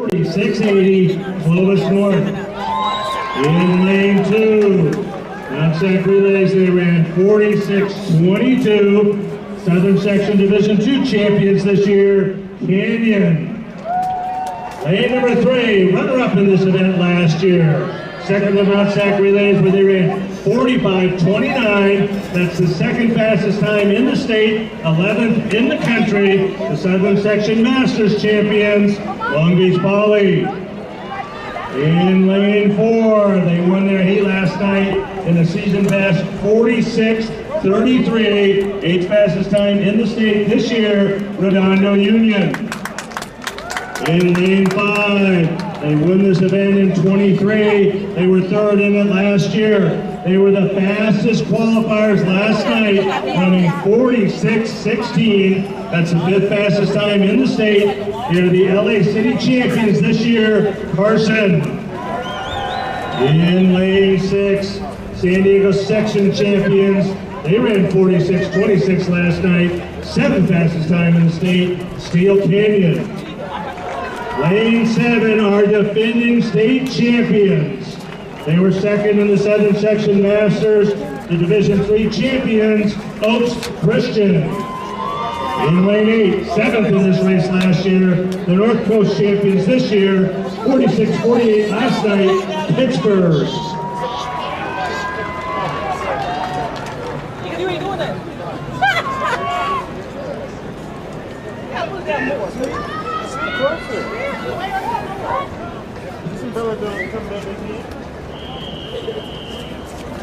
4680, Clovis North. In lane 2, non-sack relays, they ran 4622. Southern Section Division II champions this year, Canyon. Lane number 3, runner-up in this event last year. Second of non-sack relays where they ran 45:29. That's the second fastest time in the state, 11th in the country. The Southern Section Masters champions, Long Beach Poly. In lane 4, they won their heat last night in the season best 46:33. 8th fastest time in the state this year, Redondo Union. In lane 5, they won this event in 23. They were third in it last year. They were the fastest qualifiers last night, running 46:16. That's the 5th fastest time in the state. They're the LA City champions this year, Carson. In lane 6, San Diego Section champions. They ran 46:26 last night. 7th fastest time in the state, Steel Canyon. Lane 7 are defending state champions. They were second in the Southern Section Masters, the Division III champions, Oaks Christian. In lane 8, 7th in this race last year, the North Coast champions this year, 46:48 last night, Pittsburgh.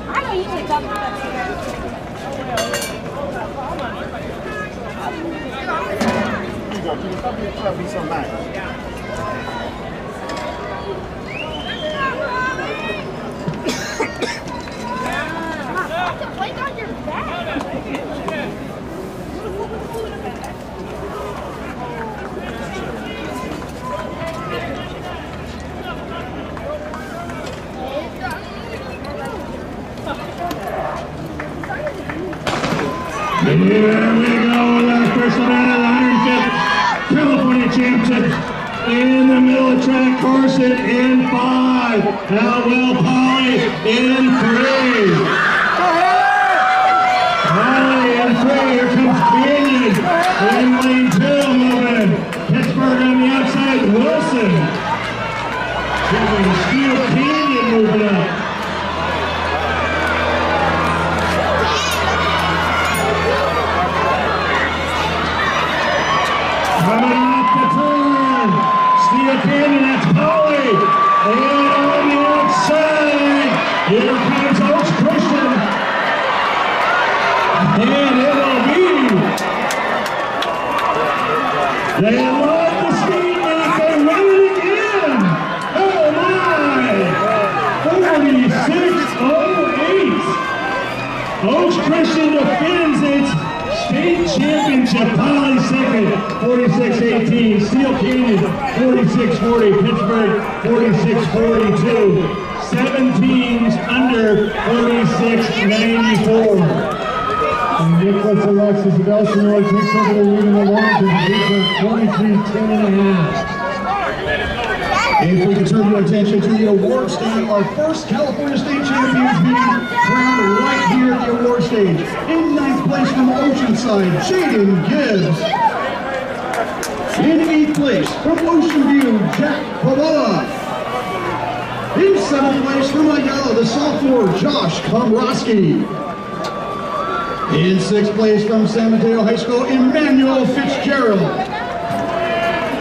I know you can talk about that. Wait on your back. Here we go, the first event of the 105th California Championship. In the middle of track, Carson in 5. Howell Poly in 3. Poly in 3, here comes Canyon. In lane 2 moving. Pittsburgh on the outside, Wilson. Steel Canyon moving up. Coming off the turn, Steel Canyon, that's Poly. And on the outside, here comes Oaks Christian. And it will be. They love the speed back, they run it again. Oh my, 46:08. Oaks Christian defends its state championship, Poly second, 46:18. Steel Canyon, 46:40. Pittsburgh, 46:42. 7 teams under 46:94. And Nicholas Alexis Belshinoy takes over the lead in the launch and beats her 43-10.5. If we can turn your attention to the award stage, our first California State Champions being crowned right here at the award stage. In 9th place from Oceanside, Jaden Gibbs. In 8th place from Ocean View, Jack Pavella. In 7th place from Ayala, the sophomore, Josh Komrosky. In 6th place from San Mateo High School, Emmanuel Fitzgerald.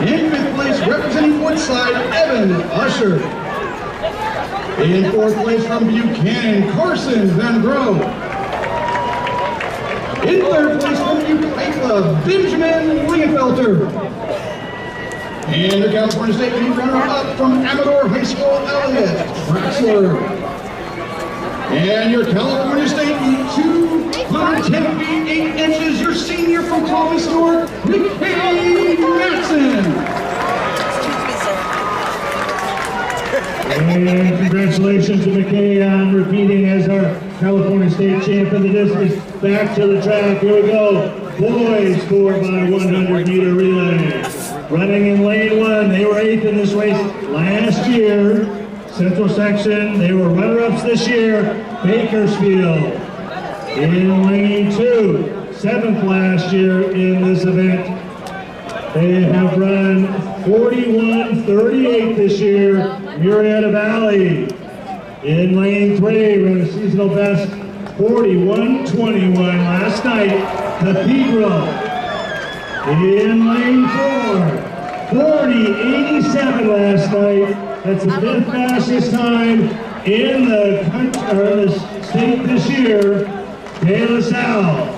In 5th place, representing Woodside, Evan Usher. In 4th place from Buchanan, Carson Van Grove. In 3rd place from Ucayla, Benjamin Lingenfelter. And the California State League runner-up from Amador High School, Elliott Draxler. And your California State 210 feet 8 inches, your senior from Clovis North, McKay Matson. And congratulations to McKay on repeating as our California State champ in the distance. Back to the track, here we go. Boys 4x100 meter relay. running in lane 1. They were 8th in this race last year. Central section, they were runner-ups this year. Bakersfield in lane 2. 7th last year in this event. They have run 41:38 this year. Murrieta Valley in lane 3 ran a seasonal best 41:21 last night. Cathedral in lane 4 40:87 last night. That's the 5th fastest time in the country, or the state this year. De La Salle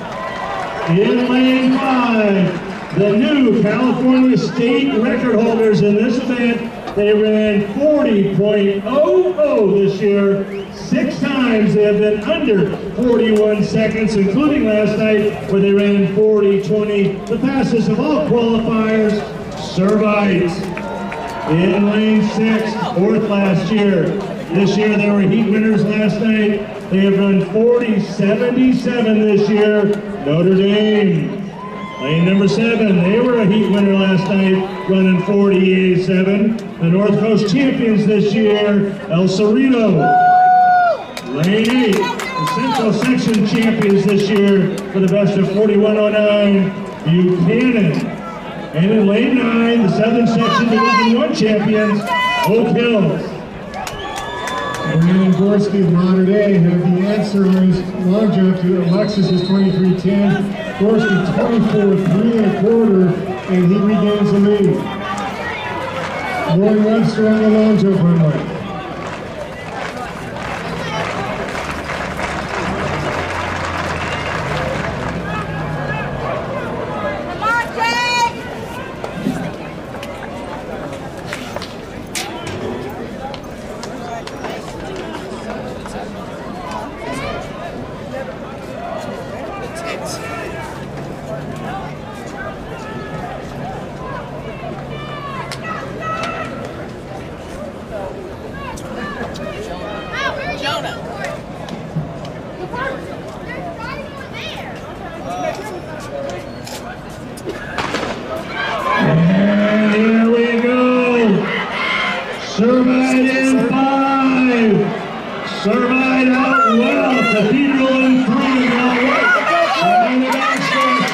in lane 5. The new California state record holders in this event, they ran 40.00 this year. 6 times they have been under 41 seconds, including last night where they ran 40:20. The fastest of all qualifiers, Servite in lane 6, 4th last year. This year they were heat winners last night. They have run 40:77 this year. Notre Dame. Lane number 7, they were a heat winner last night, running 40:87. The North Coast champions this year, El Cerrito. Lane 8, the Central Section champions this year for the best of 41:09, Buchanan. And in lane 9, the Southern Section Division 1 champions, Oak Hills. Brandon Gorski of Mater Dei had the answer on his long jump to Alexis's 23:10. Gorski 24.3 1/4, and he regains the lead. Roy Webster on the long jump runway. And here we go. Servite in 5. Servite out well. Cathedral in 3. Out right. And the backstretch.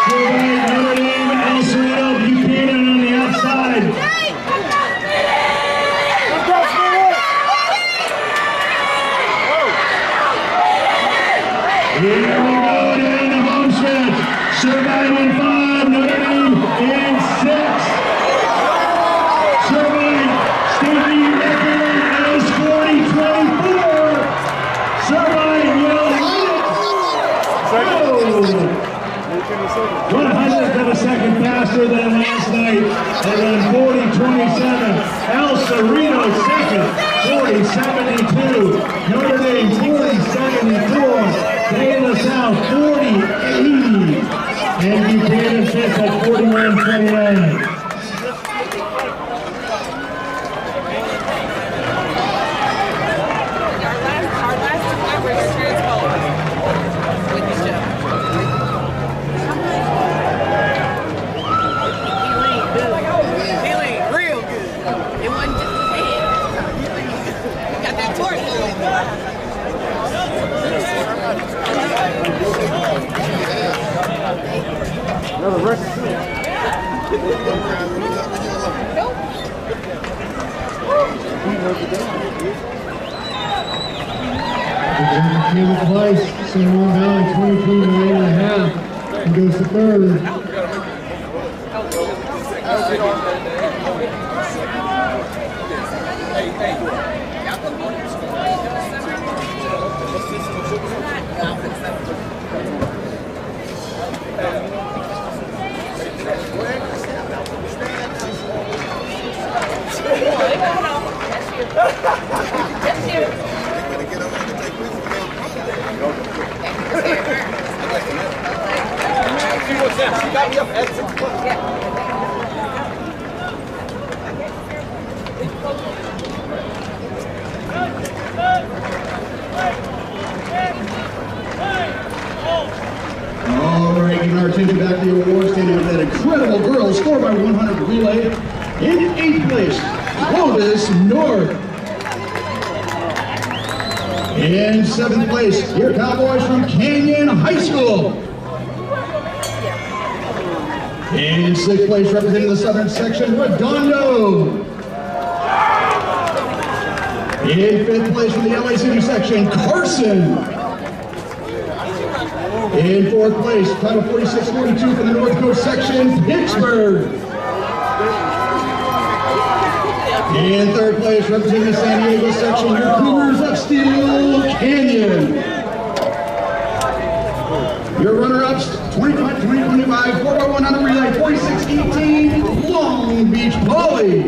Servite, Notre Dame, El Cerrito, Buchanan on the outside. Here we go down the home stretch. Servite in 5. Notre Dame in 6. Servite, state meet record is 40:24. Servite will win it. 100th of a second faster than last night. They ran 40:27. El Cerrito second, 40:72. Notre Dame 40:74. De La Salle 40:80. And Buchanan fifth at 41:29. Another record. Caleb Price, San Juan Valley, 23.5. He goes to 3rd. All right, Taking our attention back to the award standing with that incredible girls 4x100 relay. In 8th place, Clovis North. In 7th place, your Cowboys from Canyon High School. In 6th place, representing the southern section, Redondo. In 5th place from the LA City section, Carson. In 4th place, title 46-42 from the North Coast section, Pittsburgh. In 3rd place, representing the San Diego section, your Cougars of Steel Canyon. Your runner-ups, 2025 4x100 relay, 46-18, Long Beach Poly.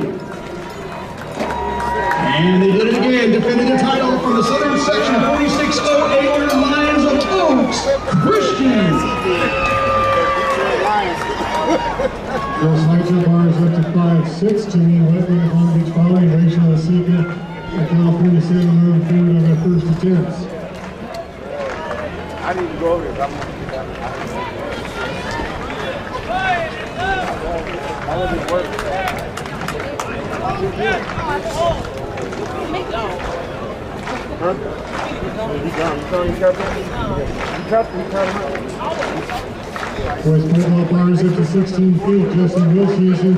And they did it again, defending the title from the southern section, 46-08, Lions of Oaks Christian. Girls high jump bars up to 5'16", Whitman of Long Beach Poly, Rachel Asika of California State moving forward on their first attempts. I need to go over this. I wasn't working. Huh? He gone. You saw him cut him? Boys football bars up to 16 feet, Justin Wilson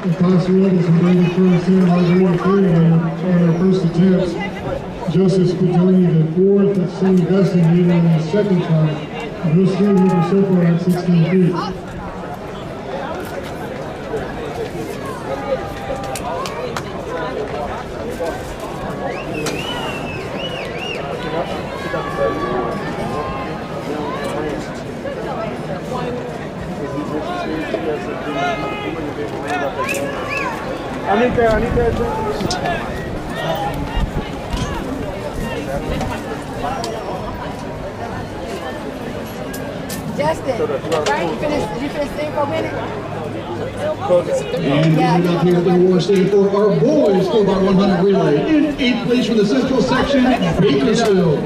and Costa Rebels from Brady Fur Santa Margarita Ferry on their first attempts. Joseph Spitoni the 4th and Sonny Gustin made it on the second try. And those 3 movers so far at 16 feet. I need that. Justin, right? You finished singing for a minute? And moving up here at the award stand for our boys 4x100 relay. In 8th place from the Central section, Bakersfield.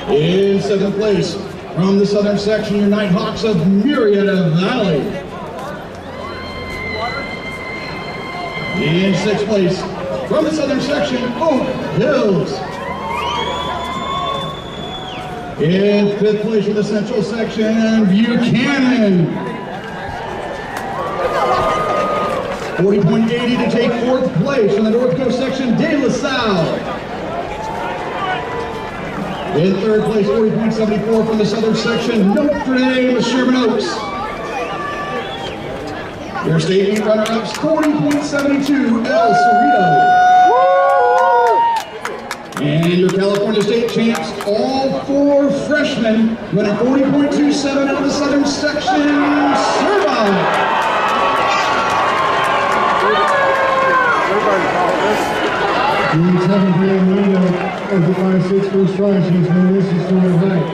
In 7th place from the Southern section, your Nighthawks of Murrieta Valley. In 6th place from the Southern section, Oak Hills. In 5th place from the Central section, Buchanan. 40.80 to take 4th place from the North Coast section, De La Salle. In 3rd place, 40.74 from the Southern section, Notre Dame Sherman Oaks. Your state meet runner-ups, 40.72 El Cerrito. And your California State champs, all 4 freshmen, running 40.27 out of the Southern section, Servite. Doing 7 here in Reno over 5'6" first try, she's no misses from her height.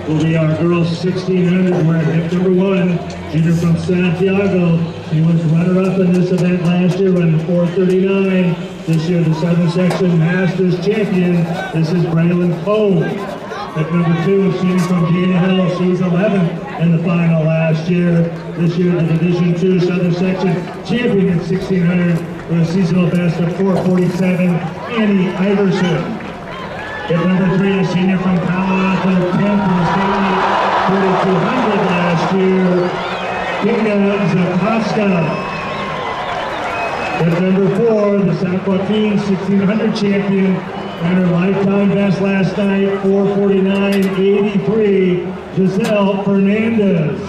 Will be our girls 1600. We're at hip number 1, junior from Santiago. She was runner-up in this event last year, running 4:39. This year, the Southern Section Masters champion. This is Braylon Cole. Hip number 2, junior from Dana Hill. She was 11th in the final last year. This year, the Division II Southern Section champion at 1600 with a seasonal best of 4:47. Annie Iverson. Hip number 3, a senior from Palo Alto, 10th in the state, 4,200 last year, Kinga Zakoska. Hip number 4, the San Joaquin 1600 champion, and her lifetime best last night, 4:49.83, Giselle Fernandez.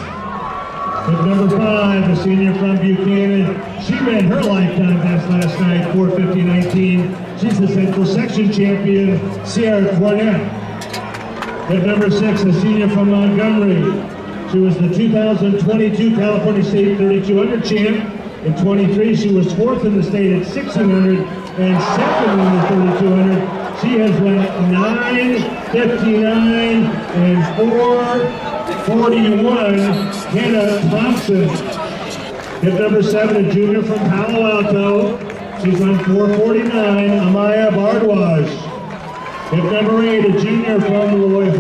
With number 5, a senior from Buchanan. She ran her lifetime best last night, 4:50.19. She's the Central Section champion, Sierra Cornett. With number 6, a senior from Montgomery. She was the 2022 California State 3200 champ. In 23, she was 4th in the state at 1600 and 2nd in the 3200. She has went 9:59 and 4:41. Hannah Thompson. Hit number 7, a junior from Palo Alto. She's run 4:49. Amaya Bardwaj. Hit number 8, a junior from La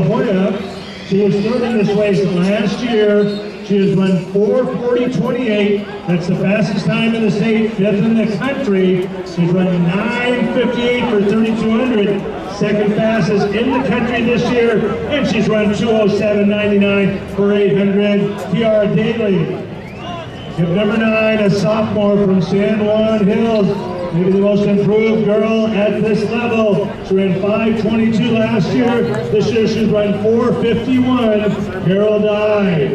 Jolla. She was 3rd in this race last year. She has run 4:40.28. That's the fastest time in the state, 5th in the country. She's run 9:58 for 3,200. Second fastest in the country this year. And she's run 2:07.99 for 800. Tiara Daly. Hip number 9, a sophomore from San Juan Hills. Maybe the most improved girl at this level. She ran 5:22 last year. This year she's run 4:51. Carol Dye.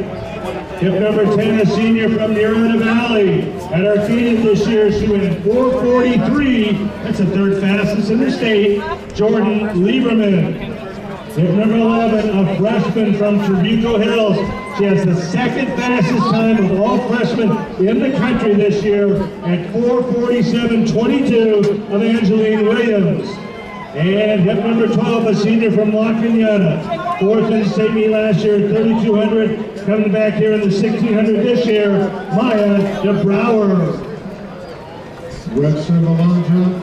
Hip number 10, a senior from Nirvana Valley. At Arcadia this year, she ran 4:43. That's the 3rd fastest in the state. Jordan Lieberman. Hip number 11, a freshman from Trabuco Hills. She has the 2nd fastest time of all freshmen in the country this year at 4:47.22 of Angeline Williams. And hip number 12, a senior from La Cañada. 4th in state meet last year at 3,200. Coming back here in the 1,600 this year, Maya DeBrouwer. Webster, the long jump.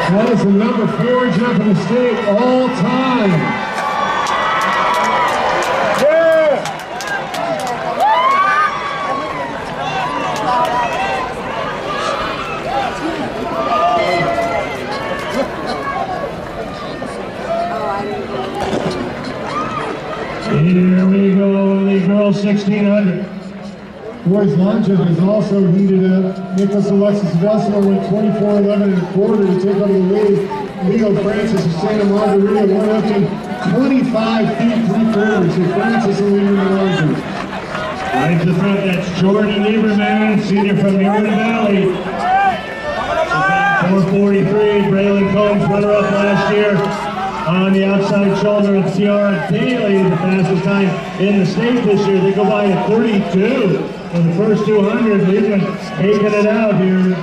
That is the number 4 jump in the state all time. Yeah! Here we go, the girls 1,600. Boys long jump is also heated up. Nicholas Alexis Vessel went 24:11 and a quarter to take over the lead. Leo Francis of Santa Margarita went up to 25 feet 3/4. So Francis will lead in the long jump. Right to the front, that's Jordan Lieberman, senior from Nirvana Valley. 4:43, Braylon Combs, runner-up last year. On the outside shoulder of Tiara Daly, the fastest time in the state this year. They go by at 32 in the first 200. Lieberman taking it out here.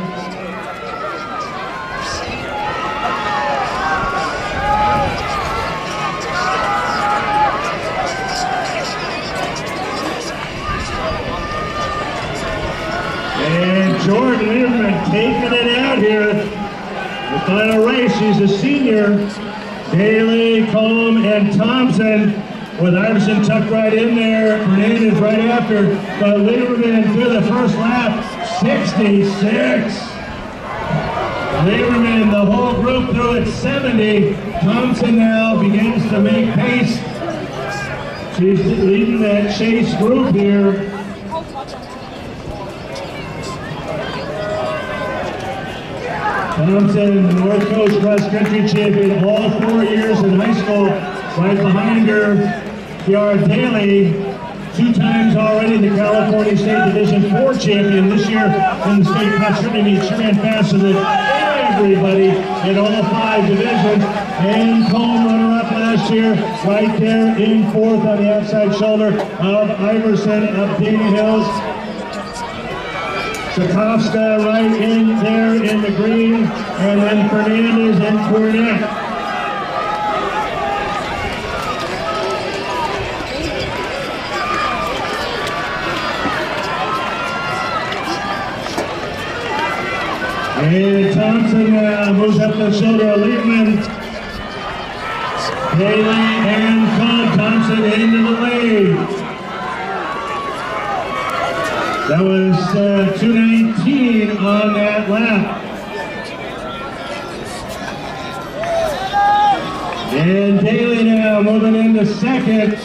And Jordan Lieberman taking it out here. The final race, she's a senior. Daly, Combe, and Thompson, with Iverson tucked right in there. Hernandez right after. But Lieberman through the first lap, 66. Lieberman, the whole group through at 70. Thompson now begins to make pace. She's leading that chase group here. Thompson, the North Coast Cross Country champion all 4 years in high school. Right behind her, Tiara Daly, 2 times already the California State Division 4 champion this year in the state cross-country meet. She ran faster than everybody in all 5 divisions. And Combe, runner-up last year, right there in 4th on the outside shoulder of Iverson of Dana Hills. Tchaikovsky right in there in the green, and then Fernandez and Cornett. And Thompson moves up the shoulder of Liebman. Haley and Cobb. Thompson into the lead. That was 2:19 on that lap. And Daly now moving into second.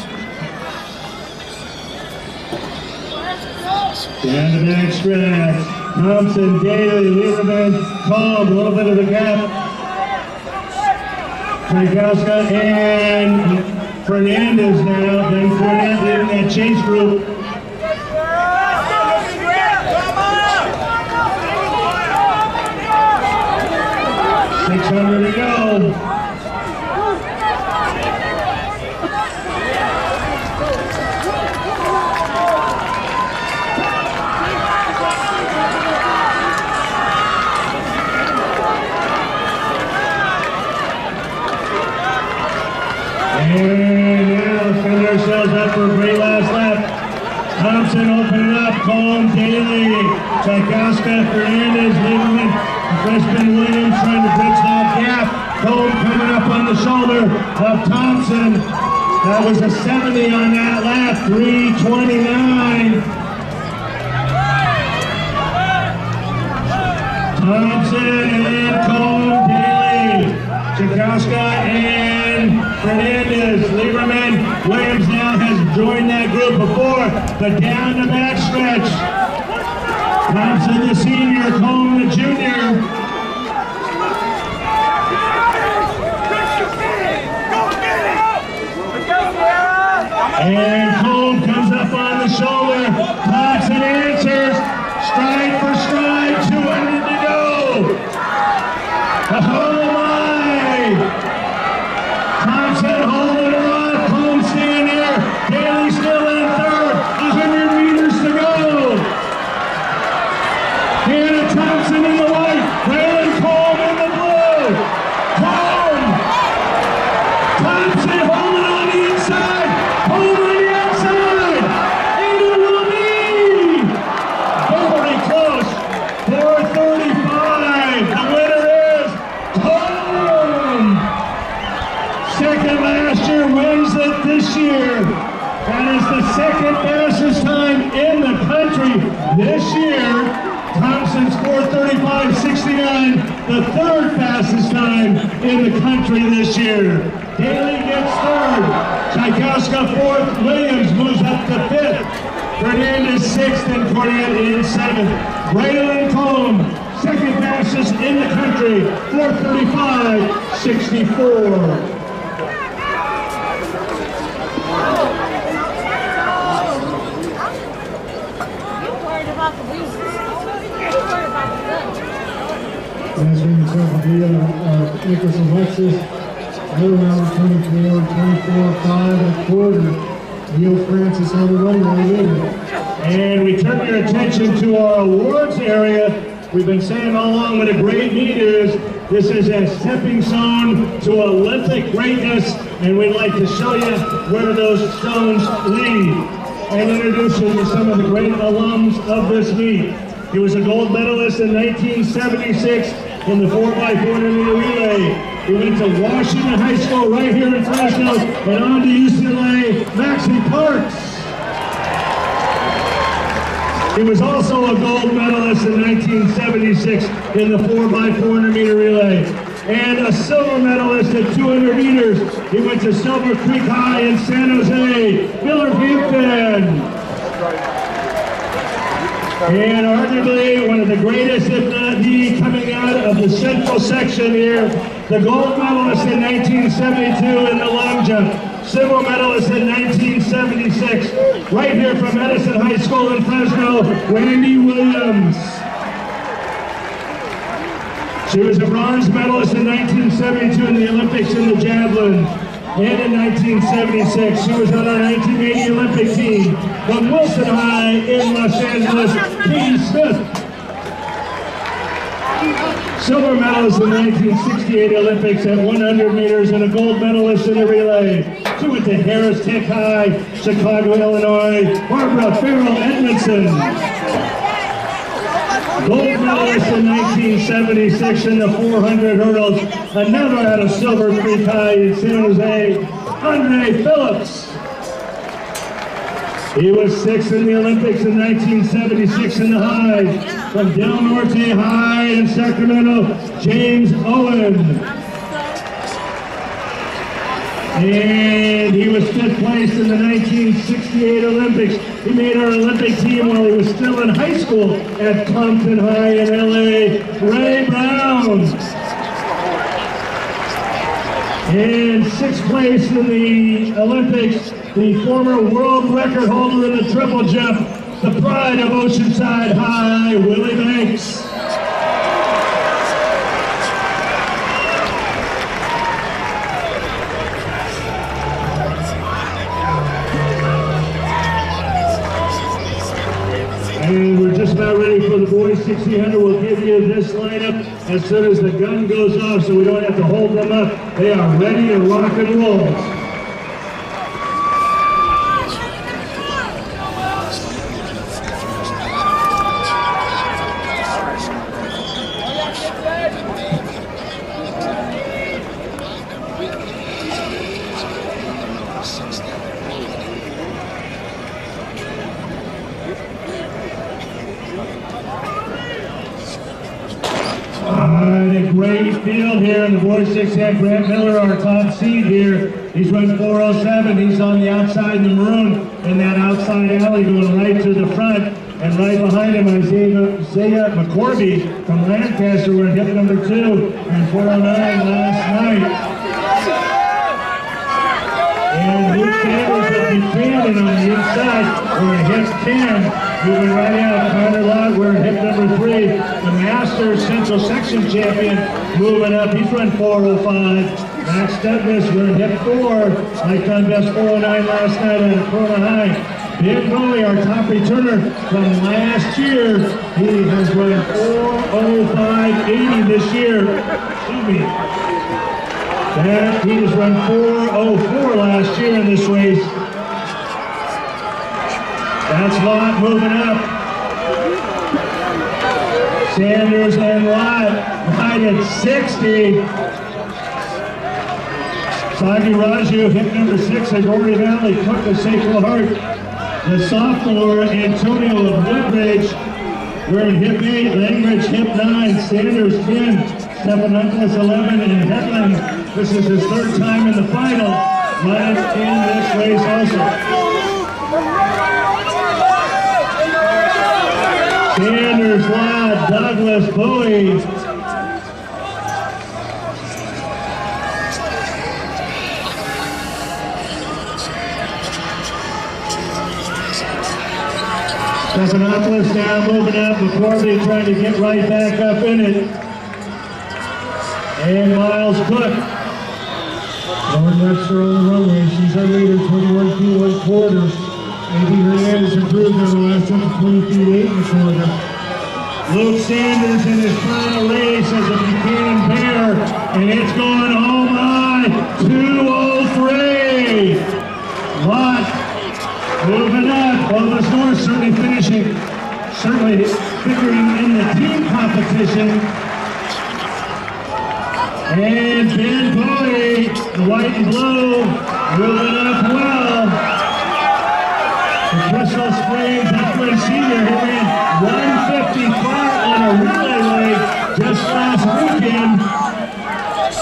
Down the back stretch. Thompson, Daly, Lieberman, Cobb, a little bit of the gap. Tchaikovsky and Fernandez now, then Cornett leading that chase group. 600 to go. And now setting ourselves up for a great last lap. Thompson opening up, Combs, Daly, Tchaikovsky, Fernandez, Lieberman, freshman Williams trying to bridge that gap. Combs coming up on the shoulder of Thompson. That was a 70 on that lap, 3:29. Thompson and Combs, Daly, Tchaikovsky and Fernandez, Lieberman, Williams now has joined that group before, but down the back stretch. Thompson the senior, Combs the junior. And Combs comes up on the shoulder. Thompson answers, stride for stride, 200 to go. Oh my! Thompson holding her on, Combs staying there. Daly still in third, 100 meters to go. Hannah Thompson in the white, Raylan Combs in the blue. Combs! Thompson holding on the inside, Combs on the outside. And it will be very close, 4:35. The winner is Combs. Second last year, wins it this year. That is the second fastest time in the country this year. Thompson's 4:35.69, the third fastest time in the country this year. Daly gets third, Tchaikovsky fourth, Williams moves up to fifth, Fernandez sixth, and Cornett in seventh. Raylan Combs, second fastest in the country, 4:35.64. Last ring the second deal, Nicholas Alexis, middle round 24, 5 and quarter. Neil Francis on the runway leader. And we turn your attention to our awards area. We've been saying all along what a great meet is. This is a stepping stone to Olympic greatness, and we'd like to show you where those stones lead and introduce you to some of the great alums of this meet. He was a gold medalist in 1976 in the 4x400 meter relay. He went to Washington High School right here in Fresno and on to UCLA, Maxie Parks. He was also a gold medalist in 1976 in the 4x400 meter relay and a silver medalist at 200 meters. He went to Silver Creek High in San Jose, Miller Hampton. And arguably one of the greatest, if not the, coming out of the central section here, the gold medalist in 1972 in the long jump, silver medalist in 1976, right here from Edison High School in Fresno, Randy Williams. She was a bronze medalist in 1972 in the Olympics in the javelin. And in 1976, she was on our 1980 Olympic team from Wilson High in Los Angeles, Katie Smith. Silver medalist in the 1968 Olympics at 100 meters and a gold medalist in the relay. She went to Harris Tech High, Chicago, Illinois. Barbara Farrell Edmondson. Gold medalist in 1976 in the 400 hurdles. Another out of Silver Creek High in San Jose, Andre Phillips. He was sixth in the Olympics in 1976 in the high. From Del Norte High in Sacramento, James Owen. And he was fifth place in the 1968 Olympics. He made our Olympic team while he was still in high school at Compton High in LA, Ray Brown. In sixth place in the Olympics, the former world record holder in the triple jump, the pride of Oceanside High, Willie Banks. And we're just about ready for the boys 1600. We'll give you this lineup as soon as the gun goes off so we don't have to hold them up. They are ready to rock and roll. A great field here in the boys 6-head. Grant Miller, our top seed here. He's run 4:07. He's on the outside in the maroon in that outside alley going right to the front. And right behind him, Isaiah McCorby from Lancaster. We're hit number 2 and 4:09 last night. And Luke Sanders of Buchanan on the inside. We're hit 10. Moving right out, Connor Lott, we're hit number 3. The Masters Central Section champion moving up. He's run 4:05. Max Douglas, we're hit 4. Lifetime best 4:09 last night at Corona High. Ben Bowie, our top returner from last year. He has run 4:05.80 this year. Excuse me. He has run 4:04 last year in this race. That's Lott moving up. Sanders and Lott right at 60. Sagi Raju, hit number 6 at Gordy Valley, Cook of Sacred Heart. The sophomore, Antonio of Woodbridge, we're in hip 8, Langridge hip 9, Sanders 10, Stephanopoulos 11, and Headland, this is his 3rd time in the final, runs in this race also. Sanders, Lott, Douglas, Bowie. Stephanopoulos now moving up, McCorby trying to get right back up in it. And Miles Cook. Lauren Webster on the runway, she's our leader, 21 feet 1 quarter. A.B. Hernandez improved on the last time to 20 feet 8 in the quarter. Luke Sanders in his final race as a Buchanan Bear, and it's going, oh my, 2:03. Lott moving up. Clovis North certainly figuring in the team competition. And Ben Bowie, the white and blue, moving up well. The Crystal Springs Upland Senior, he ran 1:55 on a relay race just last weekend.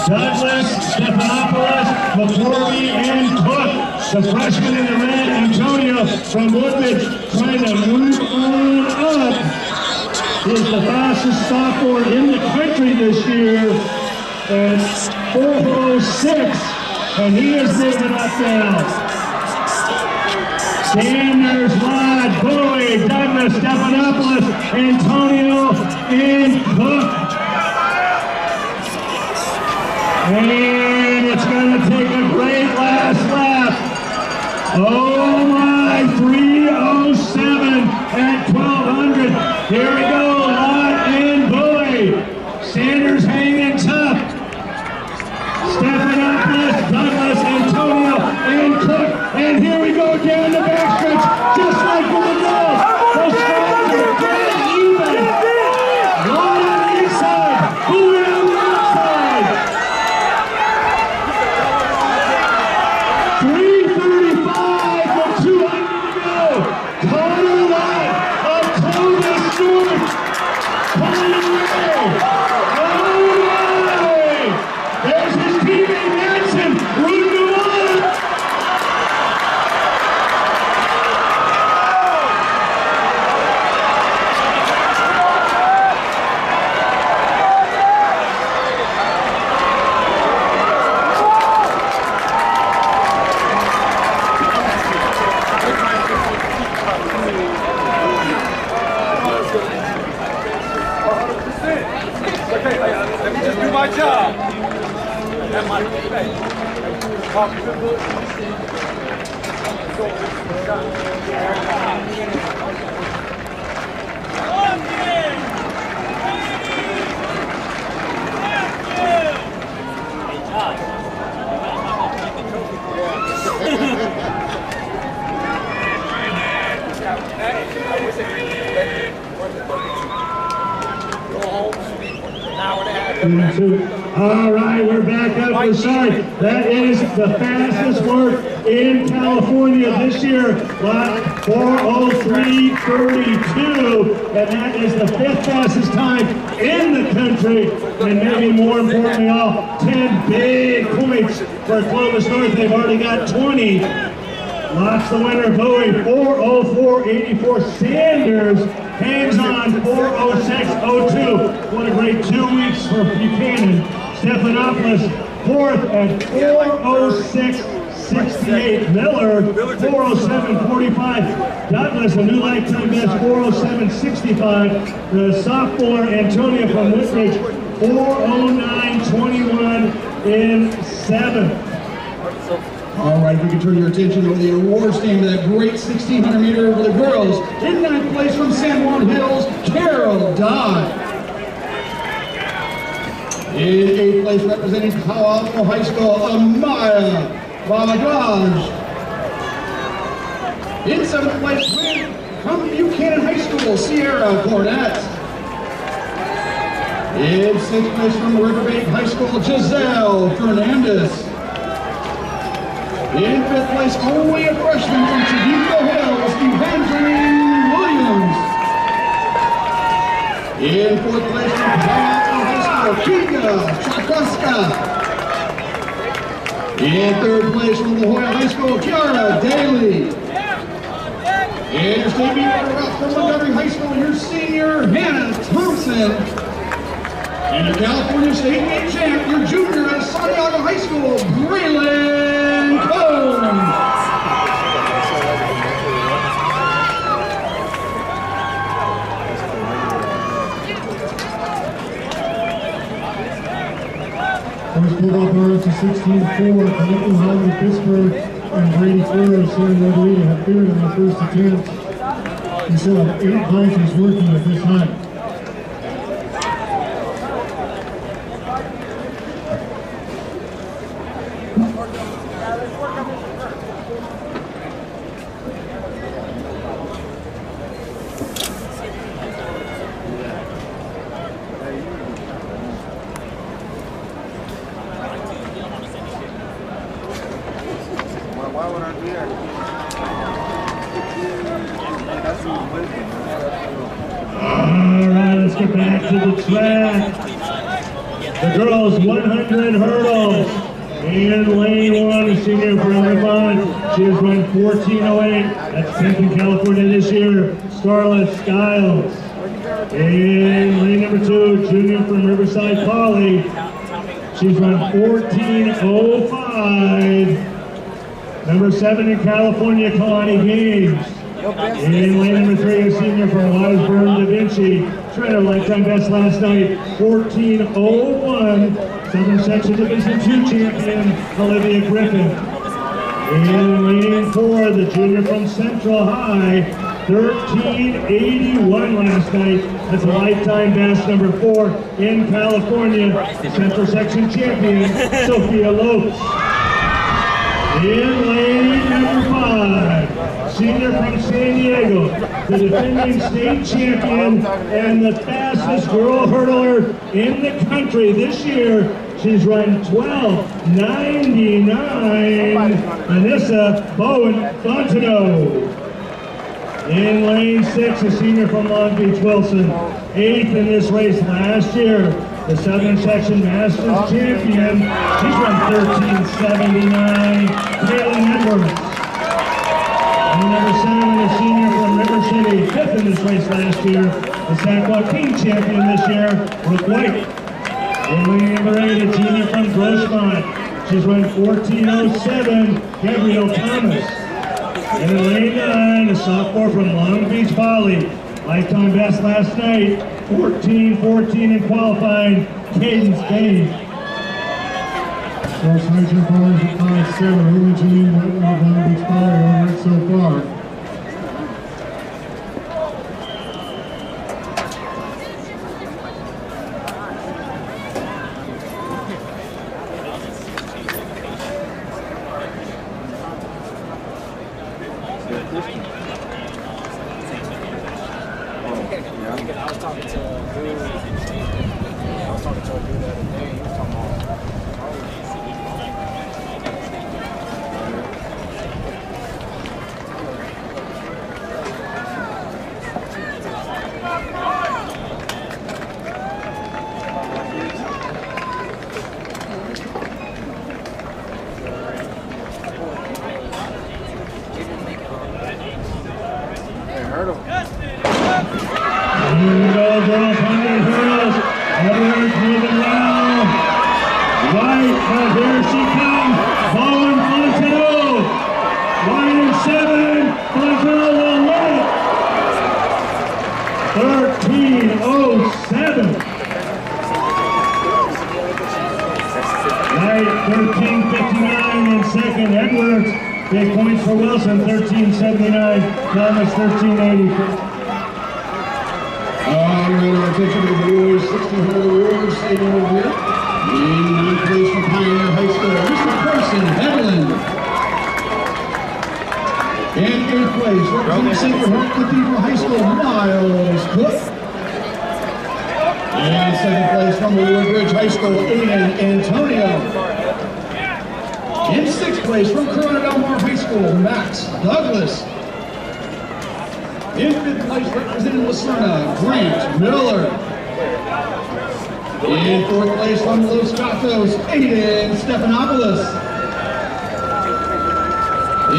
Douglas, Stephanopoulos, McCorby, and Cook. The freshman in the red, Antonio from Woodbridge, trying to move on up. He's the fastest sophomore in the country this year at 4:06, and he is moving up now. Sanders, Lott, Bowie, Douglas, Stephanopoulos, Antonio, and Cook. And it's going to take a great last lap. Oh my, 3:07 at 1200. Here we go, Lott and Bowie. Watch out! That might be bad. Pop All right, we're back up for start. That is the fastest work in California this year, lap 4:03:32, and that is the 5th fastest time in the country, and maybe more importantly all, 10 big points for Clovis North. They've already got 20. Locks the winner, Bowie, 4:04:84. Sanders hangs on, 4:06:02. What a great 2 weeks for Buchanan. Stephanopoulos, 4th at 4:06:68. Miller, 4:07:45. Douglas, a new lifetime best, 4:07:65. The sophomore, Antonia from Woodbridge, 4:09:21 in 7th. All right, if we can turn your attention to the award stand to that great 1600 meter for the girls. In 9th place from San Juan Hills, Carol Dodd. In 8th place representing Palo Alto High School, Amaya Balagraj. In 7th place from Buchanan High School, Sierra Cornett. In 6th place from Riverbank High School, Giselle Fernandez. In 5th place, only a freshman from Chibuco Hills, Evangeline Williams. In 4th place from Palo Alto High School, Kika Chakowska. In 3rd place from La Jolla High School, Kiara Daly. And your state meet runner-up from Montgomery High School, your senior, Hannah Thompson. And your California State meet champ, your junior at Santiago High School, Braylon Cone. First pull-off runners to 16-4, Connecting Holland, Pittsburgh, and Brady Flores here in Rodriguez have cleared in their first attempt. We still have 8 bikers working at this time. Why would I do that? That's All right, let's get back to the track. The girls' 100 hurdles. In lane 1, a senior from Irvine. She has run 14:08. That's 10th in California this year. Scarlett Skiles. In lane number 2, junior from Riverside Poly. She's run 14:05. Number 7 in California, Kalani Gaines. In lane number 3, a senior from Washburn Da Vinci. She ran her lifetime best last night, 14:01. Southern Section Division 2 champion, Olivia Griffin. In lane 4, the junior from Central High, 13:81 last night. That's a lifetime best, number 4 in California. Central Section champion, Sophia Lopes. In lane number 5, senior from San Diego, the defending state champion and the fastest girl hurdler in the country this year. She's run 12:99. Anissa Bowen-Fontenot. In lane 6, a senior from Long Beach, Wilson, 8th in this race last year. The Southern Section Masters champion. She's run 13:79. Kaylee Edwards. And number 7, a senior from River City, 5th in this race last year. The San Joaquin champion this year, Brooke White. In lane number 8, a junior from Grossmont. She's run 14:07. Gabrielle Thomas. And in lane 9, a sophomore from Long Beach Poly. Lifetime best last night, 14:14 in qualifying, Cadence Bain. Girls high jump bars at 5'7", only Janine Whitman of Long Beach Poly on it so far. Big points for Wilson, 1379, Thomas 1380. All right, our attention to the boys, 1600 awards, staying over here. In ninth place from Pioneer High School, Mr. Carson Hedlund. In eighth place, representing Sacred Heart Cathedral High School, Miles Cook. In second place from Woodbridge High School, Aiden Antonio. In sixth place from Corona Del Mar High School, Max Douglas. In fifth place representing Lucerna, Grant Miller. In fourth place from Los Gatos, Aiden Stephanopoulos.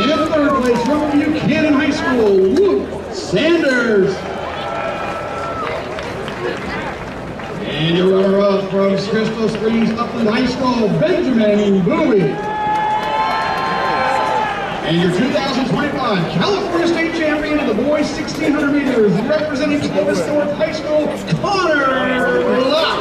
In third place from Buchanan High School, Luke Sanders. And your runner-up from Crystal Springs Upland High School, Benjamin Bowie. And your 2025 California State Champion of the boys 1600 meters, representing Clovis North High School, Connor Lott.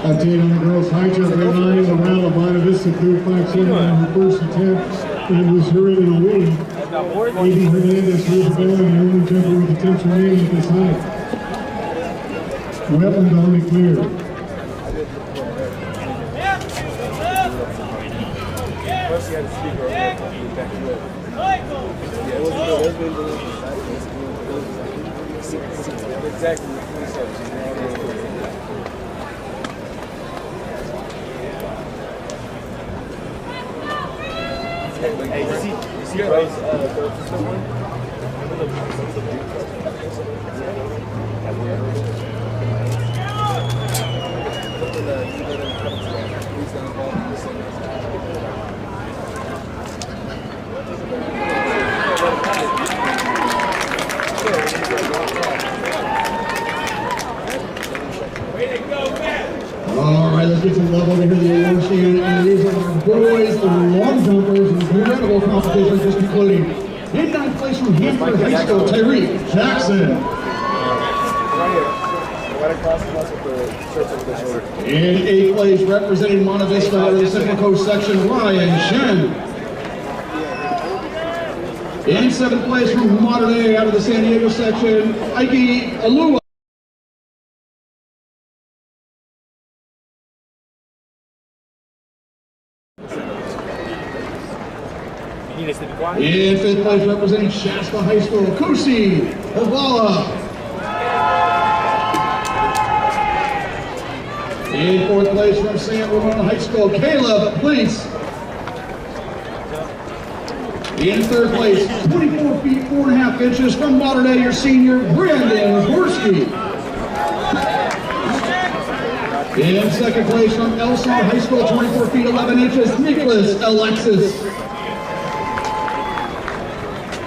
Update on the girls high jump line, Lorella Bonavista Vista threw 5'7" on her first attempt and was heard in the lead. A.B. Hernandez was going and the only jumper with attempts remaining at this height. Weapons only clear. Hey, you see Rose, All right, let's get some love over here to the award stand. And these are our boys, the long jumpers, and incredible competition just concluding. In ninth place from Hanford High School, Tyreek Jackson. In eighth place, representing Monte Vista out of the Central Coast section, Ryan Shen. In seventh place from Monterey out of the San Diego section, Ike Alua. In fifth place, representing Shasta High School, Kusi Havala. In fourth place from San Ramon High School, Caleb Please. In third place, 24 feet 4.5 inches from Modern Day, your senior, Brandon Horsky. In second place from El Salvador High School, 24 feet 11 inches, Nicholas Alexis.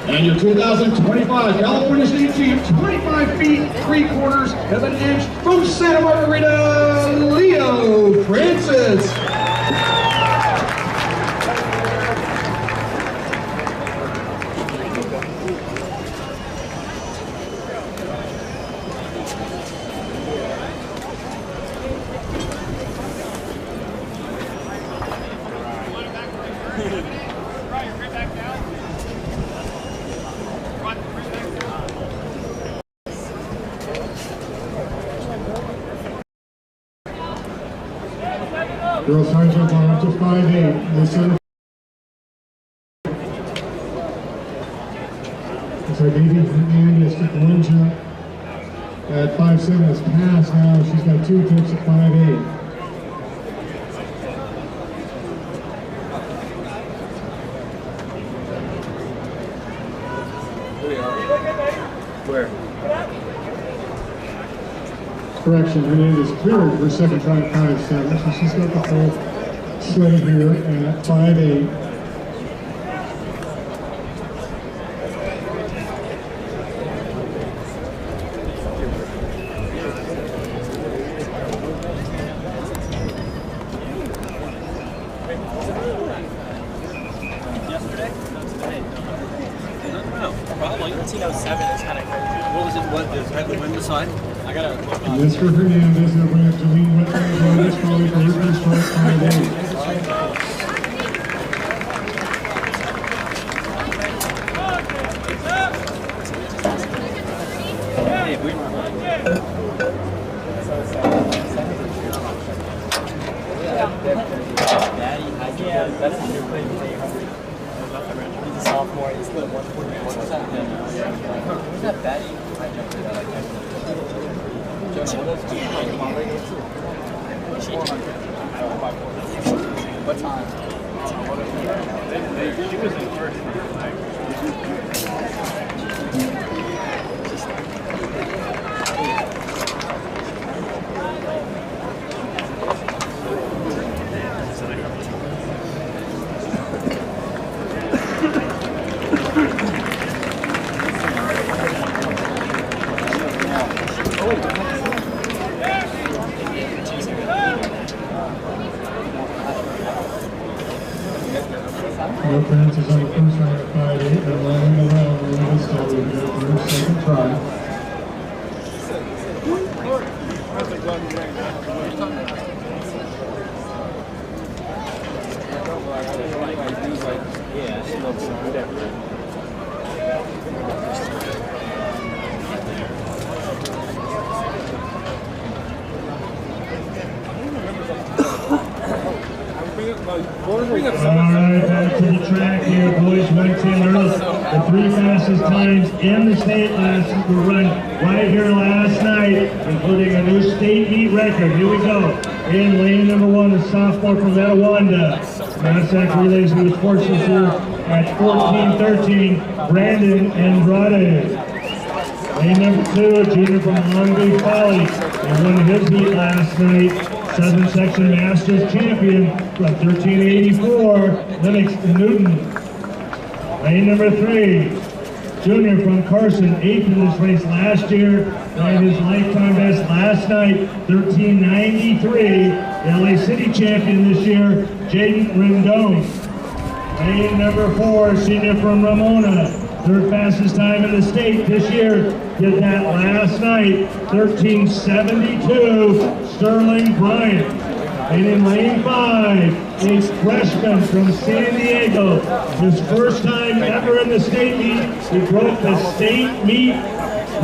And your 2025 California State Champ, 25 feet 3/4 of an inch from Santa Margarita, Leo Francis. Girls high jump on up to 5'8". The center. It's like Baby Hernandez took one jump at 5'7". It's passed now. She's got 2 attempts at 5'8". Where? Correction, Hernandez cleared her second try at 5'7", so she's got the whole sled here at 5'8". Probably. 1307 is kind of crazy. What was it? What does have the wind beside? I gotta look on. And this for Hernandez. They'll bring up Jolene Whitman. This probably for her first try at 5'8". Hey, we yeah, that's a new thing. He's a sophomore. He's the 141. What's that? Who's that Batty? What time? She was in first. No Francis on the first try at 5'8", and landing around Hernandez still with her second try. Yeah, she looks different. Alright, back to the track here, boys. 110 early. The 3 fastest times in the state were run right here last night, including a new state meet record. Here we go. In lane number 1, the sophomore from Etowanda. Massac relays who was fortunate here at 14-13, Brandon Andrade. Lane number 2, a junior from Long Beach Valley, and won his meet last night. Southern Section Masters champion from 1384, Lennox Newton. Lane number 3, junior from Carson, 8th in this race last year, and his lifetime best last night, 1393. LA City champion this year, Jaden Rendon. Lane number 4, senior from Ramona, 3rd fastest time in the state this year, did that last night, 1372, Sterling Bryant. And in lane 5, a freshman from San Diego, his first time ever in the state meet. He broke the state meet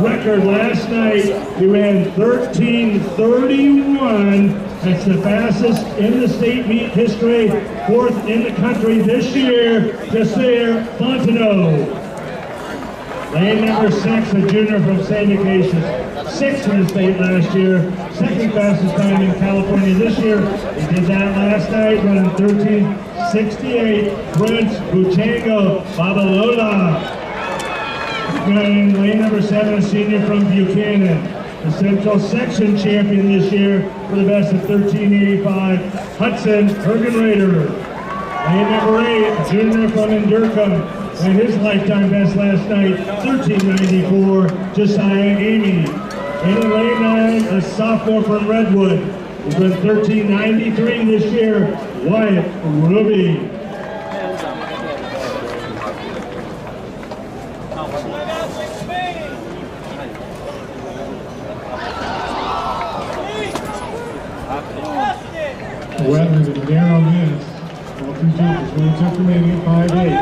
record last night. He ran 13:31. That's the fastest in the state meet history, 4th in the country this year, Jasir Fontenot. Lane number 6, a junior from St. Ignatius, 6th in the state last year, 2nd fastest time in California this year. He did that last night, running 13:68. Prince Buchango Babalola. And lane number 7, a senior from Buchanan, the Central Section champion this year for the best of 13:85, Hudson Hergenrader. Lane number 8, a junior from Endurcom, and his lifetime best last night, 13:94, Josiah Amy. And in lane 9, a sophomore from Redwood. He's run 13:93 this year, Wyatt Ruby. Wetland and narrow miss. All 2 jumpers, 1 attempt remaining at 5'8".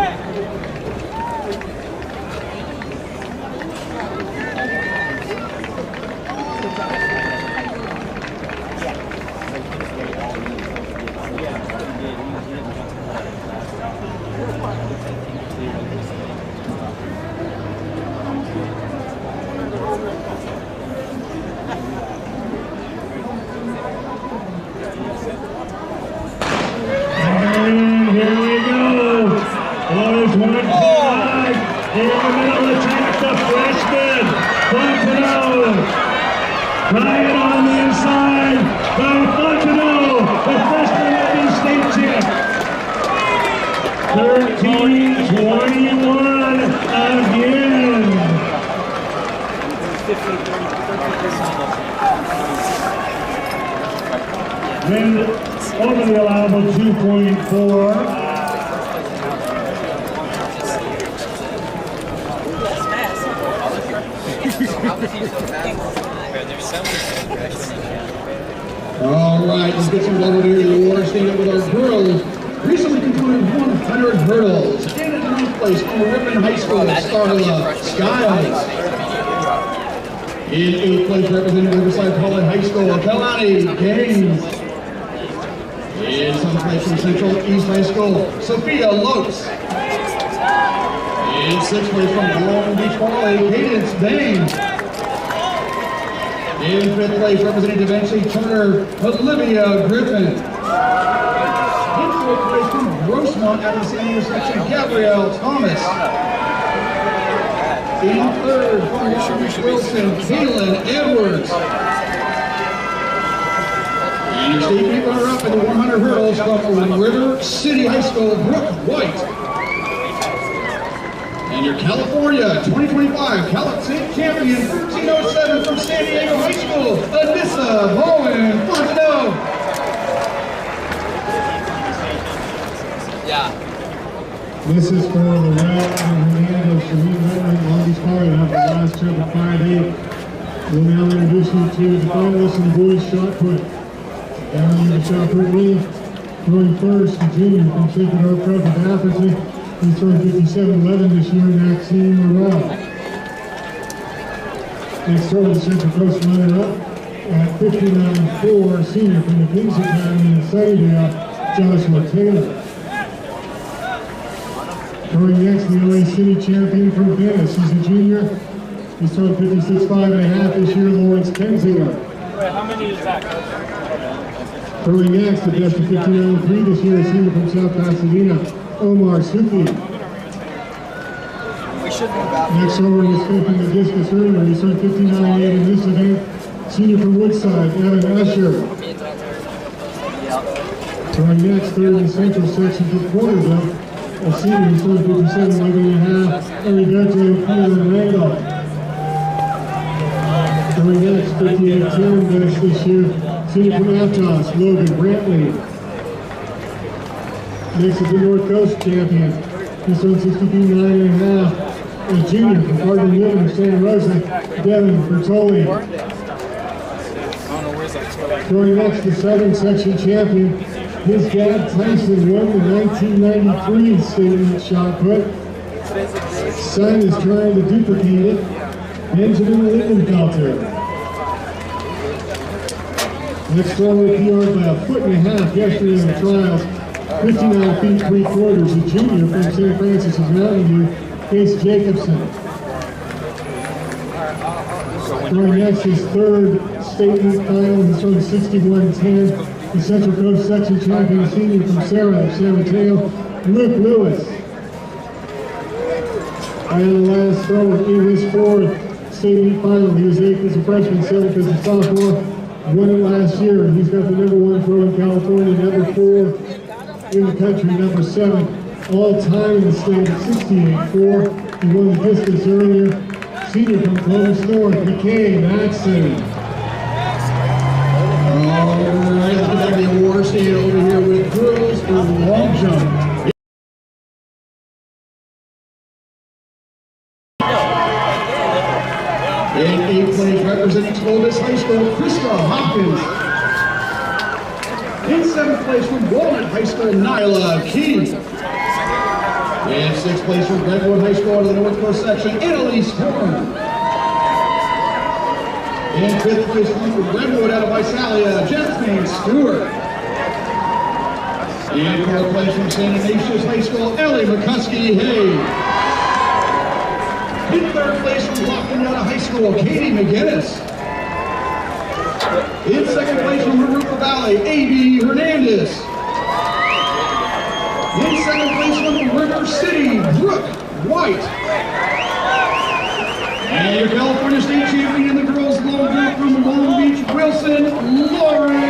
double attack, the freshman, Fontenot. Right on the inside by Fontenot, the freshman Liberty State champ. 13-21 again. Then over the allowable 2.4. All right, let's get some level here. The award stand up with our girls. Recently concluded 100 hurdles. In at 9th place from Ripon High School, Starla Skiles. In 8th place, representing Riverside College High School, Kalani Gaines. In 7th place from Central East High School, Sophia Lopes. In 6th place from Long Beach Poly, Cadence Bain. In 5th place, representing DaVinci Turner, Olivia Griffin. In 4th place from Grossmont at the senior section, Gabrielle Thomas. In 3rd from Long Beach Wilson, Kaylin Edwards. And your state meet runner-up in the 100 hurdles from River City High School, Brooke White. And your California 2025 State Champion 1307 from San Diego High School, Anissa Bowen Fontenot. Yeah. This is for the round and Hernandez for New England Long Beach Poly to have the last trip at 5'8". We'll now introduce you to the finalists in the boys shot put. Down in the shot put lead, going first, the junior from Sacred Heart Prep of Atherton. He's throwing 57-11 this year, Maxime Morel. Next over the Central Coast runner-up at 59-4, senior from the Kings Academy in Sunnydale, Joshua Taylor. Throwing next, the LA City champion from Venice. He's a junior. He's throwing 56.5 this year, Lawrence Kenzinger. Wait, how many is that? Throwing next, the best of 59.3 this year, a senior from South Pasadena, Omar Sufi. Next over was flipping the discus earlier. He's throwing 59.8 in this event, senior from Woodside, Evan Usher. Throwing next, third in the central section for Porterville, a senior who's throwing 57.5, Arigato Peter Randolph. Throwing next, 58.10 best this year, senior from Aptos, Logan Brantley. Next is the North Coast champion. He's throwing 62.9.5. A junior from Hardin Newman of Santa Rosa, Devin Bertoli. Throwing next, the Southern Section champion. His dad, Tyson, won the 1993 state shot put. Son is trying to duplicate it. Benjamin Lindenfelter. Next thrower PR'd by 1.5 feet yesterday in the trials. 59 feet 3/4, a junior from St. Francis of Mountain View, Case Jacobson. Throwing next, his third state meet final, he's throwing 61.10. The Central Coast Section champion senior from Sarah of San Mateo, Luke Lewis. And the last thrower in his fourth state meet final, he was 8th as a freshman, 7th as a sophomore, won it last year. He's got the #1 throw in California, #4 in the country, #7 all time in the state at 68.4. He won the distance earlier. Senior from Clovis North, McKay Matson. All right, let's get back to the award stand over here with girls for long jump. In 8th place, representing Clovis High School, Krista Hopkins. In 7th place from Walnut High School, Nyla King. In 6th place from Brentwood High School out of the North Coast section, Annalise Horn. In 5th place from Brentwood out of Visalia, Jasmine Stewart. In 4th place from St. Ignatius High School, Ellie McCuskey Hay. In 3rd place from Lafayette High School, Katie McGinnis. In 2nd place from Marupa Valley, A.B. Hernandez. In 2nd place from River City, Brooke White. And your California State champion in the girls' long jump from Long Beach, Wilson, Lauren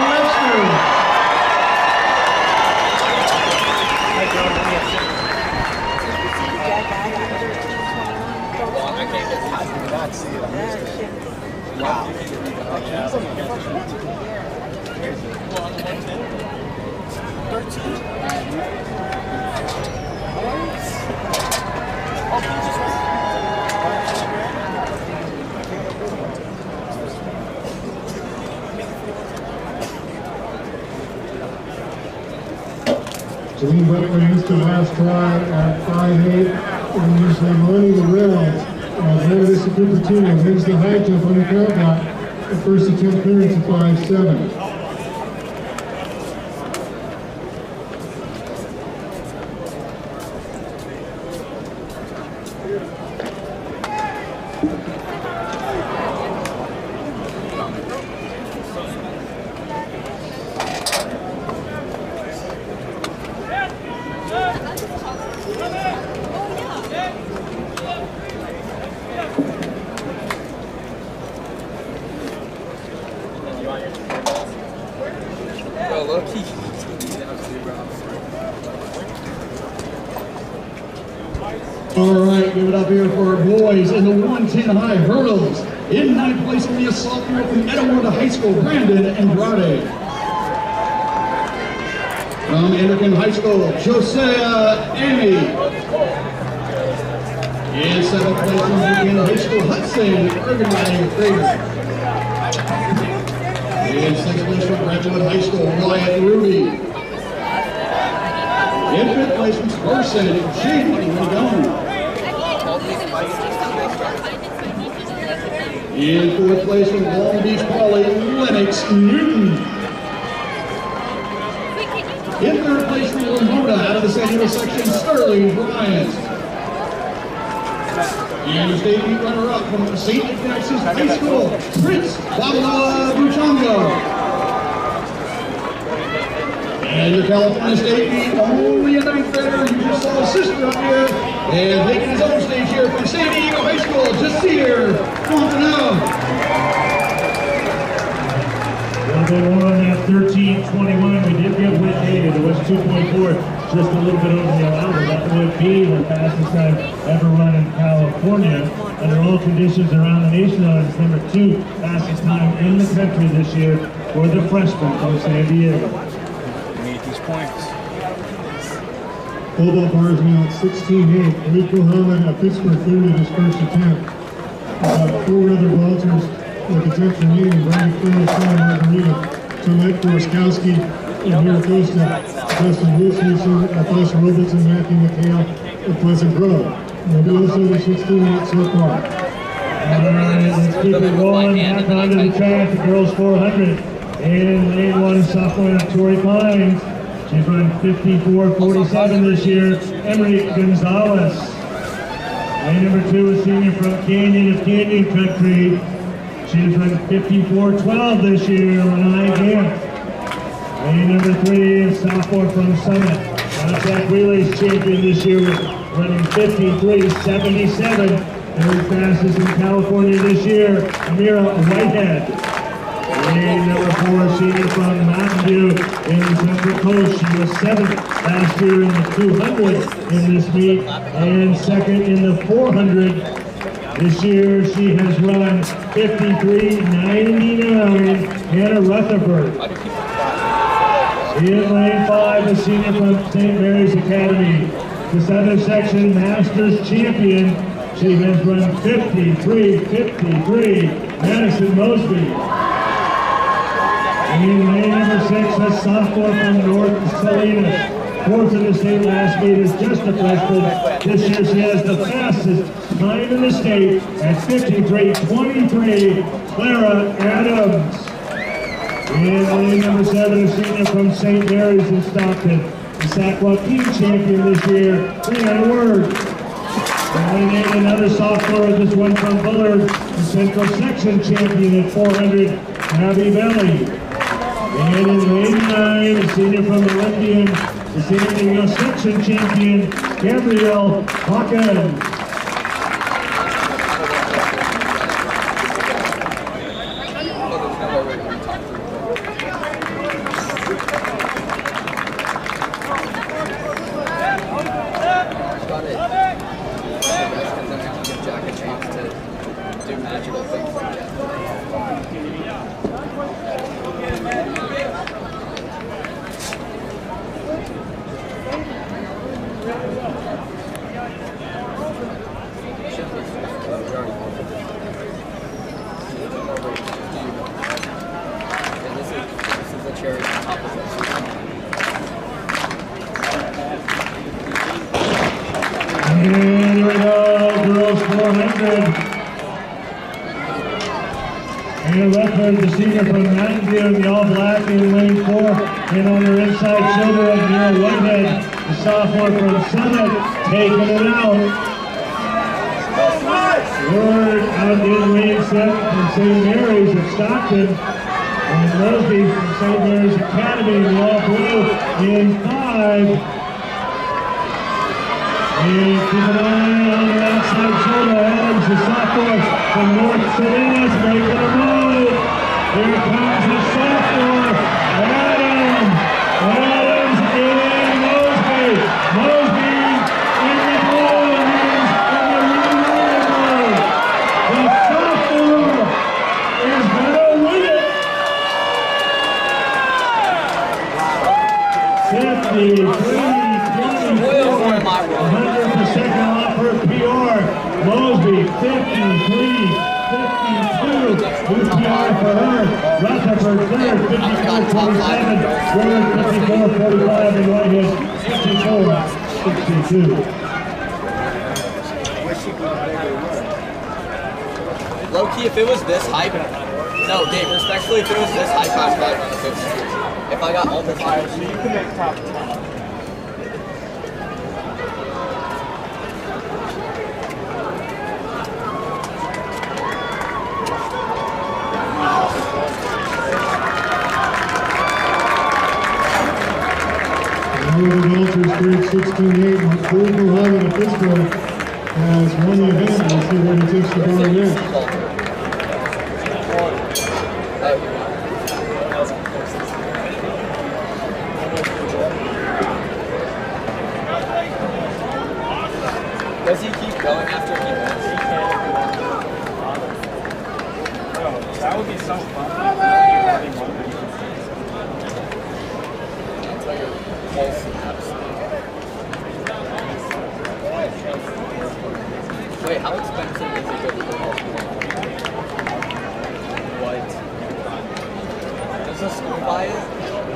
Lester. I can't get past me. That's it. Wow. Janine Butler used the last try at 5'8", and usually running the rails. Meredith Cupertino wins the high jump on the parapet. The first attempt clearance of 5'7". All right, give it up here for our boys in the 110 high hurdles. In ninth place will be a sophomore from Edgewater High School, Brandon Andrade. From Anderson High School, Josiah Amy. In seventh place from Virginia High School, Hudson Ergenreich Fraser. In sixth place from Brentwood High School, Wyatt Ruby. In fifth place from Carson, Jamie Rendon. In fourth place from Long Beach Poly, Lennox Newton. In third place from Ramona, out of the San Diego section, Sterling Bryant. And the state meet runner-up from St. Texas High School, Prince Babala Buchongo. And your California State meet, only a ninth grader. You just saw a sister up here. And taking his own stage here from San Diego High School, Jasir Fontenot. A little bit more on that 13:21. We did get Whitney. It was 2.4, just a little bit over the allowable. That would be the fastest time ever run in California. Under all conditions around the nation, it's number 2 fastest time in the country this year for the freshman from San Diego. Need these points. Pole bars now at 16-8. Malik Muhammad of Pittsburgh cleared his first attempt. 4 other vaulters with attempts remaining. Brady Flores, Sean Margarita, Tomet Koroskowski, and here goes to Justin Wilson, Foster Robertson, Matthew McHale, and Pleasant Grove. We'll do also the 16-8 so far. All right, let's keep it rolling. Back onto the track, the girls 400. And lane 1 is sophomore Tori Pines. She's run 54.47 this year. Emery Gonzalez. Lane number 2 is senior from Canyon of Canyon Country. She's run 54.12 this year. Renai Gant. Lane number 3 is sophomore from Summit. Contact Relays champion this year, running 53.77. Third fastest in California this year, Amira Whitehead. Lane number 4, senior from Mountain View in Central Coast. She was 7th last year in the 200 in this meet and 2nd in the 400. This year she has run 53.99. Hannah Rutherford. In lane 5, a senior from St. Mary's Academy. This other section, Masters champion. She has run 53.53. Madison Mosby. In lane number 6, a sophomore from North Salinas. 4th in the state last meet is just a freshman. This year she has the fastest time in the state at 53.23, Clara Adams. In lane number 7, a senior from St. Mary's in Stockton. The Sac Joaquin champion this year, Leanne Word. In lane 8, another sophomore, this one from Bullard, the Central Section champion at 400, Abby Belly. And in lane 9, a senior from Olympian, the San Diego Section champion, Gabrielle Hawkins. wants to do magical things like that. This is the cherry on top of this. And here we go, girls 400. And Redford, the senior from Mountain View in the all-black in lane 4. And on her inside shoulder of Nero Whitehead, the sophomore from Summit, taking it out. Word out in lane 7 from St. Mary's of Stockton. And Mosby from St. Mary's Academy in the all-blue in 5. And keep an eye on the outside shoulder. Adams, the sophomore from North Salinas, making a move. Here comes the sophomore, Adams. Adams in Mosby. Mosby in the blue. Adams in the blue. The sophomore is going to win it. 53-24. 100% off her PR. Mosby, 53-52. New PR for her. Rutherford third, 54-27. Willard, 54-45. And Whitehead, 54-62. Low key, if it was this hype, no, Dave, respectfully, if it was this hype, I was probably on the 50. If I got all the time, So you can make top 10. Northern Ultras grade 16-8, McCool Muhammad of Pittsburgh has won the event. We'll see where he takes the bar next. Does he keep going after he wins? Yo, that would be so fun. It's like a whole snaps. Wait, how expensive is it to go to the whole What? Does the school buy it?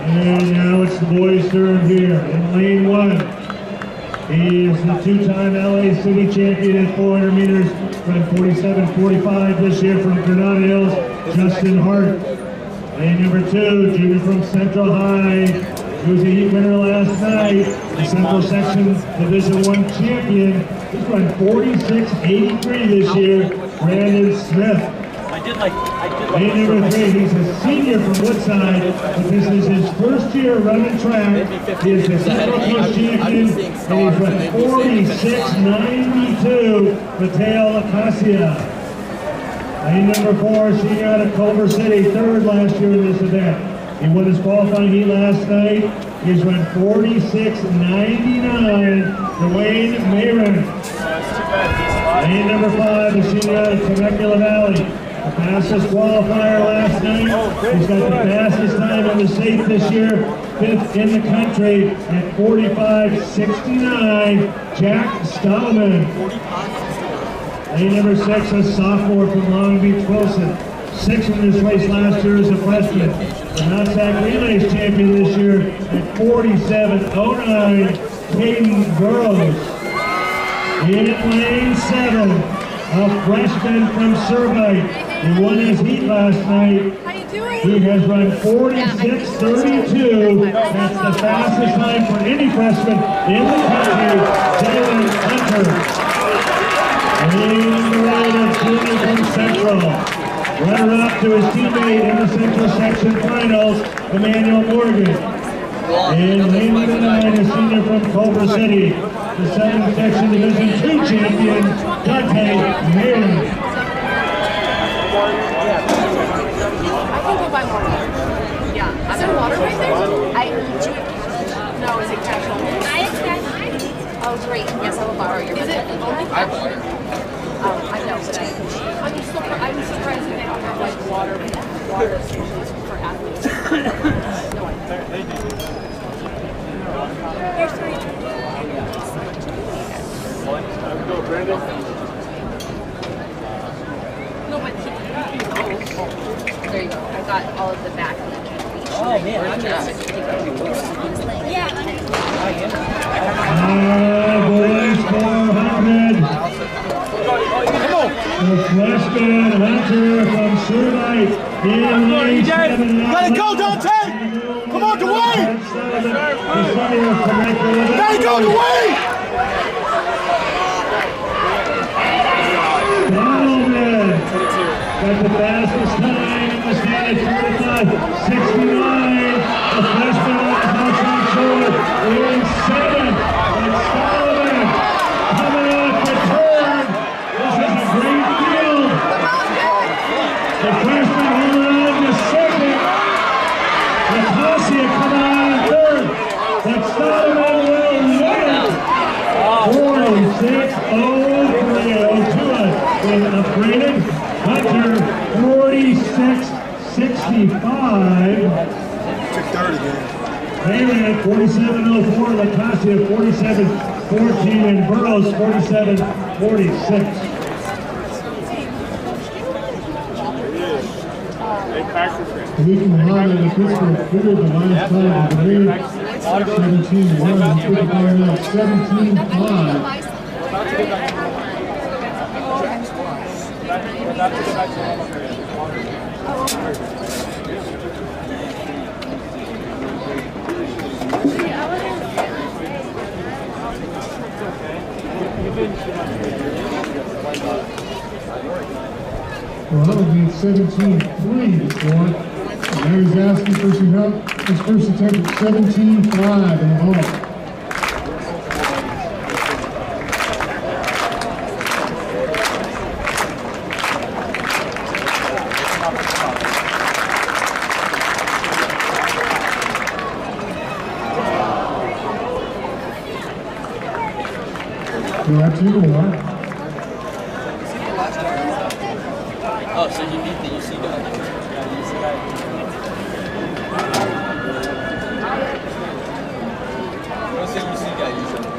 And now it's the boys' turn here in lane 1. He is the two-time LA City champion at 400 meters, ran 47.45 this year from Granada Hills, Justin Hart. Lane number 2, junior from Central High, he was a heat winner last night, the Central Section Division I champion. He's run 46.83 this year, Brandon Smith. Lane number 3, he's a senior from Woodside, but this is his first year running track. He is the Central Coast champion, and he's run 46.92, Mateo Lacasia. Lane number 4, senior out of Culver City, third last year in this event. He won his qualifying heat last night. He's run 46.99, Dwayne Mayron. Lane number 5, the senior out of Temecula Valley. The fastest qualifier last night. He's got the fastest time on the safe this year, 5th in the country at 45.69, Jack Stallman. Lane number 6, a sophomore from Long Beach, Wilson. 6th in this race last year as a freshman. The Knotsack Relays champion this year at 47.09, Caden Burrows. In lane 7, a freshman from Servite. He won his heat last night. How you doing? He has run 46.32. That's the fastest time for any freshman in the country, Jalen Hunter. Leading the way to junior from Central. Runner-up to his teammate in the Central Section Finals, Emmanuel Morgan. And lane number 9, a senior from Culver City, the Southern Section Division II champion, Dante Mayer. I can go buy more water. Yeah. Is there water right there? No, is it casual? Oh, great. Yes, I will borrow your. Is it only? I bought it. I know. water stations for athletes. No, I They do. Here's three. Go, Brandon. No, but there you go. I got all of the back. Oh man, I'm just Yeah. Boys 400. The freshman Hunter from Sunlight in lane 7. Let it go, Dante! Come on, Dwayne! Let it go, Dwayne! Donovan got the fastest time in the state, 45-69. The freshman on the outside short in 7. That's Sullivan coming off the turn. This is a great field. The freshman holding on to second. Lacosia coming on in third. But Sullivan will win it. 46-03. Been upgraded. Hunter 46-65. Took third again. Marion 47-04. Lacosia 47-14. And Burroughs 47-46. Malik Muhammad of Pittsburgh cleared the last time of the lead. 17-1. He took it down now 17-5. Muhammad needs 17-3 to score. And now he's asking for some help. His first attempt at 17-5 in the ball. We'll have 2 more. Oh, so you beat the UC guy? Yeah, the UC guy. What's the UC guy usually?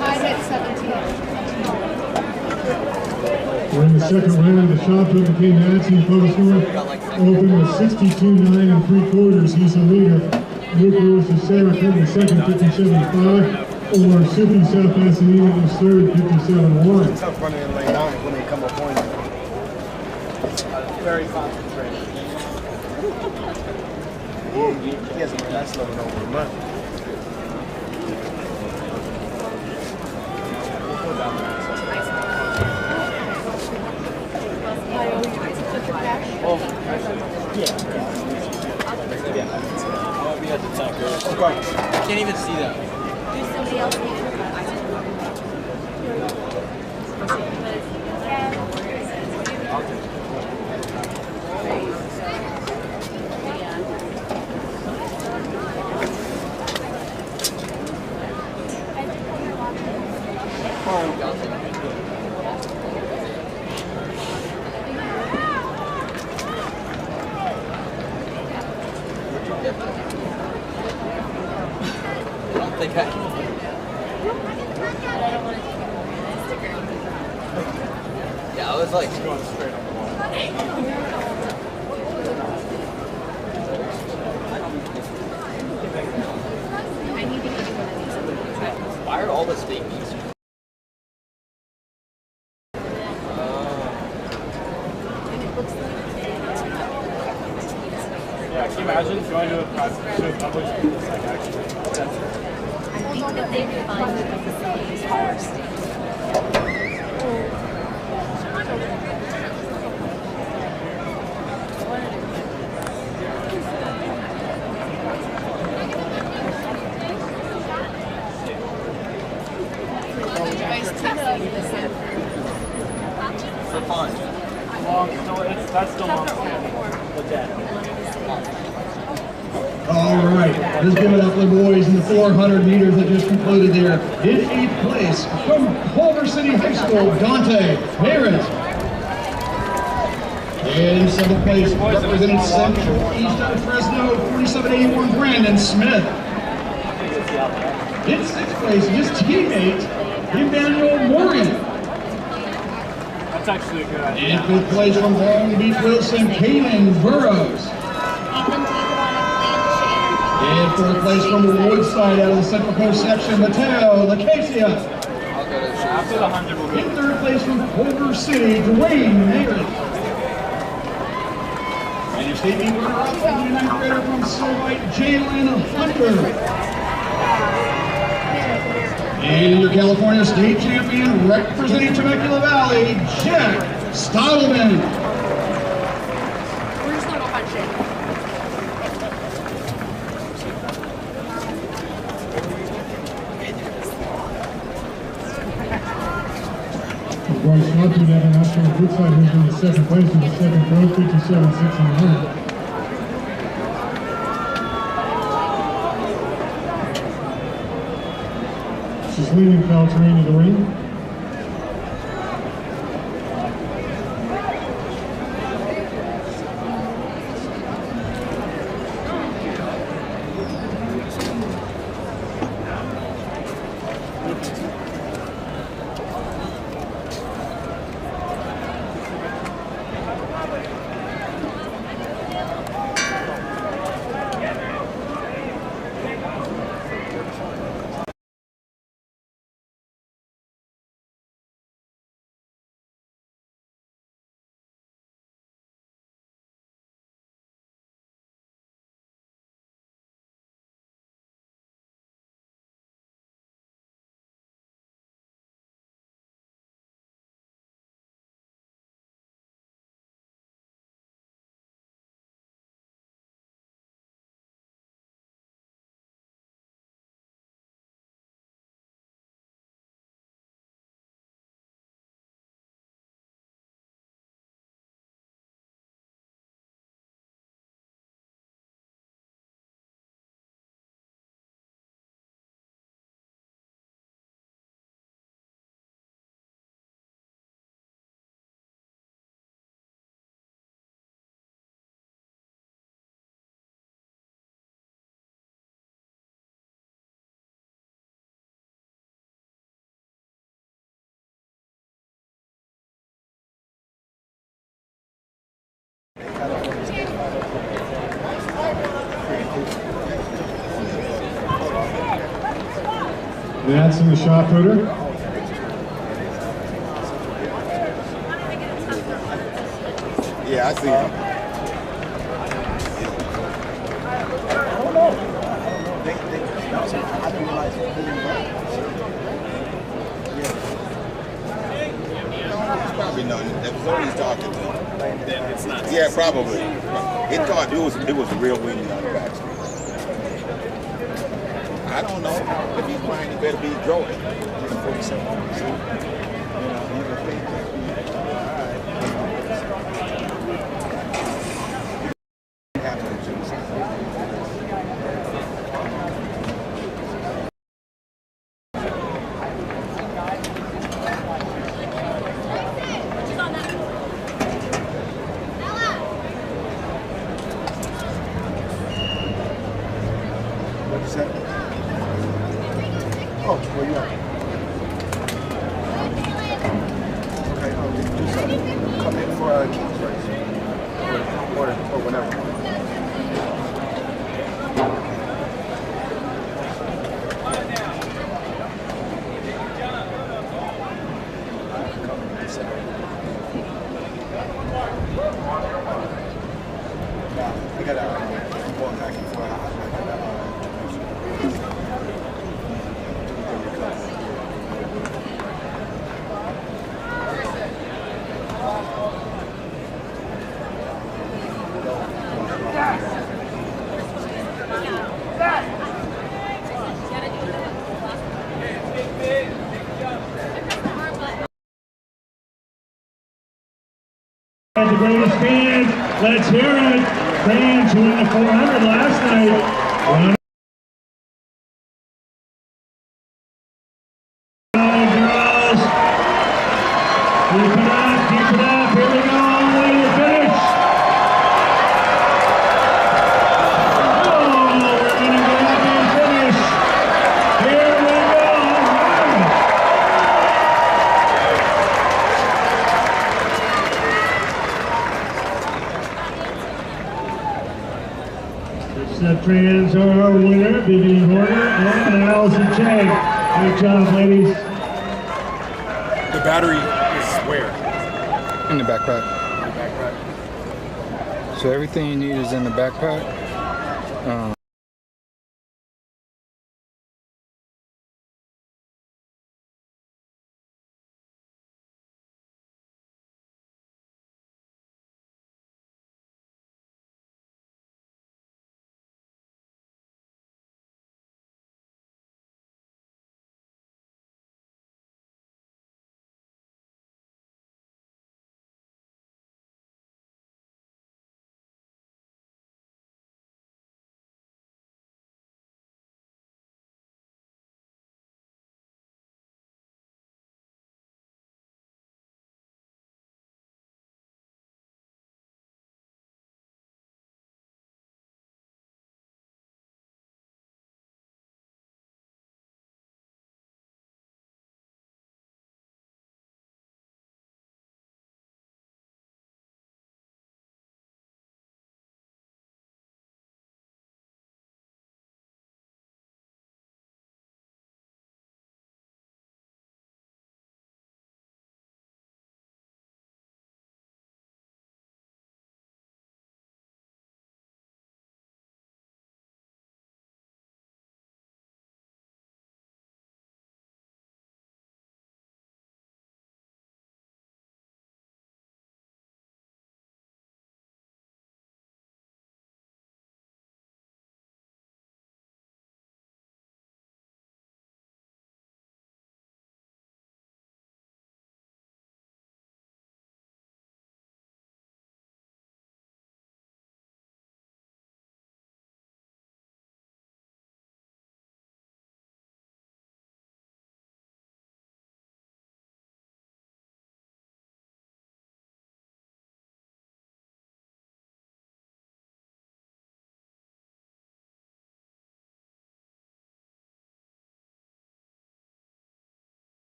I hit 17. We're in the second round. The shot put between Nancy and Photo Score opened with 62-9 and 3/4. He's the leader. Luke Lewis is Sarah Clinton second, 57-5. Or Sippy South Pasadena is third, 57-1. Tough running in lane 9 when they come up on you. Very concentrated. He hasn't been that slow in over a month. We had the tanker. I can't even see that. Somebody else needs I don't think I can. Yeah, I was like going straight on the wall. I need to get you one of these. Why are all the statements? Yeah, can you imagine going to a public school that's like actually I think that they define the facilities first. For fun. that's still long standing. The dead. All right, let's give it up for the boys in the 400 meters that just concluded there. In 8th place from Culver City High School, Dante Parent. In 7th place, representing Central Eastern Fresno, 4781, Brandon Smith. In 6th place, his teammate, Emmanuel Morgan. That's actually a good idea. In 5th place from Long Beach, Wilson, Kaylin Burrows. In 4th place from Woodside, out of the Central Coast section, Mateo Lacasia. After the 100 will be. In 3rd place from Culver City, Dwayne Mayer. And your state meet runner-up, the 29th grader from Silvite, Jalen Hunter. And your California state champion, representing Temecula Valley, Jack Stottleman. We're just gonna go punch it. Bryce Swanson, Devin Ashton, Woodside, who's in the 2nd place in the 2nd row, 57-600. She's leading Caltrain to the ring. That's in the shot putter. Yeah, I see him. I don't know. I didn't realize he didn't run. Yeah. It's probably nothing. That was all he's talking to. Then it's not. Yeah, probably. It thought it was real windy on the back street. I don't know. If he's playing, he better be drawing. He's 47. What's that? Oh, where you at? Okay, do something. Come in for King's race. Or whatever. I got I'm going back and forth. The greatest fans, let's hear it. Fans who won the 400 last night. Girls, keep it up, here we go, all the way to the finish. The trans are our winner, Vivian Horner and Allison Chang. Great job, ladies. The battery is where? In the backpack. In the backpack. So everything you need is in the backpack.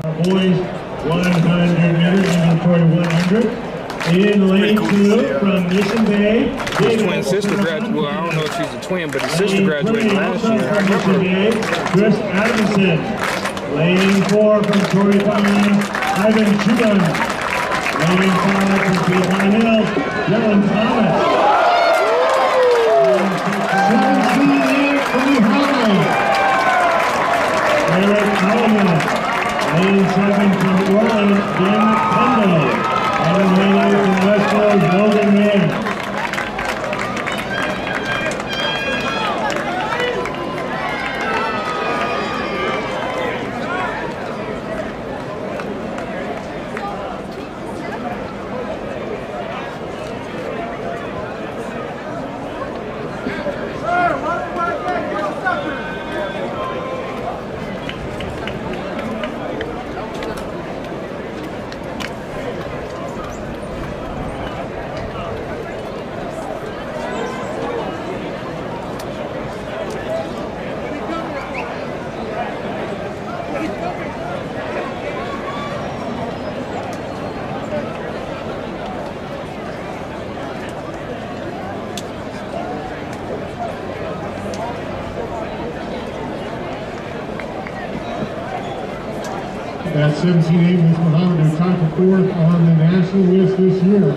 Our boys 100 meters, inventory 100. In lane 2 from Mission Bay. His twin sister graduated. Well, I don't know if she's a twin, but his sister graduated last year. I Mission Bay, Chris Adamson. Lane 4 from Torrey Pine, Ivan Chuban. Lane 5 from Piedmont Hills, Dylan Thomas. 17-8 from behind. Eric Allen. Lane 7 from Orland, Ben Kendall. And lane 8 from Westfield, Logan Mann. That 17-8 Miss Muhammad is tied for 4th on the national list this year.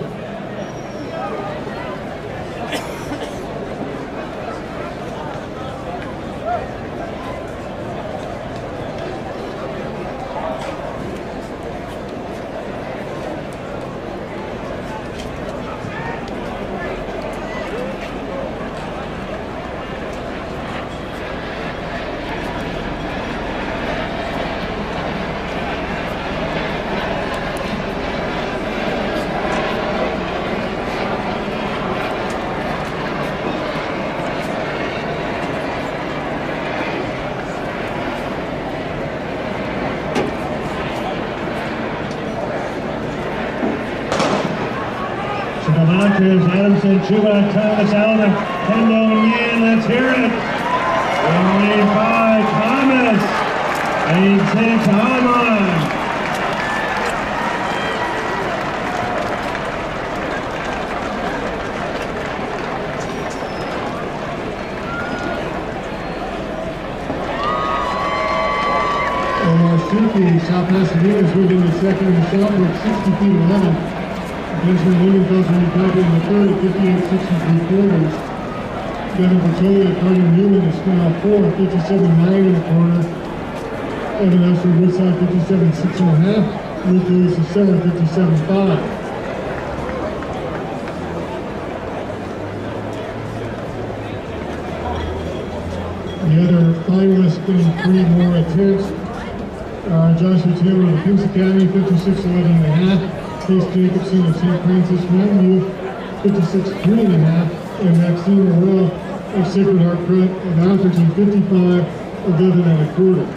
Montes, Adamson, Chuba, Thomas, Allen, Kendall, Yan, let's hear it. In lane 5, Thomas. Lane 6, Harmon. South Pasadena is moving to second and southward 60 feet 11. Benjamin Lingenfelser and Copy in the third at 58.63 quarters. Devin Bertoli at Carter Newman is now 4, 57.9 in the corner. Evan Esther Woodside 57.6.5. Luke Lewis is 7, 57.5. The other finalists getting 3 more attempts. Joshua Taylor of the Kings Academy, 56.11.5. Chase Jacobson of St. Francis Mountain Youth, 56.3.5. And Maxine Morrell of Sacred Heart Prep of Atherton, 55.11.25.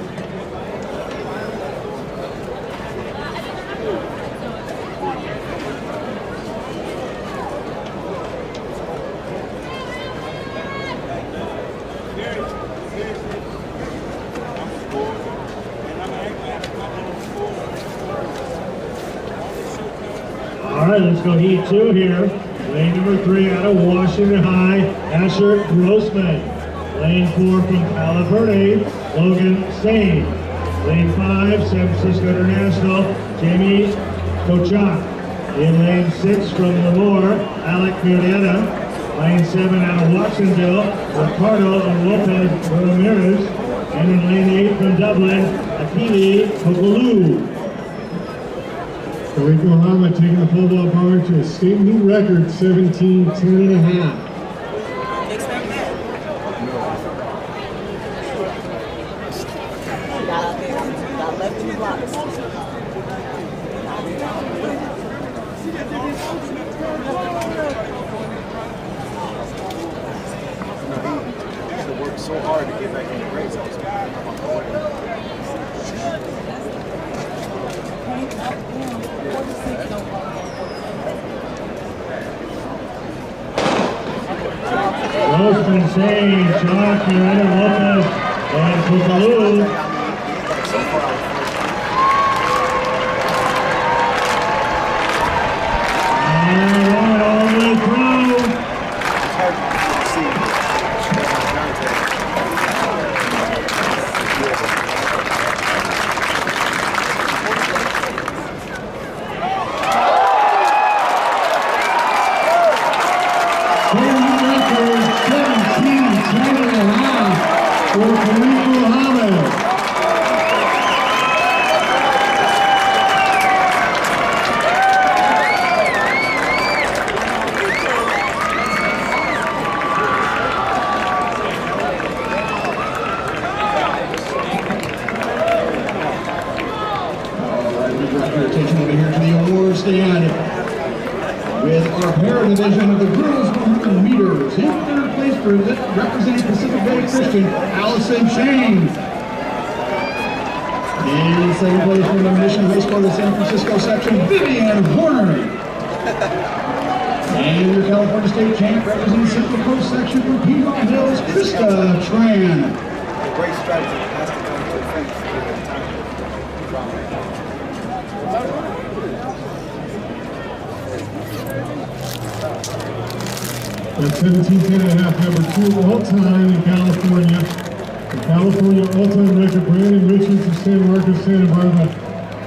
All right, let's go heat 2 here. Lane number 3 out of Washington High, Asher Grossman. Lane 4 from Palo Verde, Logan Sane. Lane 5, San Francisco International, Jamie Kochak. In lane 6 from Lemoore, Alec Murrieta. Lane 7 out of Watsonville, Ricardo and Lopez Ramirez. And in lane 8 from Dublin, Akili Kokolou. Rico Hama taking the pole vault bar to a state new record, 17.10.5. He worked so hard to get back in the race. Grossman, Sane, Chalk, Murrieta, Lopez, and Kokolou. And all the way through. Attention over here to the award stand with our para division of the girls 100 meters. In third place for representing Pacific Bay Christian, Allison Shane. In second place from the Mission High School of the San Francisco section, Vivian Horner. And your California State champ representing Central Coast section from Piedmont Hills, Krista Tran. Great strategy. Has to come to the finish. At 17.10.5, number 2 all-time in California. The California all-time record, Brandon Richards of San Marcos, Santa Barbara,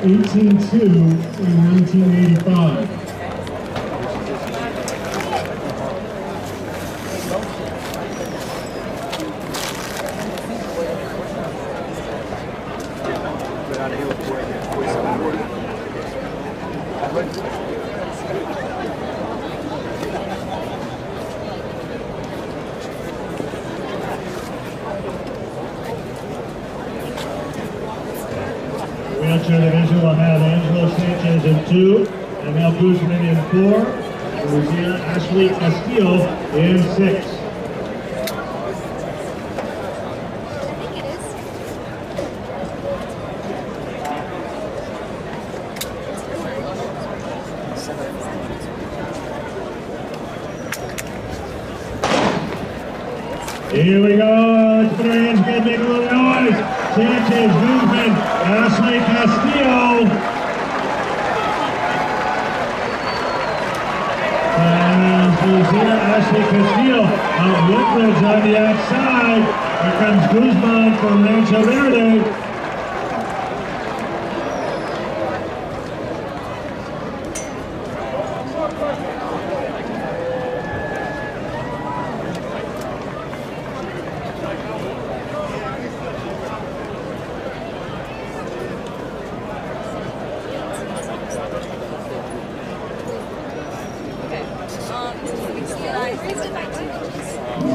18.2 in 1985. Wheelchair division will have Angelo Sanchez in 2, Emil Guzman in 4, and Lucia Ashley Castillo in 6. Here we go, it's their hands again, make a little noise. Sanchez, Guzman, Ashley Castillo. And she's here, Ashley Castillo. Woodbridge on the outside. Here comes Guzman from Rancho Verde.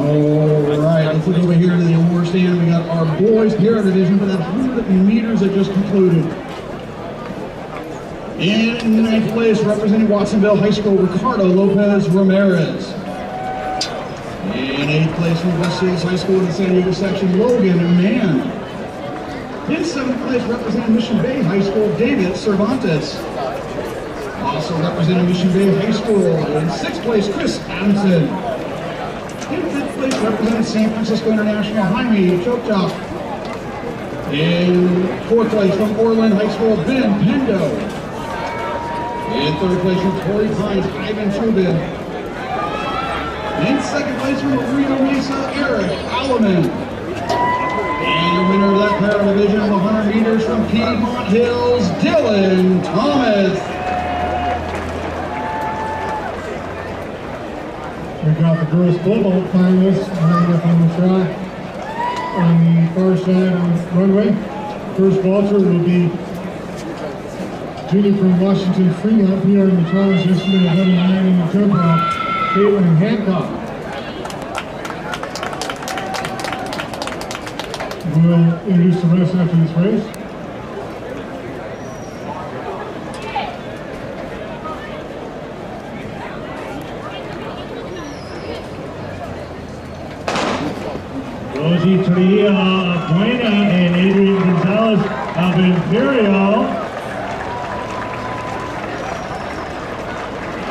Alright, let's look over here to the award stand. We got our boys para division for that 100 meters that just concluded. In ninth place, representing Watsonville High School, Ricardo Lopez Ramirez. In eighth place from West Hills High School in the San Diego section, Logan Mann. In seventh place, representing Mission Bay High School, David Cervantes. Also representing Mission Bay High School, in sixth place, Chris Adamson. In fifth place, representing San Francisco International, Jaime Chokchop. In fourth place, from Orland High School, Ben Pendo. In third place, from Torrey Pines, Ivan Trubin. In second place, from Rio Mesa, Eric Alleman. And the winner of that para division of 100 meters from Piedmont Hills, Dylan Thomas. We've got the girls football finalists lined up on the track on the far side of the runway. First vaulter will be junior from Washington Fremont, PR in the trials yesterday, 11-9 in the jump off, Caitlin Hancock. We'll introduce the rest after this race. Rosie Trujillo of Buena and Adrian Gonzalez of Imperial.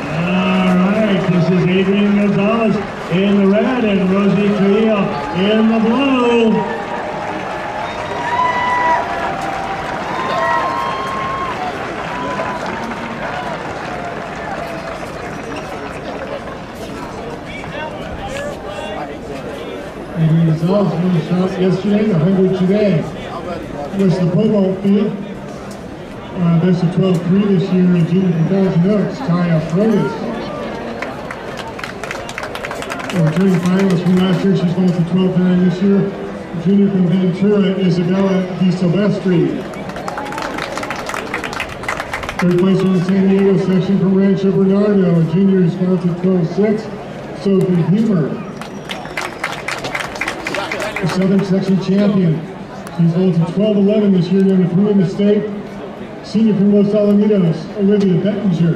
All right, this is Adrian Gonzalez in the red and Rosie Trujillo in the blue. Adrian Gonzalez won the shot yesterday, the 100 today. Was the football field. Best of 12-3 this year in junior from Thousand Oaks, Taya Frotis. Returning finalist from last year, she's going to 12-9 this year. Junior from Ventura, Isabella Di Silvestri. Third place from the San Diego section from Rancho Bernardo, a junior who's going to 12-6, Sophie Humer. The Southern section champion. She's going to 12-11 this year, number 3 in the state. Senior from Los Alamitos, Olivia Bettinger.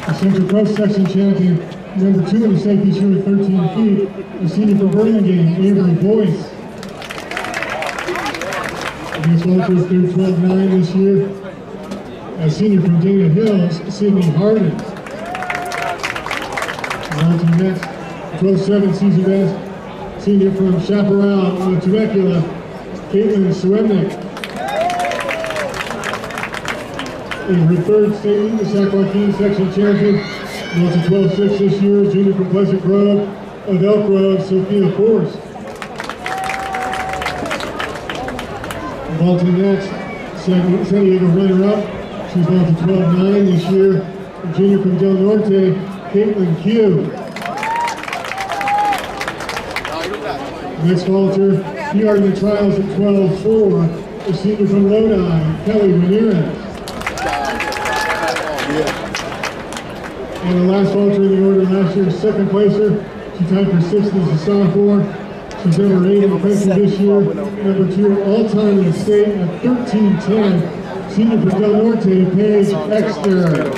The Central Coast section champion, number 2 in the state this year with 13 feet. A senior from Burlingame, Avery Boyce. Against Walters through 12-9 this year. A senior from Dana Hills, Sydney Harden. On to the next. 12-7 season best, senior from Chaparral, Temecula, Caitlin Suemnick. In her third state meet, the San Joaquin section champion, went to 12-6 this year, junior from Pleasant Grove, of Elk Grove, Sophia Force. On to the next, San Diego runner-up, she's going to 12-9 this year, junior from Del Norte, Caitlin Q. Next vaulter, PR in the trials at 12-4, a senior from Lodi, Kelly Ramirez. And the last vaulter in the order last year, second placer, she tied for 6th as a sophomore. She's number 8 in the country this year, number 2 all-time in the state at 13-10, senior from Del Norte, Paige Exter.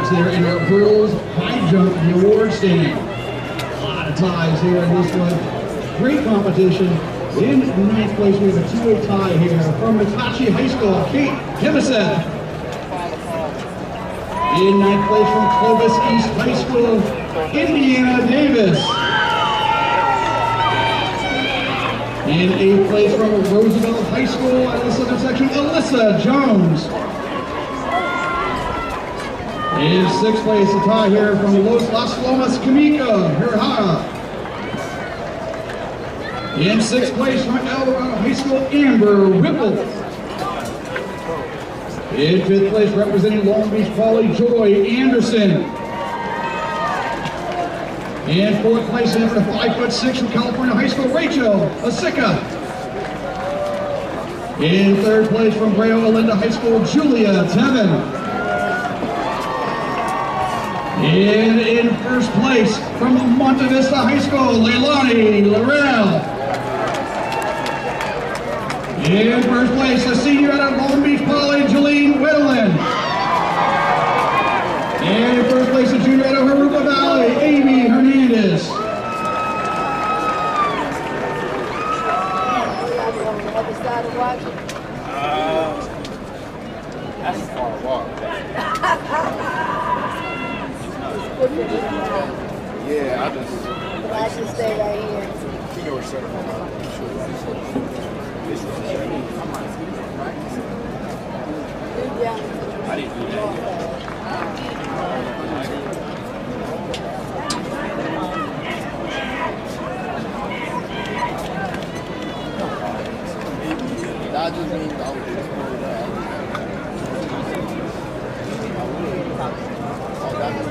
next there in our girls high jump, the award stand. A lot of ties here in this one. Great competition. In 9th place, we have a two-way tie here from Matachi High School, Kate Jemison. In 9th place from Clovis East High School, Indiana Davis. In 8th place from Roosevelt High School at the southern section, Alyssa Jones. In 6th place, a tie here from Las Lomas, Kamika Hirahara. In 6th place from Eldorado High School, Amber Whipple. In 5th place, representing Long Beach Poly, Joy Anderson. In 4th place, number 5'6" from California High School, Rachel Asika. In 3rd place from Brea Olinda High School, Julia Tevin. In 1st place from Monte Vista High School, Leilani Laurel. In 1st place, a senior out of Long Beach Poly, Jolene Whittlin. And in 1st place, a junior out of Harupa Valley, Amy Hernandez. That's a far walk. Yeah, I just stay right here. You know what's I didn't do that. That just means I would just pull it out. Oh, that was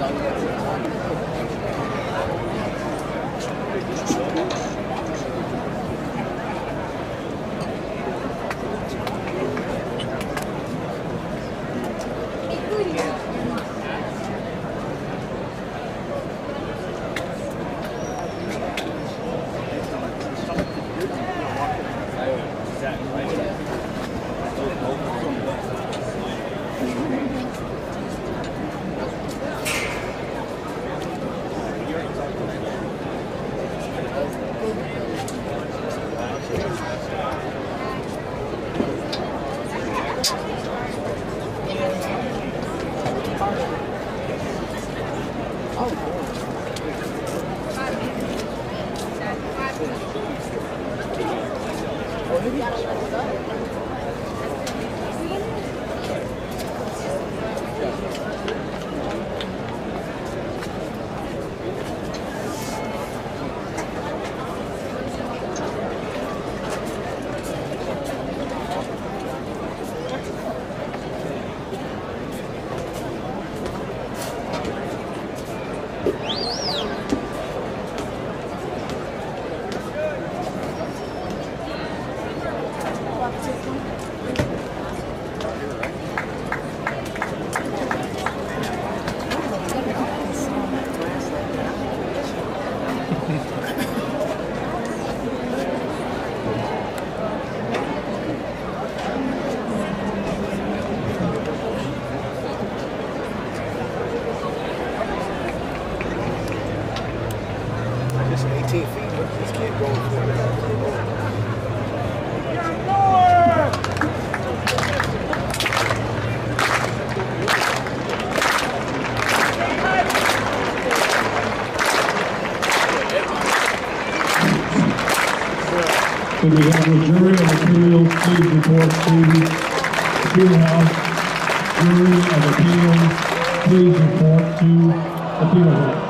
Could we have the jury of appeals please report to Appeal House? Jury of appeals, please report to Appeal House.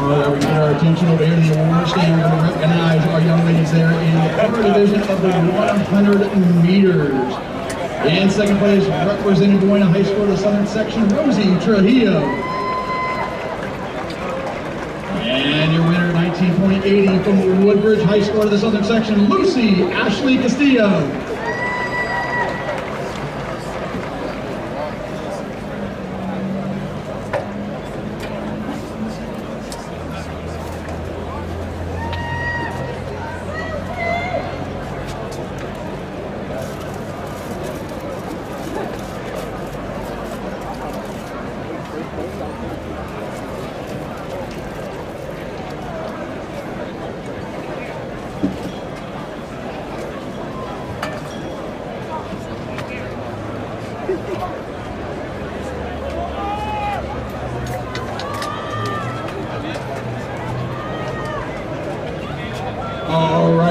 We get our attention over here in the award stand. We're going to recognize our young ladies there in the upper division of the 100 meters. In 2nd place, representing Buena High School, the southern section, Rosie Trujillo. And your winner, 19.80 from Woodbridge High School to the southern section, Lucy Ashley Castillo.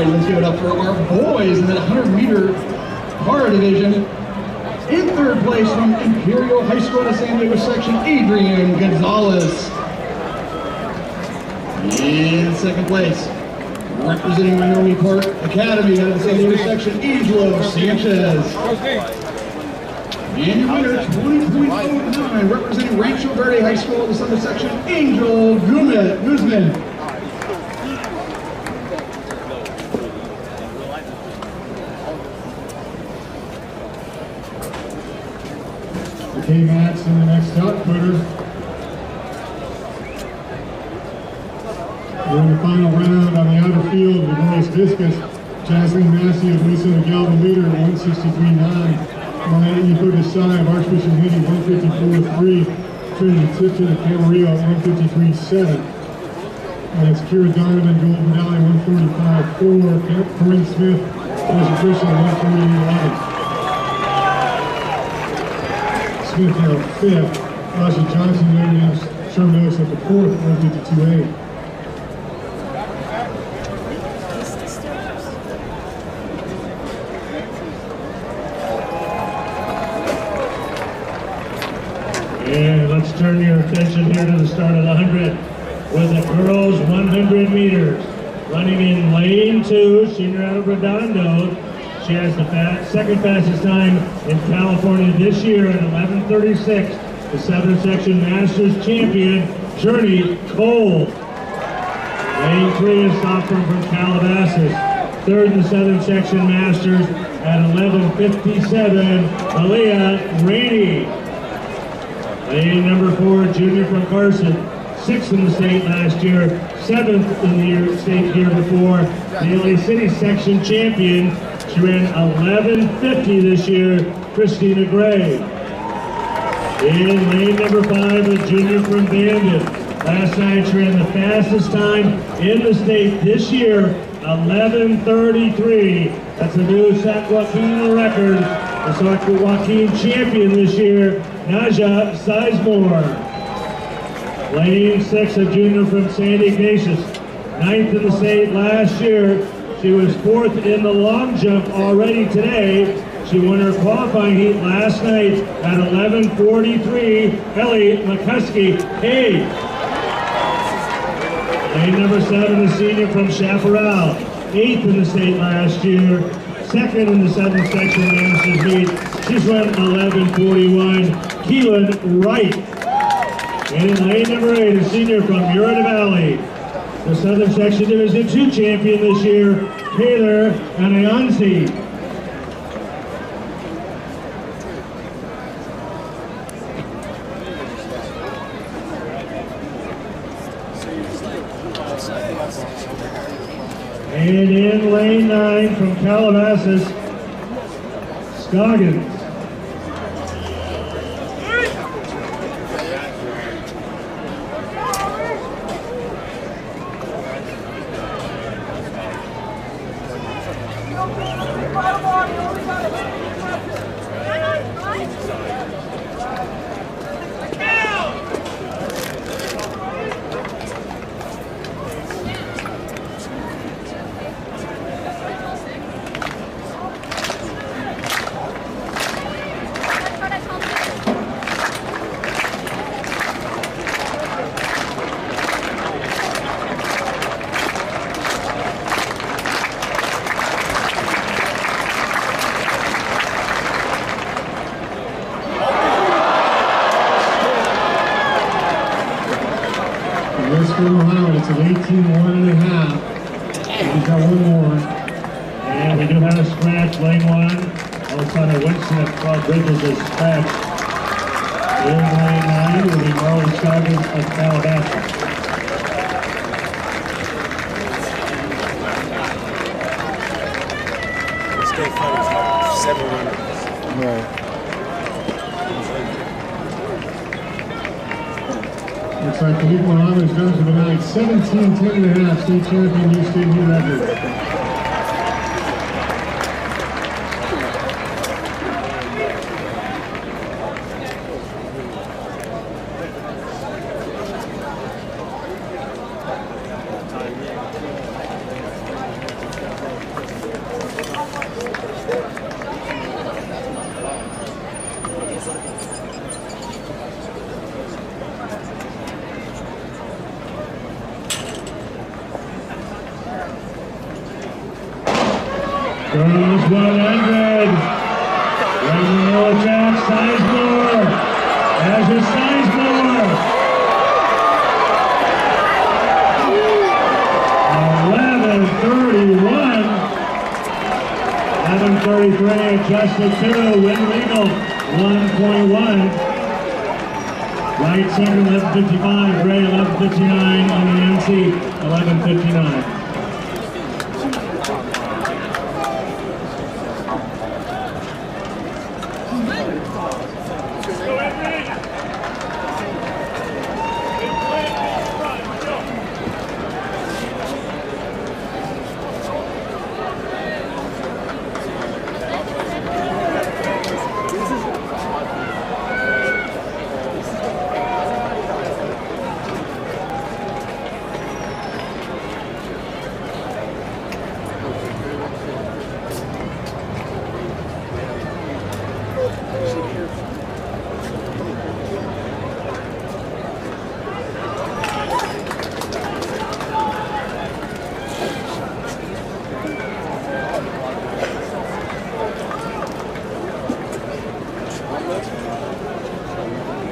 right, let's give it up for our boys in the 100-meter bar division. In third place from Imperial High School in the San Diego section, Adrian Gonzalez. In second place, representing Wyoming Park Academy out of the San Diego section, Angelo Sanchez. And your winner, 20.09, representing Rancho Verde High School in the Southern section, Angel Guzman. Okay, Max in the next top putter. We're in the final round on the outer field with boys discus. Jasmine Massey of Minnesota Galvin leader at 163.9. Milena Ipodesai of Archbishop Haney 154.3. Trinity Tipton of Camarillo at 153.7. And it's Kira Donovan, gold medallion 145.4. Corinne Smith, Pleasure Christian 148.11. Smith now fifth. Raja Johnson leading Sherman Oaks at the fourth, 152.8. And let's turn your attention here to the start of the 100 with the girls 100 meters. Running in lane 2, senior out of Redondo. She has the second fastest time in California this year at 11:36. The Southern Section Masters champion, Journey Cole. Lane 3 is sophomore from Calabasas. Third in the Southern Section Masters at 11:57, Aaliyah Rainey. Lane number 4, junior from Carson. 6th in the state last year, 7th in the state year before. The LA City Section champion. She ran 11:50 this year, Christina Gray. In lane number 5, a junior from Bandon. Last night she ran the fastest time in the state this year, 11:33. That's a new San Joaquin record. The San Joaquin champion this year, Naja Sizemore. Lane 6, a junior from San Ignatius. 9th in the state last year. She was 4th in the long jump already today. She won her qualifying heat last night at 11:43. Ellie McCuskey, Cade. Lane number 7, a senior from Chaparral. 8th in the state last year. 2nd in the Southern Section Masters meet. She's run 11:41. Keelan Wright. And in lane number 8, a senior from Murrieta Valley. The Southern Section Division 2 champion this year, Taylor Anayansi. And in lane 9 from Calabasas, Scoggins. It's an 18.1.5. We've got one more. And we do have a scratch, lane 1. Alexander Winston from Bridges is scratched. In lane 9 will be Marley Scoggins of Calabasas. Let's go for 7 runners. Right. Looks like Philippe Muhammad is down to the night. 17.10.5, state champion, new state new record. Girls 100. Raymond Jack Sizemore. As is Sizemore. 11:31. 11:33 adjusted 2. Win legal 1.1. Right center 11:55. Gray 11:59 on the NC 11:59.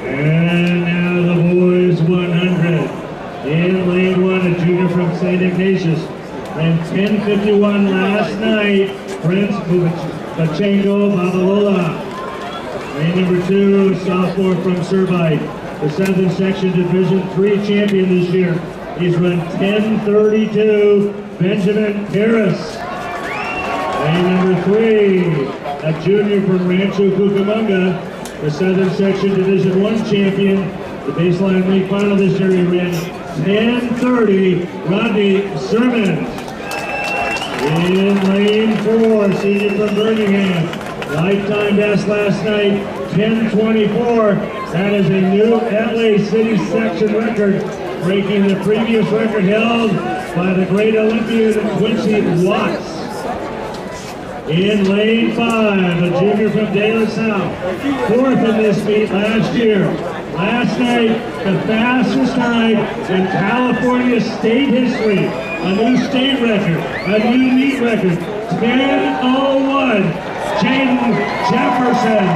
And now the boys 100. In lane 1, a junior from St. Ignatius. Ran 10:51 last night. Prince Pachengo Babalola. Lane number 2, a sophomore from Servite. The Southern Section Division 3 champion this year. He's run 10:32. Benjamin Harris. Lane number 3, a junior from Rancho Cucamonga. The Southern Section Division 1 champion. The baseline league final this year, he ran 10:30. Rodney Sermons. In lane 4, senior from Birmingham. Lifetime best last night, 10:24. That is a new LA City section record, breaking the previous record held by the great Olympian Quincy Watts. In lane 5, a junior from De La Salle, 4th in this meet last year. Last night, the fastest time in California state history, a new state record, a new meet record, 10:01, Jaden Jefferson.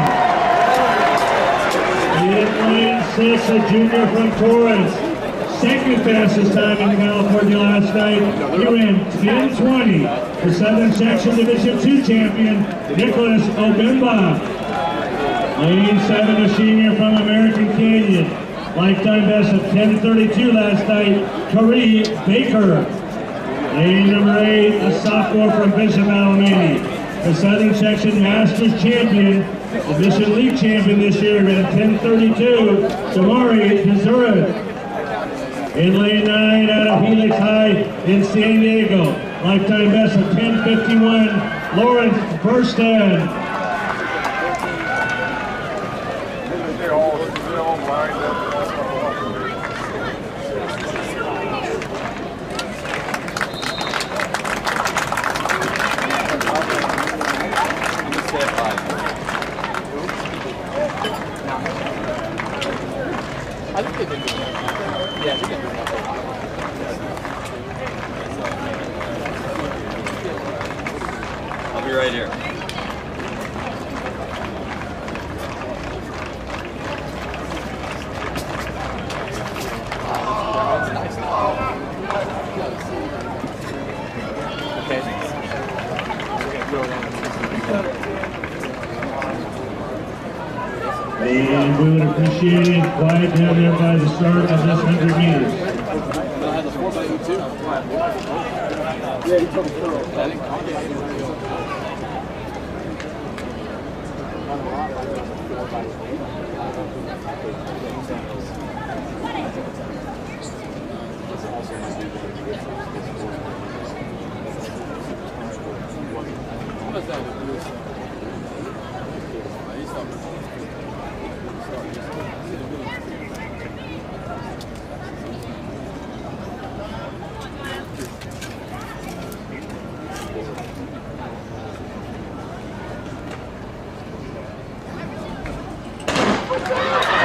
In lane 6, a junior from Torrance, second fastest time in California last night. He ran 10:20. The Southern Section Division 2 champion, Nicholas Obimba. Lane 7, a senior from American Canyon. Lifetime best of 10:32 last night, Kari Baker. Lane number 8, a sophomore from Bishop Alameda. The Southern Section Masters champion, Division League champion this year, ran 10:32, Damari Dezurin. In lane 9, out of Helix High in San Diego, lifetime best of 10:51, Lawrence Burstad. I think they've been doing that. Yeah, they've been doing that. I'll be right here. And we would appreciate it quiet down there by the start of this 100 meters. Yeah, you told me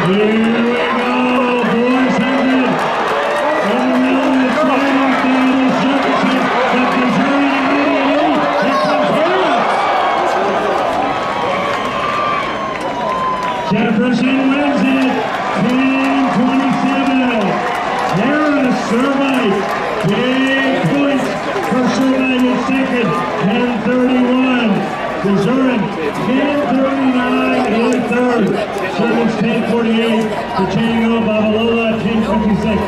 Here we go, boys 100. In the middle of the track, down is Jefferson, but Missouri immediately. Here comes Harris. Servants 10:48, Pachango, Babalola 10:56.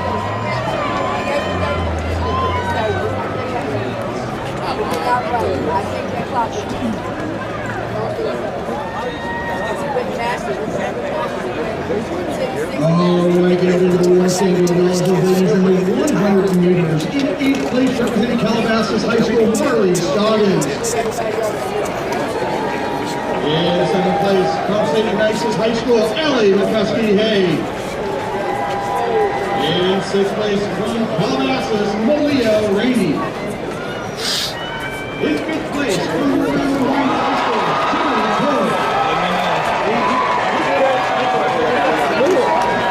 All right, get over to the west end of the eligible ladies in the 100 meters. In 8th place, representing Calabasas High School, Marley Scoggins. In 7th place, representing Nices High School, Ellie McCuskey-Hay. In 6th place, from Calabasas, Malia Rainey. In 5th place, from Orlando High School, Jerry Cole.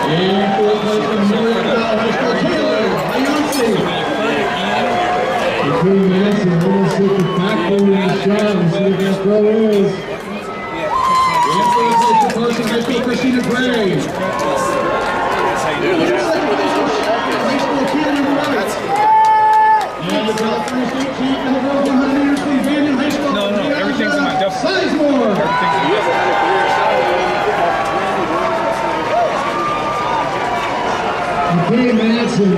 In 4th place, from Miriam High School, Taylor Ayansi. Between Manson, almost hit the backbone of the shot. Let's see what that throw is. In 3rd place, from Carson High School, Christina Gray. In 2nd place, from High School, Keelan Wright. And the California State Champ in the girls 100 meters from Vanian High School. No, everything's in my duffel. Sizemore. McKay Manson,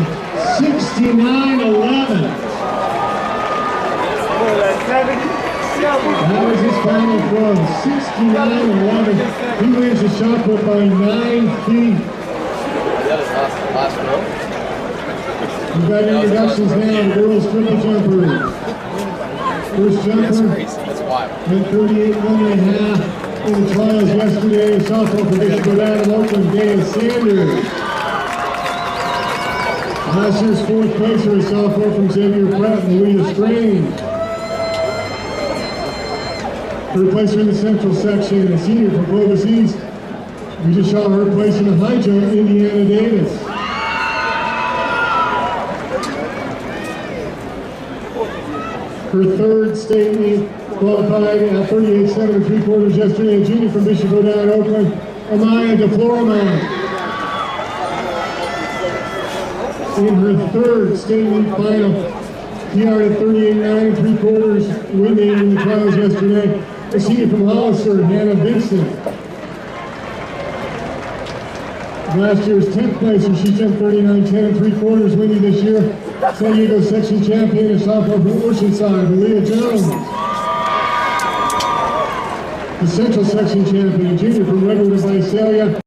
69-11. That was his final throw, 69-11. He wins the shot put by 9 feet. Last row. We've got introductions now, the girls triple jumper. First jumper, That's wild. went 38.5 in the trials yesterday. Sophomore for Bishop Adam Oakland, Dana Sanders. Last year's 4th placer, a sophomore from Xavier Pratt, Louisa Strange. 3rd placer in the central section, a senior from Clovis East. We just saw her place in the high jump, Indiana Davis. Her 3rd state meet qualified at 38.7 3/4 yesterday. A junior from Bishop O'Dowd, Oakland, Amaya DeFloremont. In her 3rd state meet final, PR at 38.9 3/4, winning in the trials yesterday. A senior from Hollister, Hannah Vincent. Last year's 10th placer, she jumped 39.10 3/4, winning this year. San Diego section champion and sophomore from Oceanside, Aaliyah Jones. The central section champion, junior from Redwood and Visalia.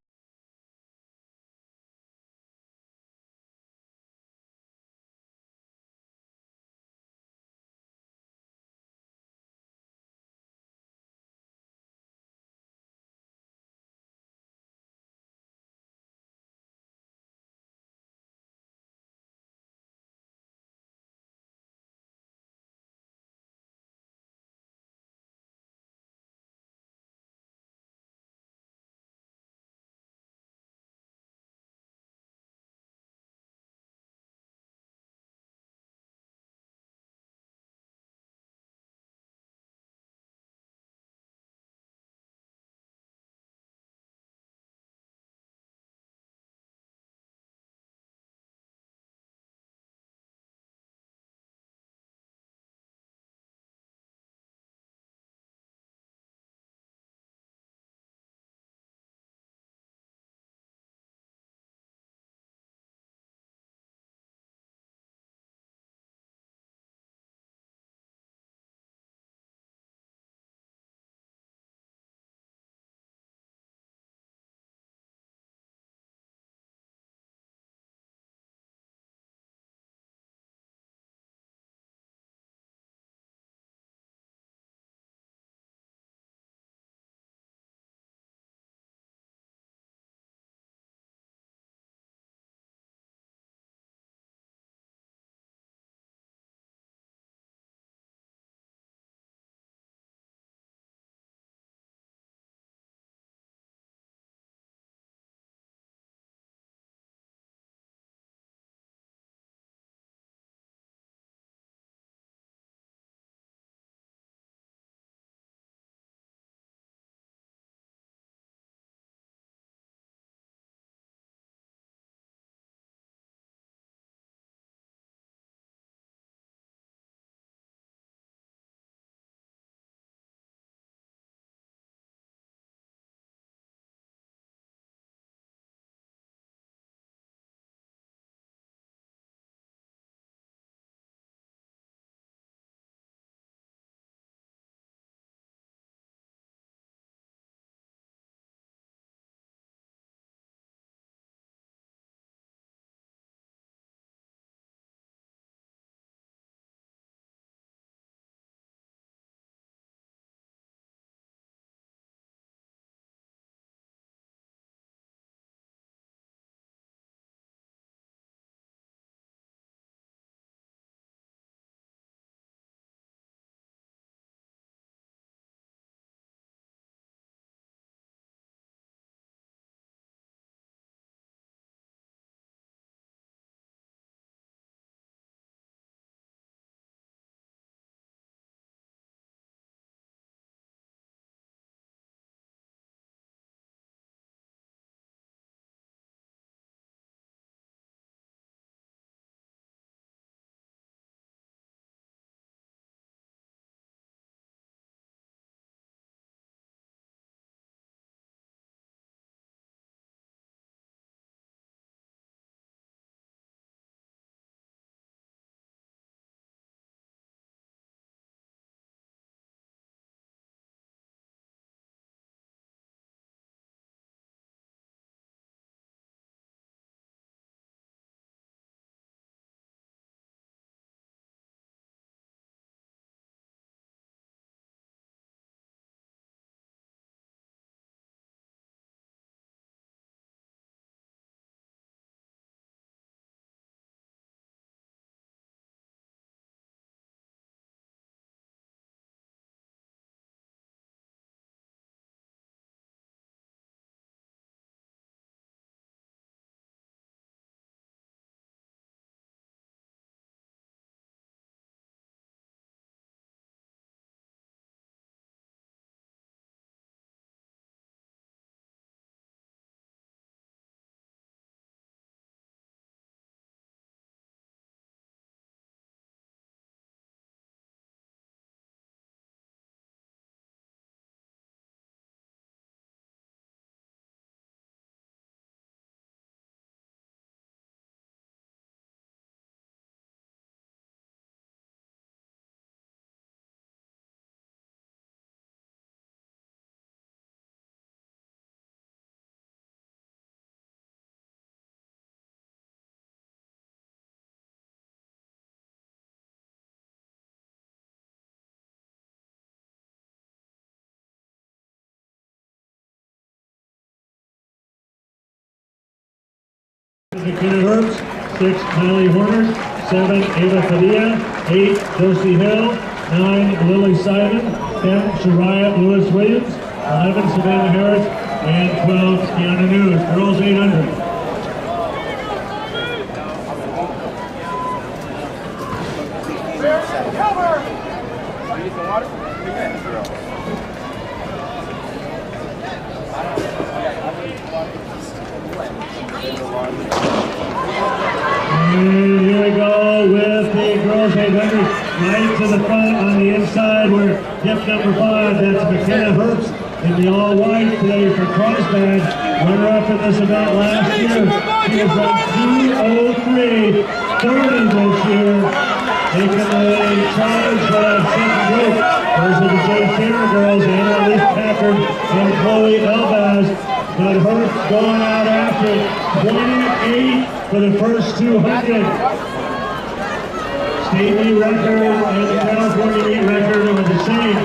McKenna Herbst, 6 Kylie Horner, 7 Ava Padilla, 8 Josie Hill, 9 Lily Simon, 10 Shariah Lewis Williams, 11 Savannah Harris, and 12 Kiana News. Girls 800. And here we go with the girls 800, right to the front on the inside where hip number 5, that's McKenna Herbst in the all white today for Carlsbad. Runner-up in this event last year. She has run 2:03.30 this year. Taking the charge for that second group. Those are the Jay Taylor girls, Anna Elise Packard and Chloe Elbaz. But Herbst going out after 28 for the first 200. State meet record and the California meet record are the same.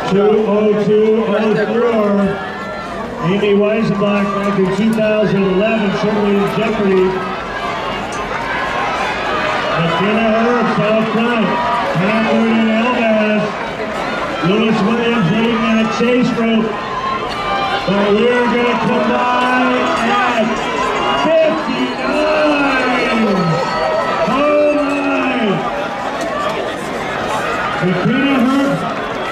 2:02.04. Amy Weisenbach back in 2011, certainly in jeopardy. McKenna Herbst out front. Packard and Elbaz. Lewis Williams leading that chase rope. But we're going to combine at 59. Oh my! McKenna Herbst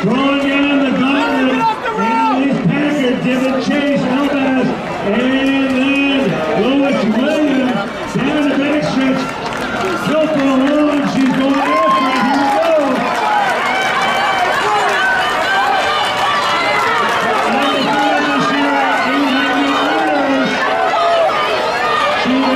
throwing down the gauntlet. And Elise Packard giving chase. Elbaz. And then Lewis Williams down the backstretch. Still for a long. She's going after it. Here we go.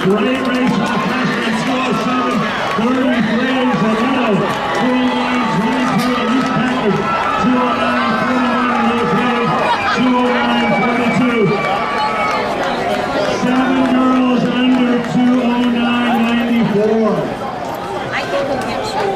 Great race for the freshman, 2:07, 33 is Alito, 2:09.22, Elise Packard, 2:09.41 in those days, 2:09.42. 7 girls under 2:09.94. I can go get you.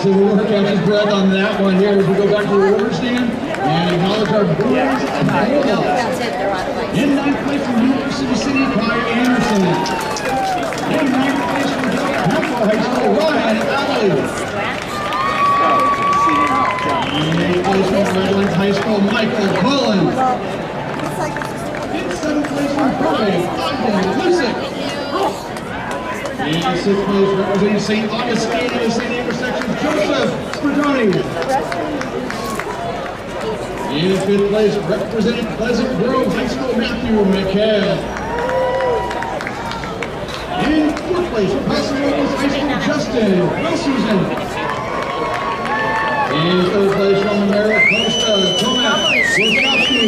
So the workout is bred on that one here. As we go back to the order stand and acknowledge our boys and Bulldogs. In ninth place from University City, Kai Anderson. In ninth place from Temple High School, Ryan Alley. In eighth place from Redlands High School, Michael Cullen. In seventh place from Burbank, Ogden Lusick. In sixth place, representing St. Augustine in the St. Intersection, Joseph Spadoni. In fifth place, representing Pleasant Grove High School, Matthew McHale. In fourth place, representing High School, Justin Wilson. In third place, from Maricosta, Tomac Wazowski.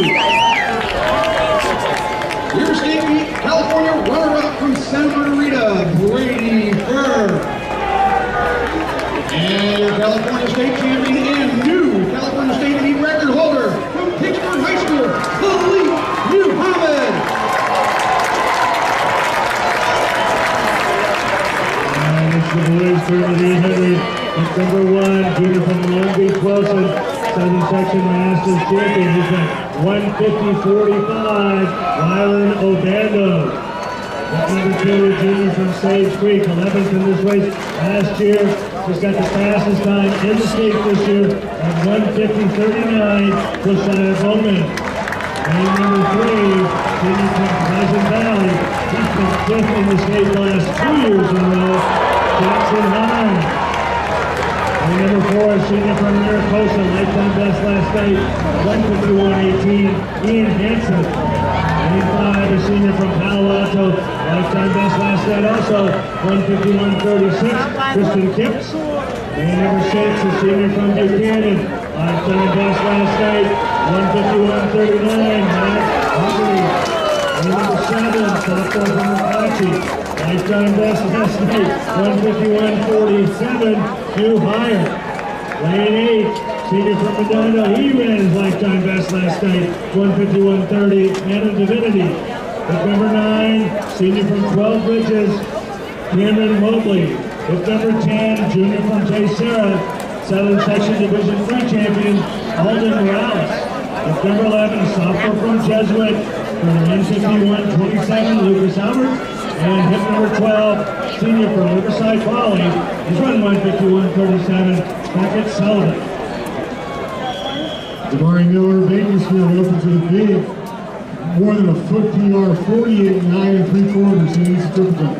Your state meet, California runner-up from Santa Margarita, Brady Furr. And your California State champion and new California State meet record holder from Pittsburgh High School, Khalid Muhammad. And it's the boys for the 800. It's number 1, junior from Long Beach, Wilson, Southern Section Masters champion. He's got 150.45, Rylan Obando. Number 2, junior from Sage Creek, 11th in this race last year. just got the fastest time in the state this year at 1:50.39, just shy of Bowman. Lane number 3, senior from Pleasant Valley. He's been 5th in the state the last 2 years in a row. Jackson Hahn. Lane number 4, senior from Mariposa, lifetime best last night, 1:51.18, Ian Hansen. Lane 5, a senior from Palo Alto, lifetime best last night also, 1:51.36, Kristen Kipps. Lane number 6, a senior from Buchanan, lifetime best last night, 1:51.39, Matt Hungary. Lane number 7, sophomore from McClatchy, lifetime best last night, 1:51.47, Hugh Higher. Lane 8, senior from Medina, he ran his lifetime best last night, 1:51.30, Anna Divinity. With number 9, senior from 12 Bridges, Cameron Mobley. With number 10, junior from J-Sarah, Southern Section Division 3 champion, Alden Morales. With number 11, sophomore from Jesuit, from 1:51.27, Lucas Albert. And hit number 12, senior from Riverside Poly, he's run 1:51.37, Beckett Sullivan. Damari Miller, Bakersfield open to the big, more than a foot PR, 48.9 3/4, he needs a triple jump.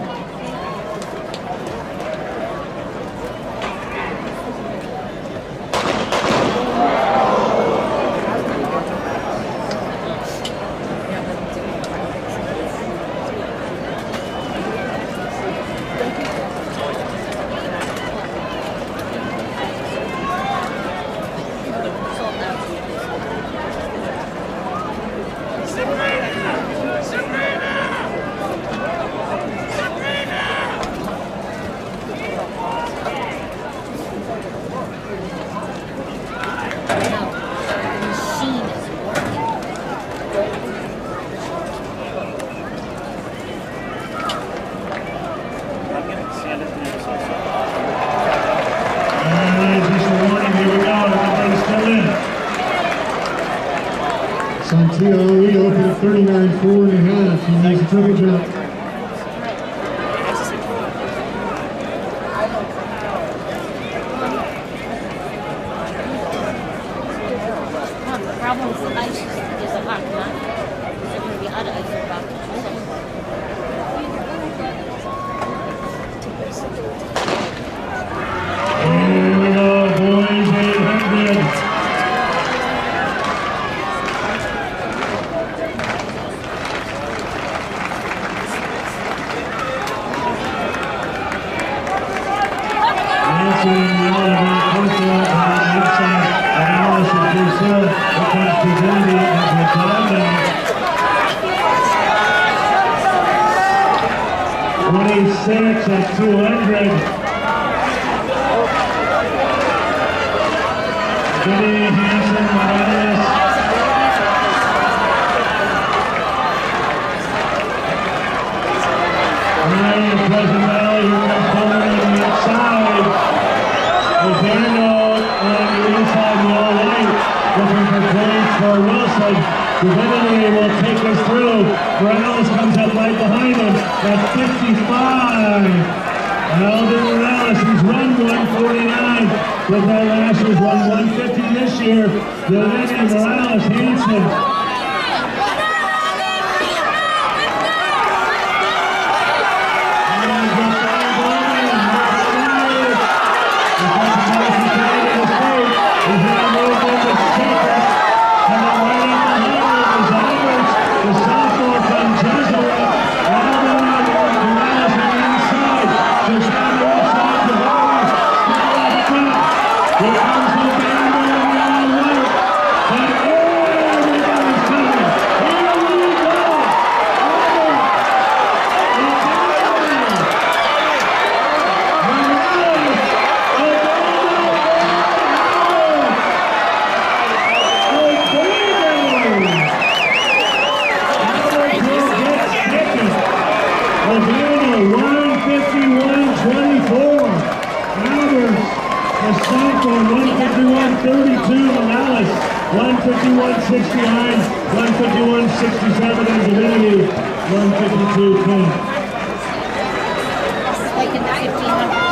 Santiago open at 39.4.5. He makes a triple jump. At 200. Vinny Hansen, Morales. Ryan Pleasant Valley, who comes forward on the outside. Lozano on the inside, the all white, looking for points for Wilson. Divinity will take us through. Morales comes up right behind him at 55. Alden Morales, he's run 1:49. With that last year's run 1:50 this year. Divinity, Morales, Hansen. Sophomore 151.32, Morales 151.69, 151.67, and Divinity 152.10. Like in 1500.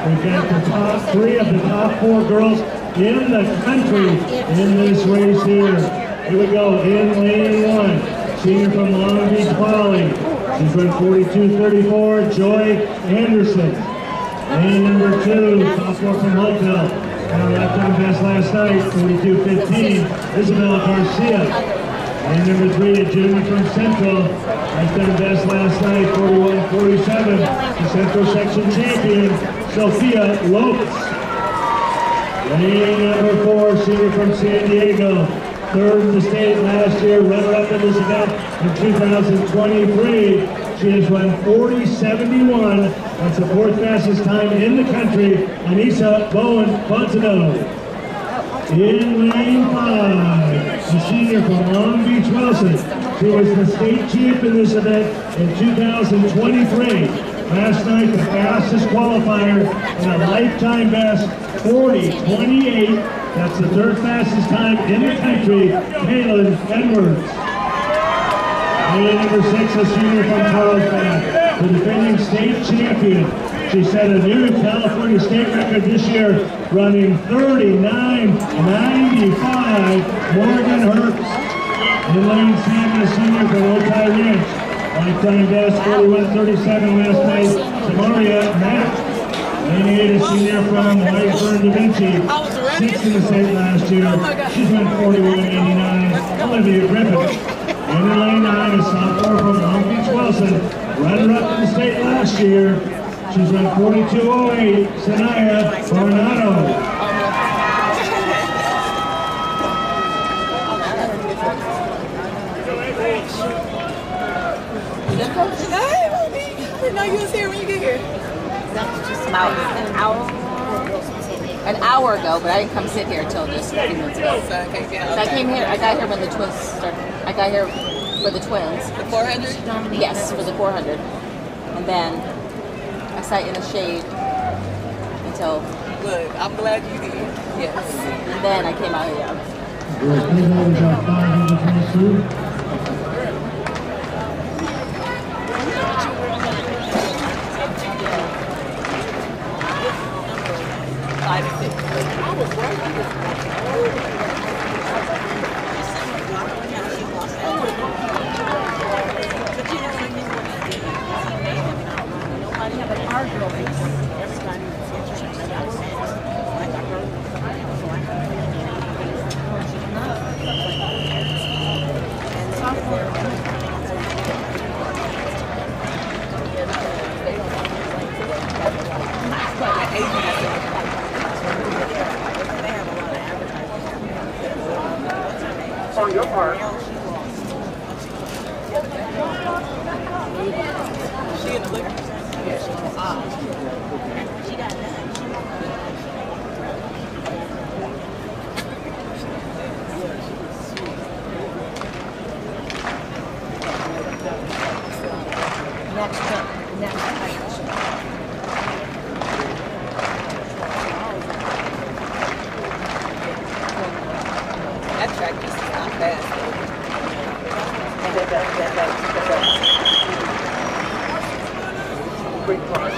We've got the top 3 of the top 4 girls in the country in this race here. Here we go, in lane 1, senior from Long Beach Poly. She's run 42.34, Joy Anderson. Lane number 2, sophomore from Hopeville. Got a lifetime best last night, 42.15, Isabella Garcia. Lane number 3, a junior from Central. Lifetime best last night, 41.47, the Central Section champion, Sophia Lopes. Lane number 4, senior from San Diego. 3rd in the state last year, runner-up in this event in 2023. She has run 40.71. That's the 4th fastest time in the country. Anissa Bowen-Fontenot. In lane 5, a senior from Long Beach Wilson. She was the state champ in this event in 2023. Last night, the fastest qualifier and a lifetime best, 40.28. That's the 3rd fastest time in the country, Kaylin Edwards. Lane number 6, a senior from Carlsbad, the defending state champion. She set a new California state record this year, running 39.95, Morgan Herbst. In lane 7, a senior from Otay Ranch. Lifetime best, 41.37 last night, Tamaria Matt. Lane 8, a senior from Whiteburn Da Vinci. 6th in the state last year. She's run 41.89, Olivia Griffith. And in lane 9, a sophomore from Long Beach Wilson. Runner-up in the state last year. She's run 42.08, Sanaya Coronado. I didn't know you was here when you get here. That's just about an hour ago, but I didn't come sit here until just a few minutes ago. So I came here, I got here when the twins started. I got here for the twins. The 400? Yes, for the 400. And then I sat in the shade until... Good, I'm glad you did. Yes. And then I came out here. We got 522. On your part. She in the liquor? She got that. That track is not fast. Quick part.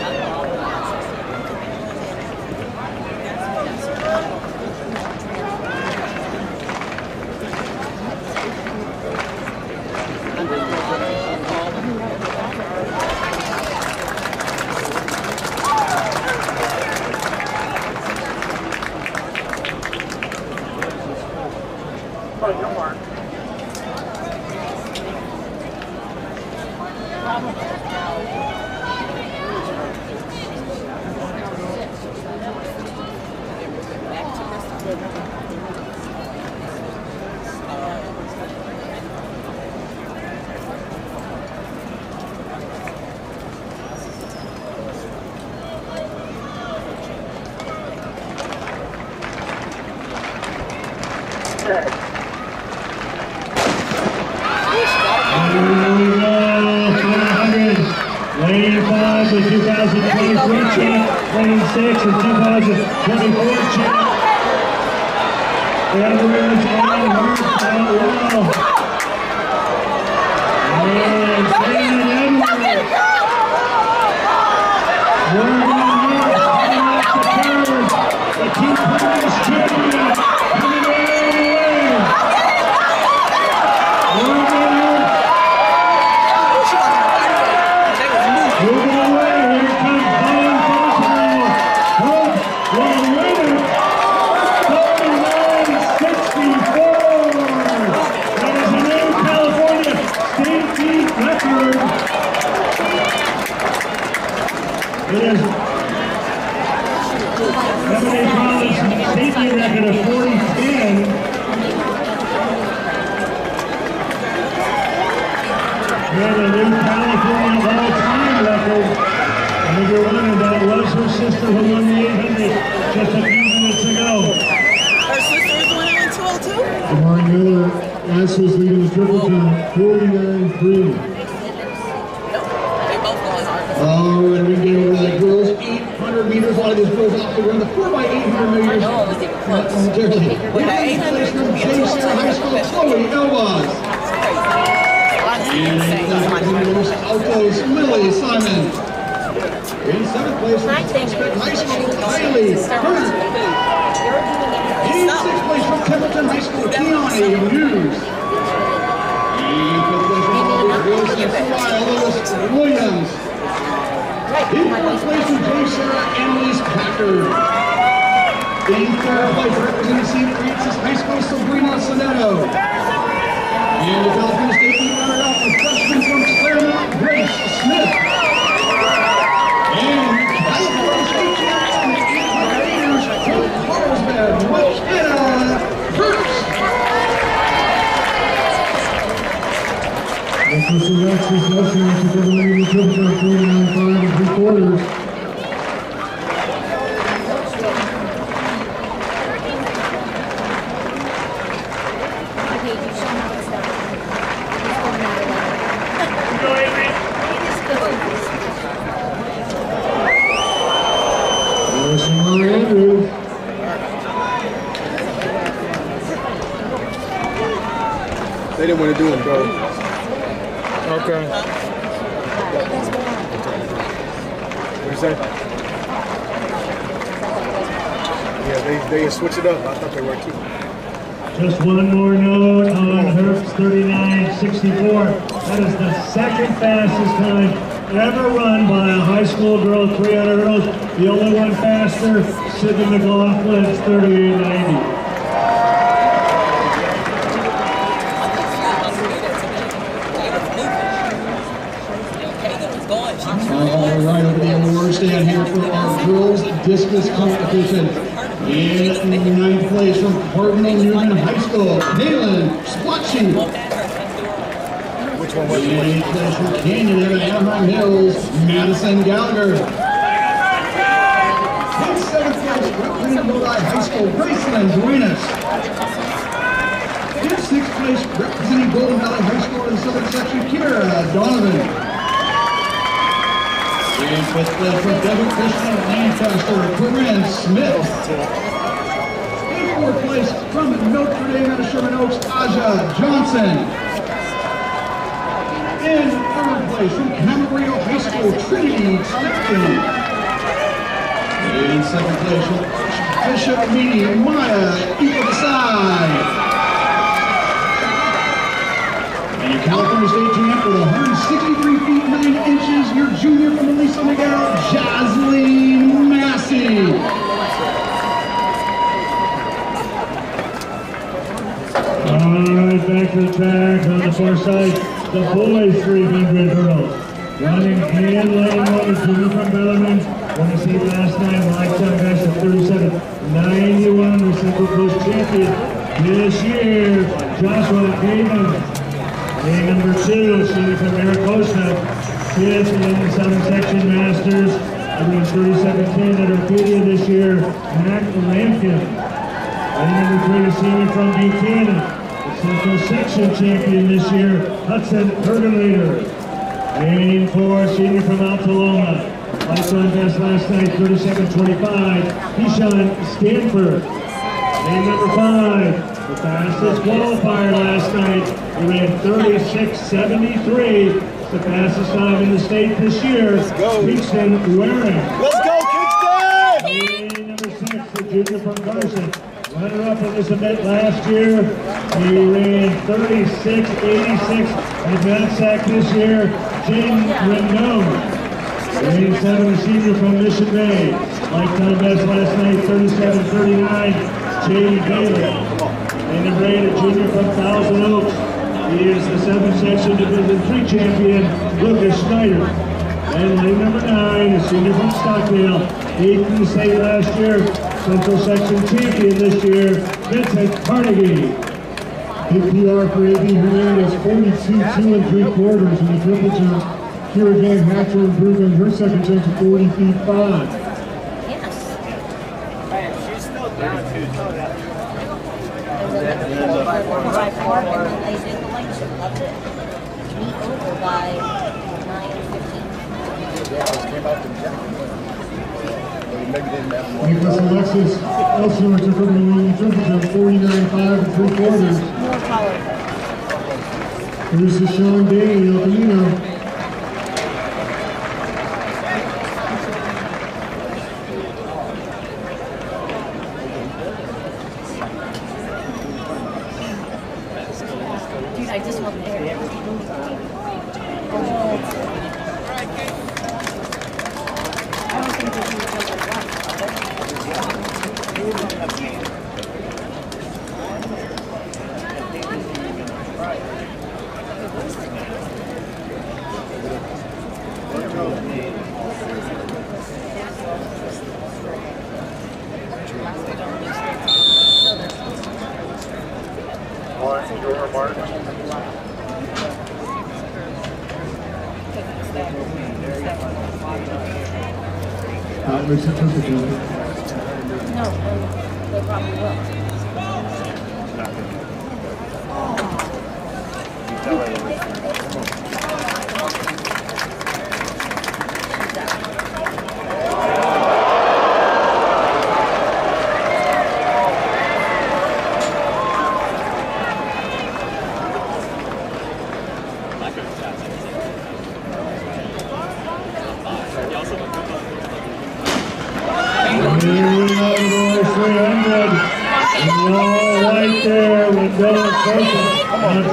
On your mark. Lane 5, the 2023 champ. Lane 6, the 2024 champ. Edwards and Hurst out well. And Kaylin Edwards. Morgan Hurst. It is Lemonade College state meet record of 40-10. And a new California all-time record. I think you're wondering, that was her sister who won the 800 just a few minutes ago. Her sister is the one who went 202? Jamar Miller, Ash was leading the triple jump, 49-3. All right, we get over to the girls, 800 meters. A lot of these girls off the run, the 4x800 meters. I know, it was even close. Momentarily. With that 800, from J.C. High School, Chloe Elbaz. And in place from Altos, Lily Simon. In 7th place from Prospect High School, Kylie Hurt. In 6th place from Templeton High School, Keone Hughes. In 5th place from Wilson, Lewis Williams. In 4th place from J. Sarah Annalise Packard. In 3rd place representing St. Francis High School, Sabrina Sonetto. And the California State Team runner-up, the freshman from Claremont, Grace Smith. And California State Champion, the 800 meters from Carlsbad, McKenna Hurst. This is Alexis Nelson, which is over leading the triple jump, 49.5 3/4. They didn't want to do them, bro. Okay. What you say? Yeah, they switch it up. I thought they were too. Just one more note on Herbst 39.64. That is the second fastest time ever run by a high school girl, 300 hurdles. The only one faster, Sydney McLaughlin, 38.90. All right, over the award stand here for our girls discus competition. In 9th place from Cardinal Newman High School, Kaylin Splotchy. Which one was In it? 8th place from Canyon out of Anaheim Hills, Madison Gallagher. In 7th place, representing Lodi High School, Graceland Duenas. In 6th place, representing Golden Valley High School in the southern section, Kira Donovan. In 5th place from Devon Christian Lancaster, Corinne Smith. In 4th place from Notre Dame out of Sherman Oaks, Aja Johnson. In 3rd place from Camarillo High School, Trinity Clifton. In 2nd place from Bishop Meany, Maya Ipadasai. And your California State champ with 163 feet 9 inches, your junior from Elisa Miguel, Jasleen Massey. All right, back to the track on the far side. The boys 300 hurdles. Running hand lane one, junior from Bellarmine. Won the seat last night, lifetime best of 37.91. The Central Coast champion this year, Joshua Damon. Lane number 2, shooting from Mariposa. Kids in the Southern Section Masters. Everyone's 37.10 at Arcadia this year. Mac Lampkin. Lane number 3, a senior from Buchanan. The Central Section champion this year, Hudson Hergenlader. Lane 4, senior from Altaloma. Lifetime best last night, 37.25. Keyshawn Stanford. Lane number 5. The fastest qualifier last night, he ran 36.73. The fastest time in the state this year. Kingston Waring. Let's go, Kingston! Lane number 6, the junior from Carson. Runner-up in this event last year. He ran 36.86 at Mansack this year. Jaden Rendon. Lane 7, the senior from Mission Bay. Lifetime best last night, 37.39. Jaden Bailey. Lane number 8, a junior from Thousand Oaks. He is the 7th section Division III champion, Lucas Schneider. And lane number 9 is senior from Stockdale, 8th in the state last year, Central Section champion this year, Vincent Carnegie. Big PR for A.B. Hernandez, 42 2 3/4 in the triple jump. Here again, Hatcher improved on her second jump to 40 feet 5. She's still down too. And then the 4x4, and then they did the length, so that's it. Meet over by 9:15. Nicholas Alexis Elsinore took over the lead in the triple jump, 49 5 3/4. More power. This is Sean Daly, El Camino. Dude, I just want there. I don't think there's any jump like Lisa took the jump. no, they probably will.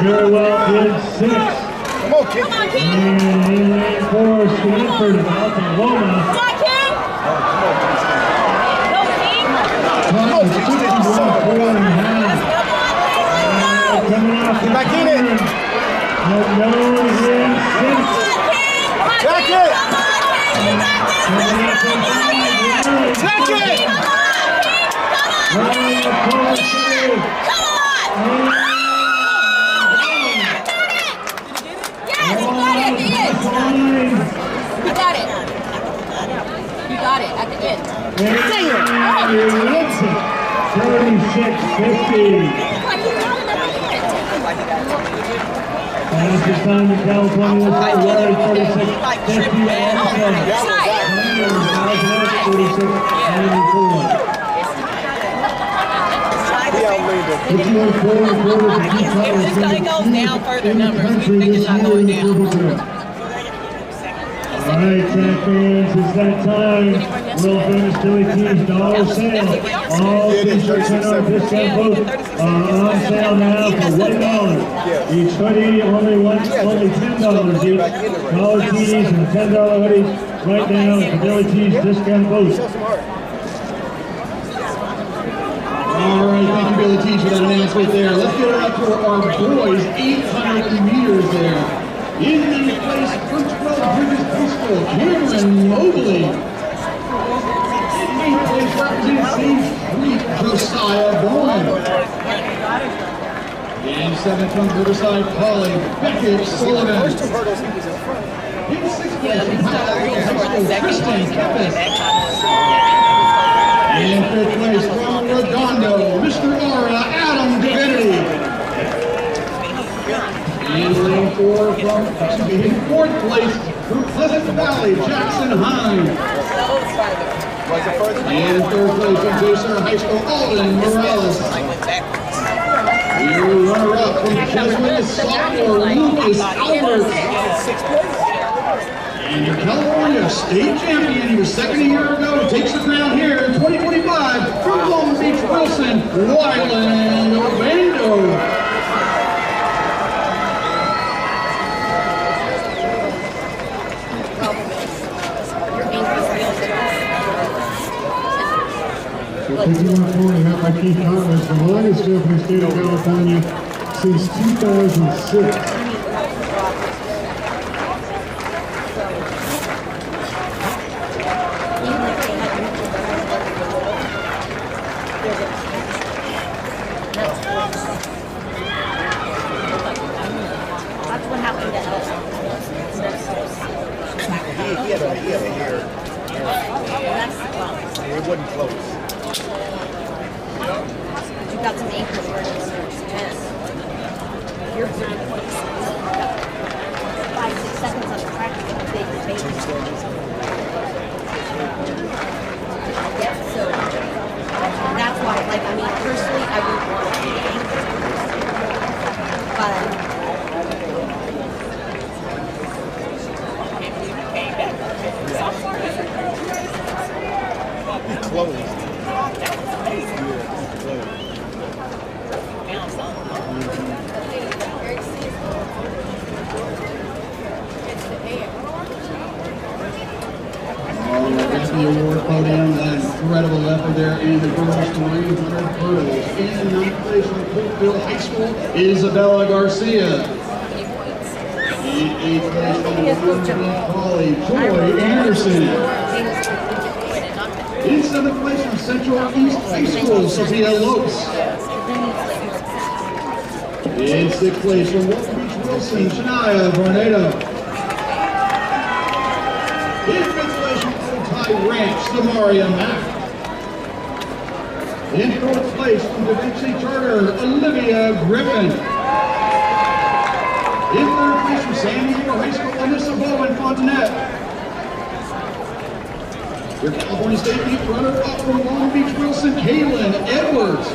Very well did 6. Come on, kid. And he ran for Stanford of Oklahoma. Coming off the back in it. No, in 6. Back it. Snatch it. You got it. You got it at the end. And he hits it. 36-50. Fastest time in California is February 46-50 also. 46-94. It goes down further numbers. We think it's not going down. All right, track fans, it's that time. World famous Billy T's dollar sale. All t-shirts and our discount booth are on sale now for $1. Each hoodie only $10 each. Dollar tees and $10 hoodies right now at the Billy T's discount booth. All right, thank you, Billy T, for that announcement there. Let's get it up for our boys, 800 meters there. In the place, Birchwell Bridges High School, Cameron Mobley. In 8th place, representing Sage 3, Josiah Bowen. In 7th from Riverside College, Beckett Sullivan. In 6th place, from High School, Kristen Kepis. In 5th place, from Redondo, Mr. Aura, Adam Divinity. In lane 4 in 4th place, from Pleasant Valley, Jackson Hines. In 3rd place, from Jason High School, Alden Morales. Your runner-up from Jesuit sophomore, Lucas Albert. And your California state champion, your second year ago, takes the crown here in 2025 from Long Beach, Wilson, Wyland Obando. The 51.5 by Keith Thomas, the longest jump in the state of California since 2006. wasn't close. You got some ankle words. You're 5-6 seconds on the track. You're going to take your baby. Yeah, so that's why, like, I mean, personally, I wouldn't want to be the ankle. But Close. The award podium, that incredible effort there in the girls 300 hurdles. In ninth place from Cookville High School, Isabella Garcia. In eighth place from Woodville College, Joy Anderson. In seventh place from Central East High School, Sophia Lopes. In sixth place from West Beach Wilson, Shania Varnado. In fifth place from Ranch, Samaria Mack. In fourth place from the Vinci Charter, Olivia Griffin. In third place from San Diego High School, Alyssa Bowen Fontenette. Your California State Meet runner-up from Long Beach Wilson, Kaylin Edwards.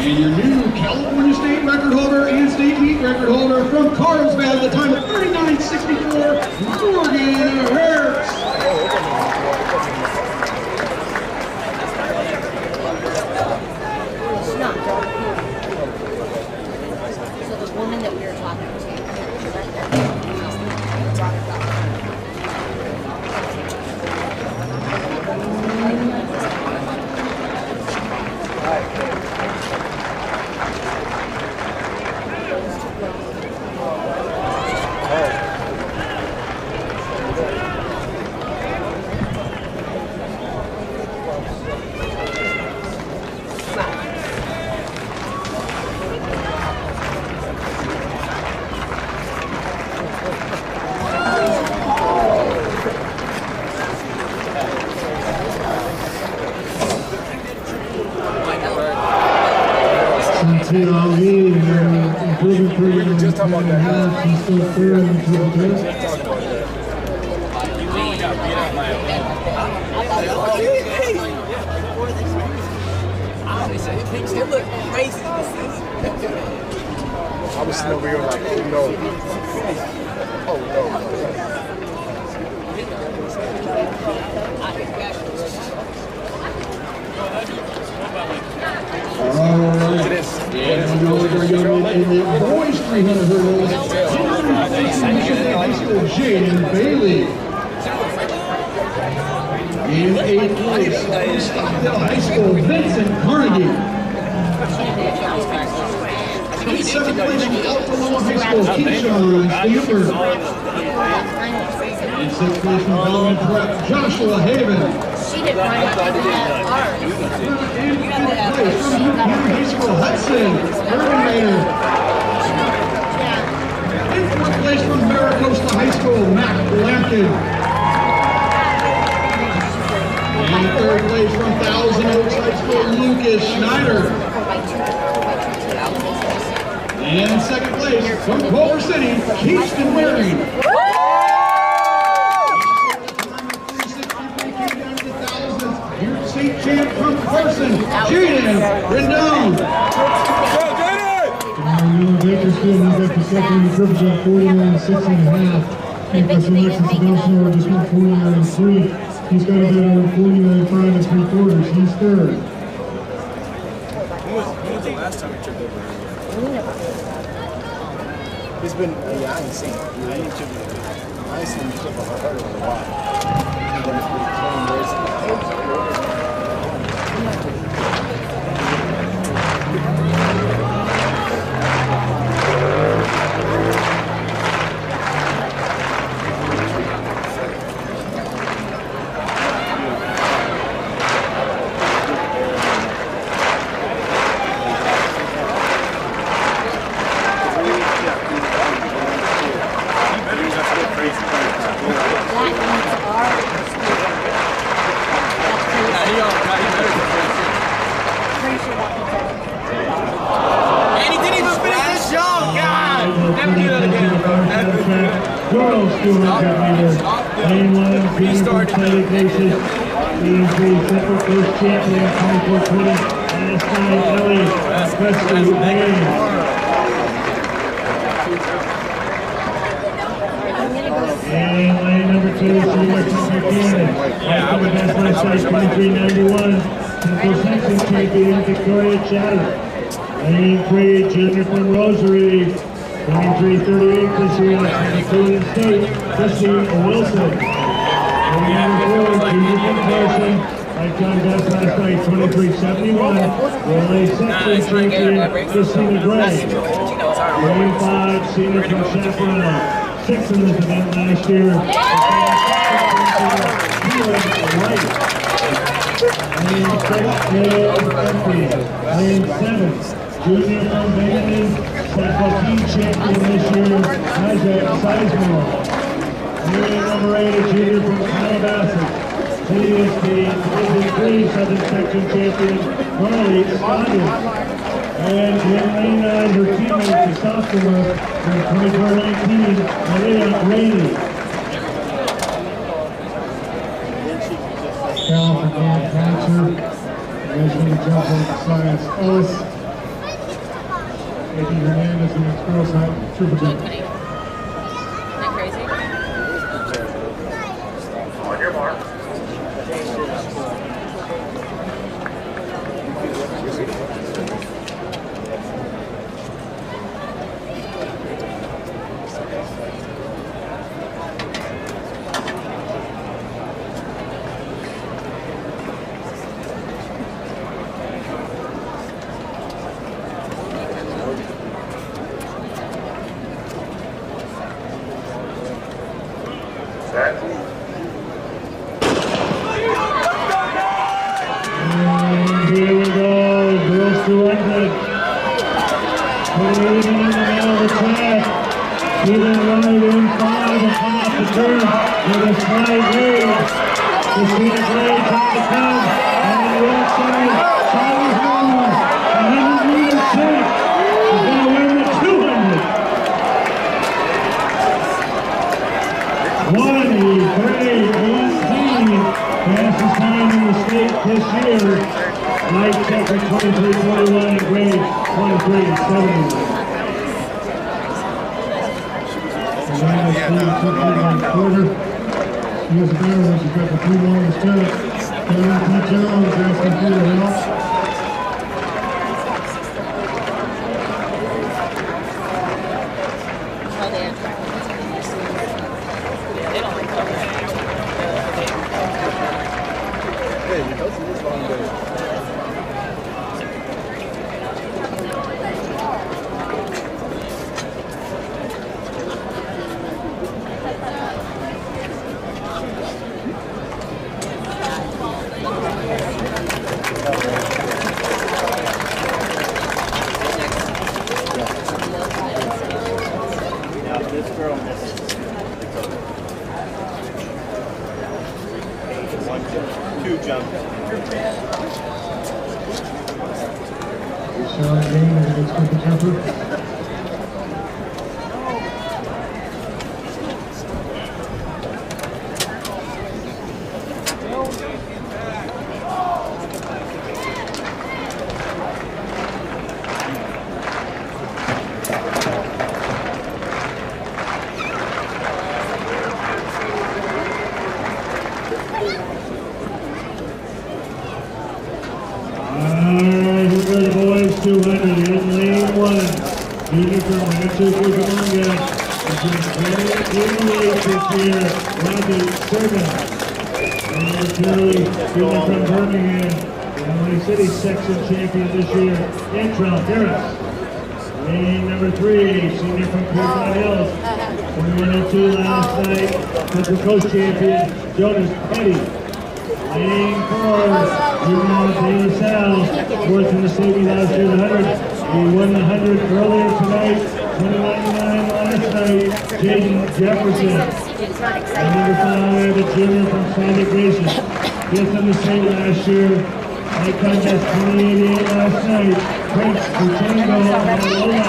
And your new California State record holder and State Meet record holder from Carlsbad, the time of 39:64, Morgan Hertz. it's not. So the woman that we were talking to, improvement program. Just talking about that. He's still third in the triple test. It look crazy. I was sitting over here like, oh no. Oh no. Alright. And we know we're going in the boys 300 hurdles. Jaden Bailey. In eighth place, Stockdale High School, Vincent Carnegie. In seventh place, Altamont High School, Keyshawn Stanford. In sixth place, from Bellman Prep, Joshua Haven. she didn't run up to that hard. In fifth place, from Newport High School, Hudson Erminator. In fourth place, from Maricosta High School, Matt Lampkin. In third place from Thousand Oaks High School, Lucas Schneider. And in second place from Culver City, Kingston Waring. State champ from Carson, Jaden Rendon. Bakersfield moved up to second in the triple jump, 49.6.5. And for selections, Sebastian just went 49.3. He's got a better 49.5 and 3/4. He's third. When was the last time he tripped over? He's been, yeah, I ain't seen it. I ain't seen him trip over her in a while. He's been pretty clean racing. That means our girls 200 meters. Lane 1, Junior from Santa Gracious. Lane 3, Central Coast champion, 24-20. Last night, Ellie, Preston, Lane. And lane number 2, Senior from Buchanan. After the best last night, 23-91. Central Section champion, Victoria Chatter. Lane 3, Junior from Rosary. 23-38, Christian from State, Christine Wilson. Lane number 4, Junior from Carson. Lifetime best last night, 23-71. Relay Section champion, Christina Gray. Lane 5, Senior from Chaparral. 6th in this event last year. Lane 7, Junior from Vannon, Central champion this year, Isaac Sizemore. Lane number 8, Junior from Calabasas, GSP Division 3 Southern Section champion, Marley Scotland. And in lane 9, her teammate, the sophomore from 24-19, Maria Rainey. Foul for Bob Thatcher. Measuring the jump on Science Ellis. Eddie Hernandez in the girls' high triple jump. Isn't that crazy? On your mark. And here we go, girls 200. Putting it in the middle of the track. Feeling right in 5 across the turn with a slight lead. Christina Gray trying to come. And on the outside, Charlie Hall. 100 meter check. She's going to win the 200. 1:18, fastest time in the state this year. Light checker 23:21 and grade 23:70. Quarter. Here's the battle. She's got the 2 longest turn. Karen P. Jones asking for your help. Section champion this year, Antron Harris. Lane number 3, senior from Pierpont Hills. 21:02 last night, Central Coast champion, Jonas Petty. Lane 4, Junior De La Salle, 4th in the state last year, the 100. He won the 100 earlier tonight, 2099 last night, Jaden Jefferson. And number 5, the junior from Santa Gracious, 5th in the state last year. They contest 2088 last night. Prince Buchango and Lola.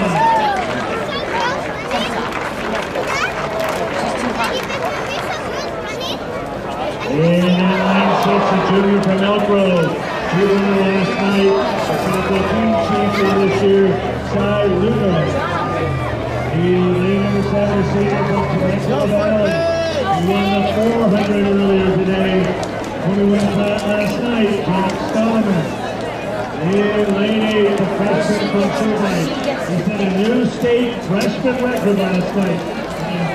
And at line 6, a junior from Elk Grove. He won last night. The team champion this year, Cy Lugo. He lead number 7 senior from Temecula Valley. He won the 400 earlier today. 21 last night, Jack Stallman. And lane 8, the freshman from Turnite. He set a new state freshman record last night.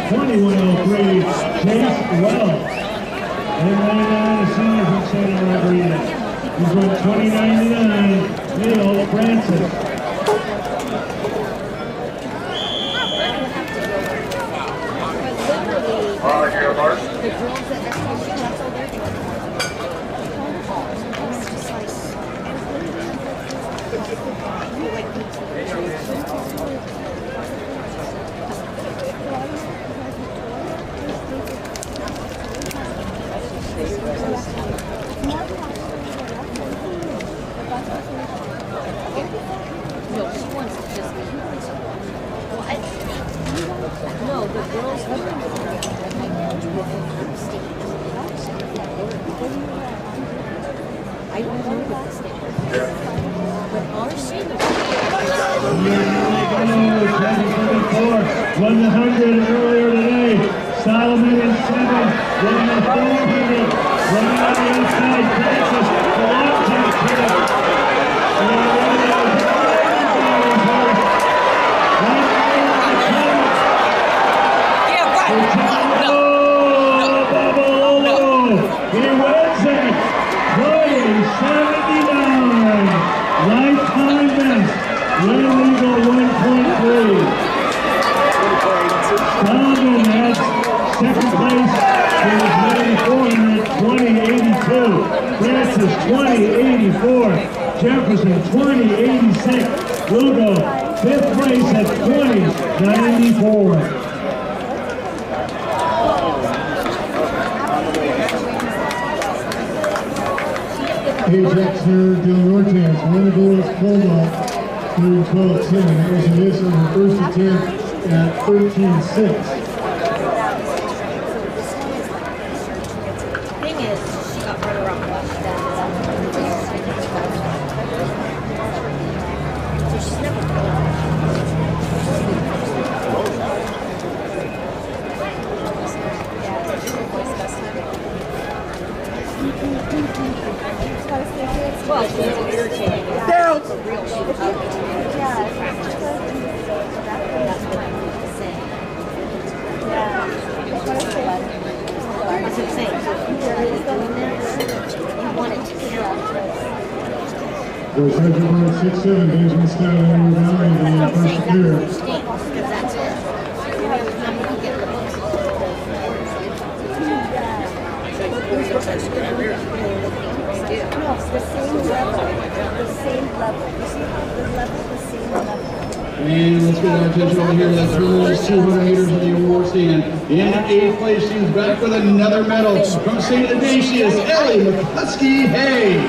21:03, Chase Wells. And lane 9, a senior from Santa Margarita. He's run 20:99, Neil Francis. No, the girls I don't know what the state but our seniors. Won the 100 earlier today. Solomon in 7. Won the 400. Running on the inside. Francis. The long jump kid. He wins it. 79. Lifetime best. Win legal 1.3. Solomon has second place. He was winning 400, 2082. Francis 2084. Jefferson 2086. Lugo 5th place at 2094. Ajax here, Del Norte. One goal is pulled off through 12-10. That was a miss on the first attempt at 13-6. Thing is, she got run around so she's never well, she's irritating. Down! For real, she was ugly. That's insane. You wanted to kill. Goes head to number 6-7, Benjamin Stout in the Valley, the first year. Because that's it. No, it's the same level. The same level. You see how the level is the same level. And let's get our attention over here to the girls 200 meters of the award stand. In 8th place, she's back with another medal from St. Ignatius, Ellie McCluskey-Hay.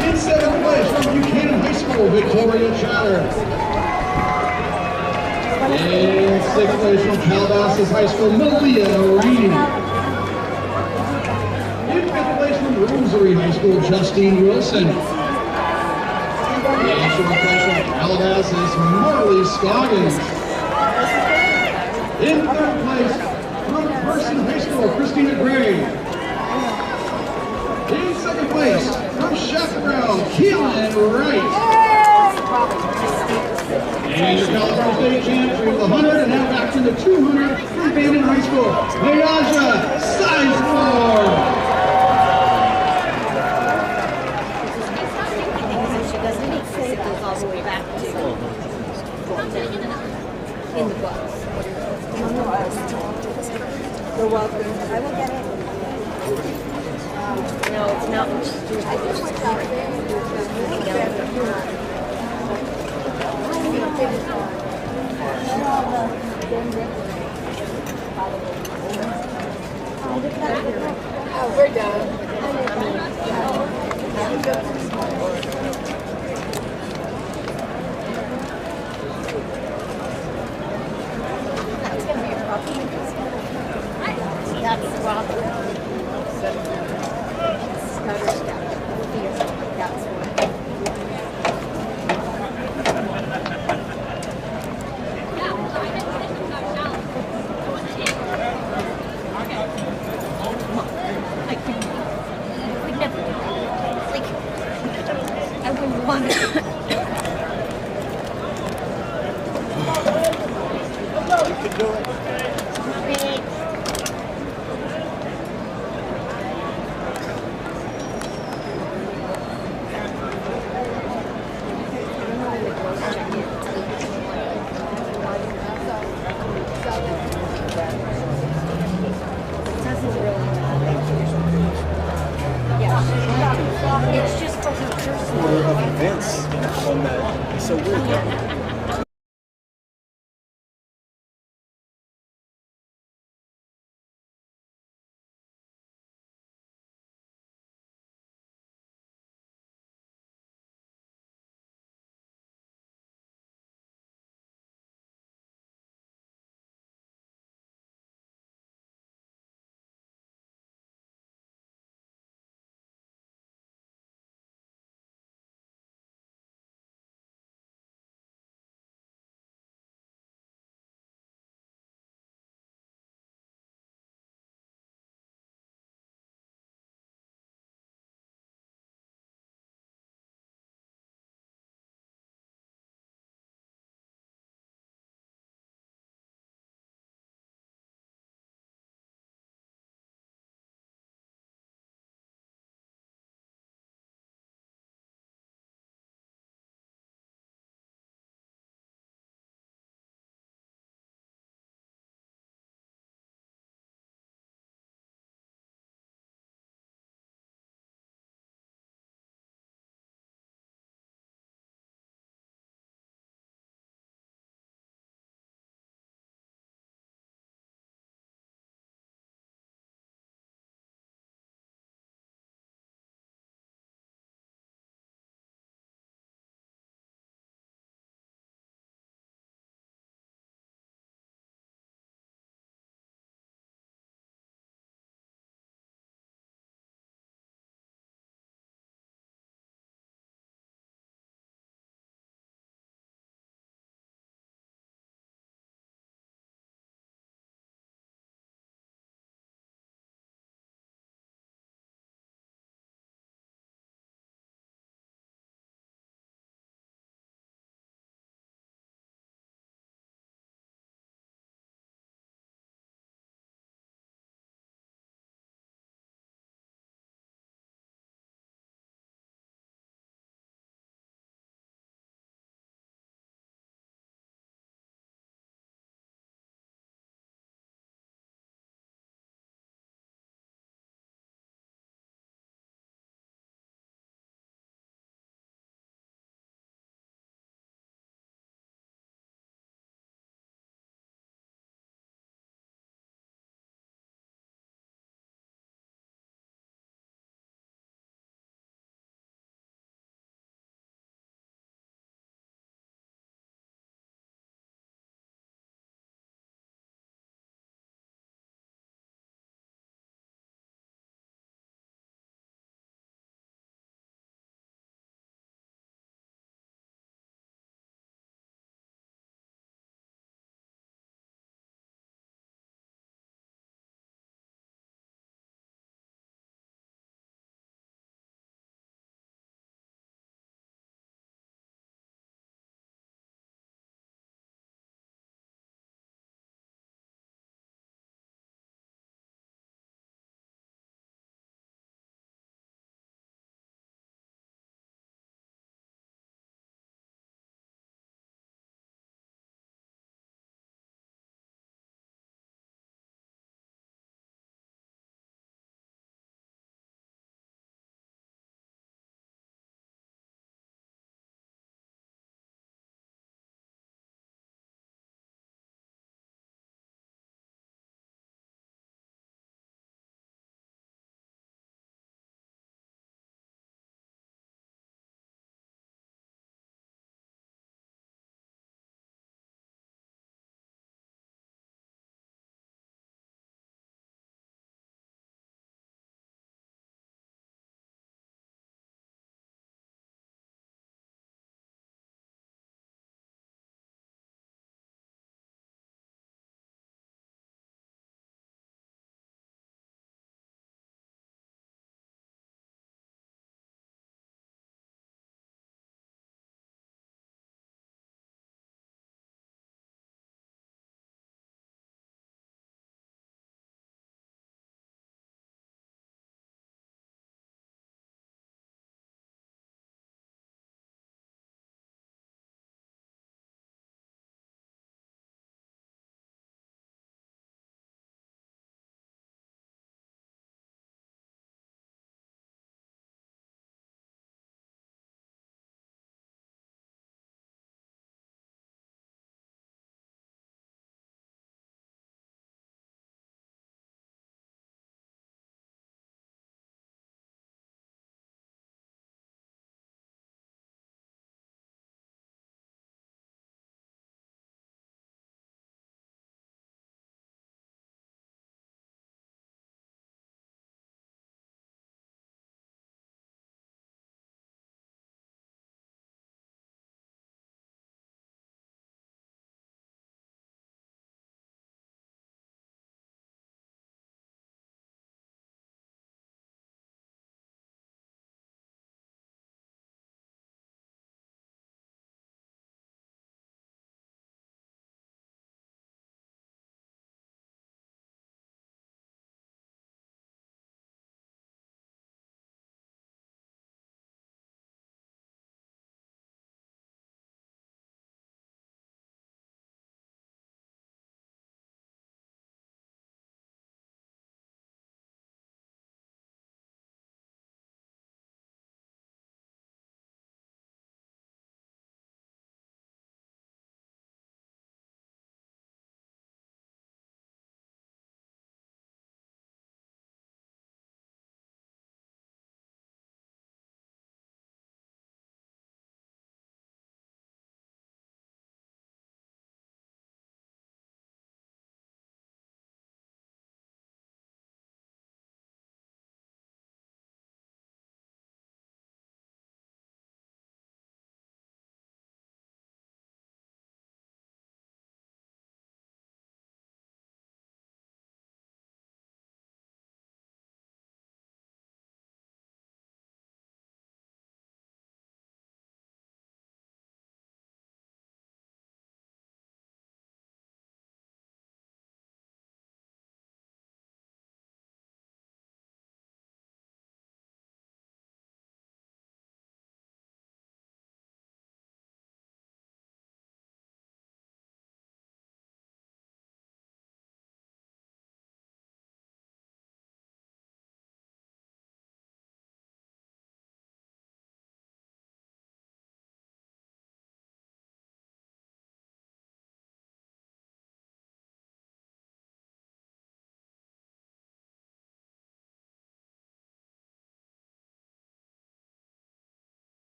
In 7th place from Buchanan High School, Victoria Chatter. In 6th place from Calabasas High School, Malia Rainey. In 5th place from Rosary High School, Justine Wilson. In 4th place from Calabasas, Marley Scoggins. In 3rd place from Carson High School, Christina Gray. In 2nd place from Chaparral, Keelan Wright. And your California State champs for the 100 and now back to the 200 from Bandon High School, Nayaja Sizemore. She doesn't need to say it goes all the way back to in the books. You're welcome. I will get it. No, it's not what she's doing. I think she's Oh, we're done. Yeah, That's Robert. Stutter step. That's what. I would never do that. Like, I wouldn't want to. You can do it. It's just for her personal. Order of events on that. It's so weird.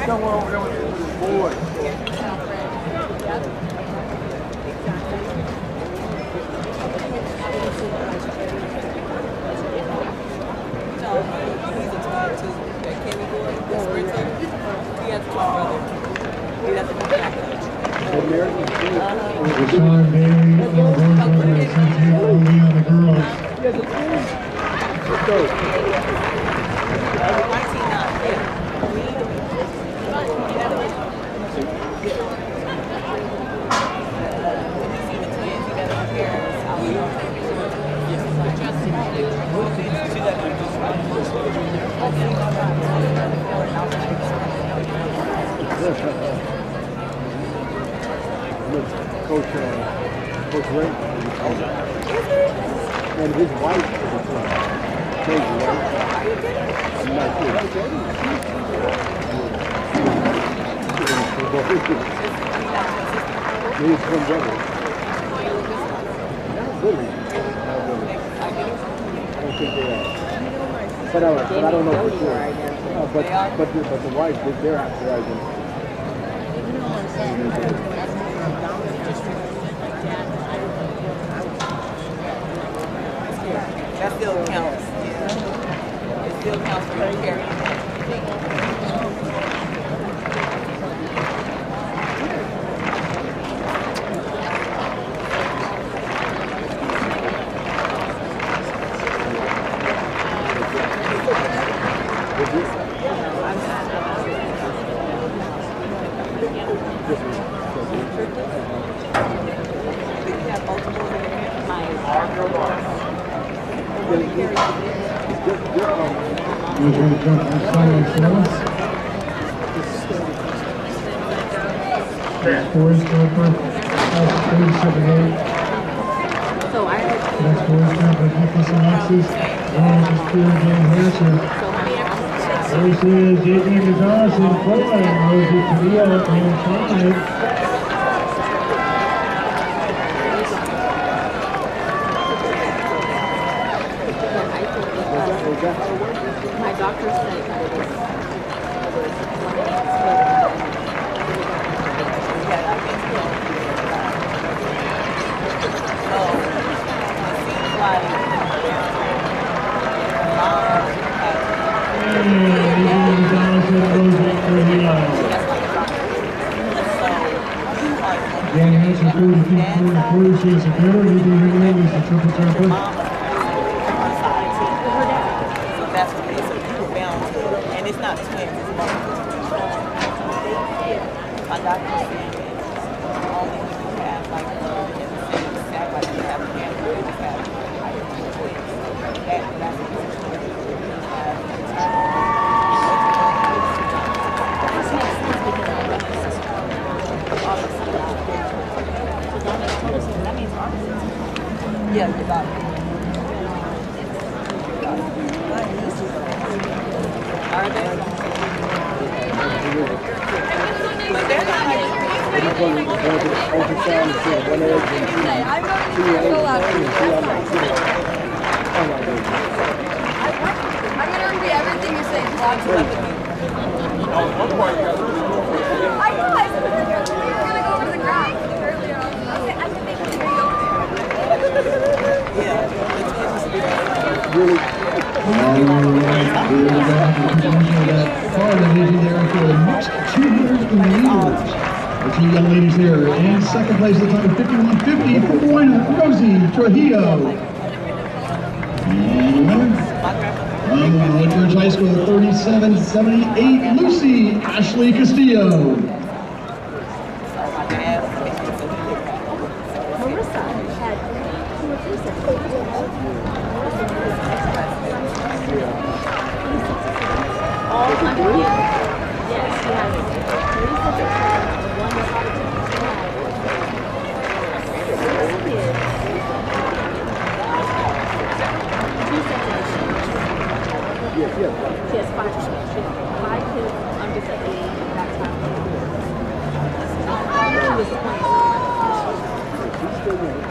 someone over there with his boy. He's a twin too. That Kenny boy, the sprinter. He has a twin brother. He has a track coach. Sean Bailey, boys over at 17, only on the girls. Let's go. 19. Coach Ray. And his wife is a twin. Crazy, right? I'm not sure. Maybe it's twin brother. Not really. I don't think they are. But I don't know for sure. But the wife, they're actually identical. That still counts. Yeah. It still counts for your character. He's going to jump on silence now. Boys jumper, that's 37-8. Next boys jumper, Nicholas Alexis, and his peer Dan Hatcher. Versus J.J. Gonzalez and Boy, Rosie Padilla and Confident. My doctor said that it was Dan Hansen, 40 she is a better, he did his name as the triple jumper. That's what it is. So you were bound to, and it's not twins, it's multiple. My doctor said that only when you have like in the same sack, like you have cancer, you have twins. That's what yeah, your doctor. Are they? But they're not like I'm gonna repeat everything you say. I know, I said we were gonna go over to the ground earlier on. Okay, I can make it hear you over there. Really? Next 200 meters. The two young ladies there. And second place at the time, 51.50 for winner, Rosie Trujillo. And Woodbridge High School, 37.78, Lucy Ashley Castillo. Marissa had 2 or 3 sets. All under you. Yes, he has 3 sets. 1 is out of 2 sets of Yes. She has 5 kids. 5 kids under the age of that time. She was 20. She's still young.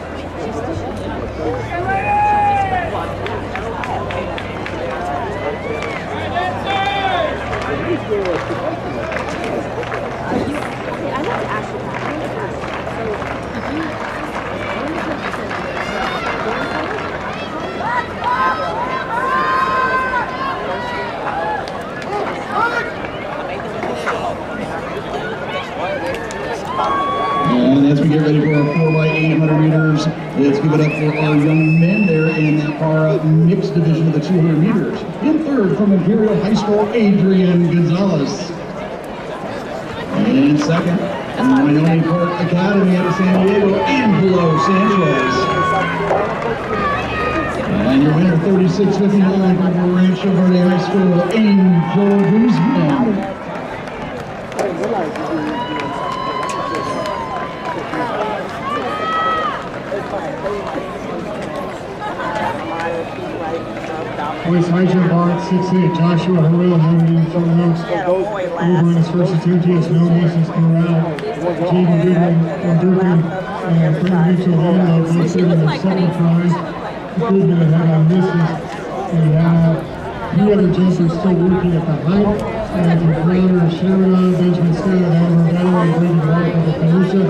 200 meters. Let's give it up for our young men there in the our mixed division of the 200 meters. In third from Imperial High School, Adrian Gonzalez. In second, from Wyoming Park Academy out of San Diego, Angelo Sanchez. And your winner, 36.59 from Rancho Verde High School, Angel Guzman. Boys high jump box 6'8", Joshua Harrell moving in front of him. Over in his first attempt, he has no misses throughout. Jaden Goodman from Durkin and Frank Mitchell Hanlow both serving the second try. Goodman ahead on misses. We have three other jumpers still working at the height. Matthew Crowder, Sharon, Benjamin Scott, Adam Rovetto, and Brandon Walker with Felicia.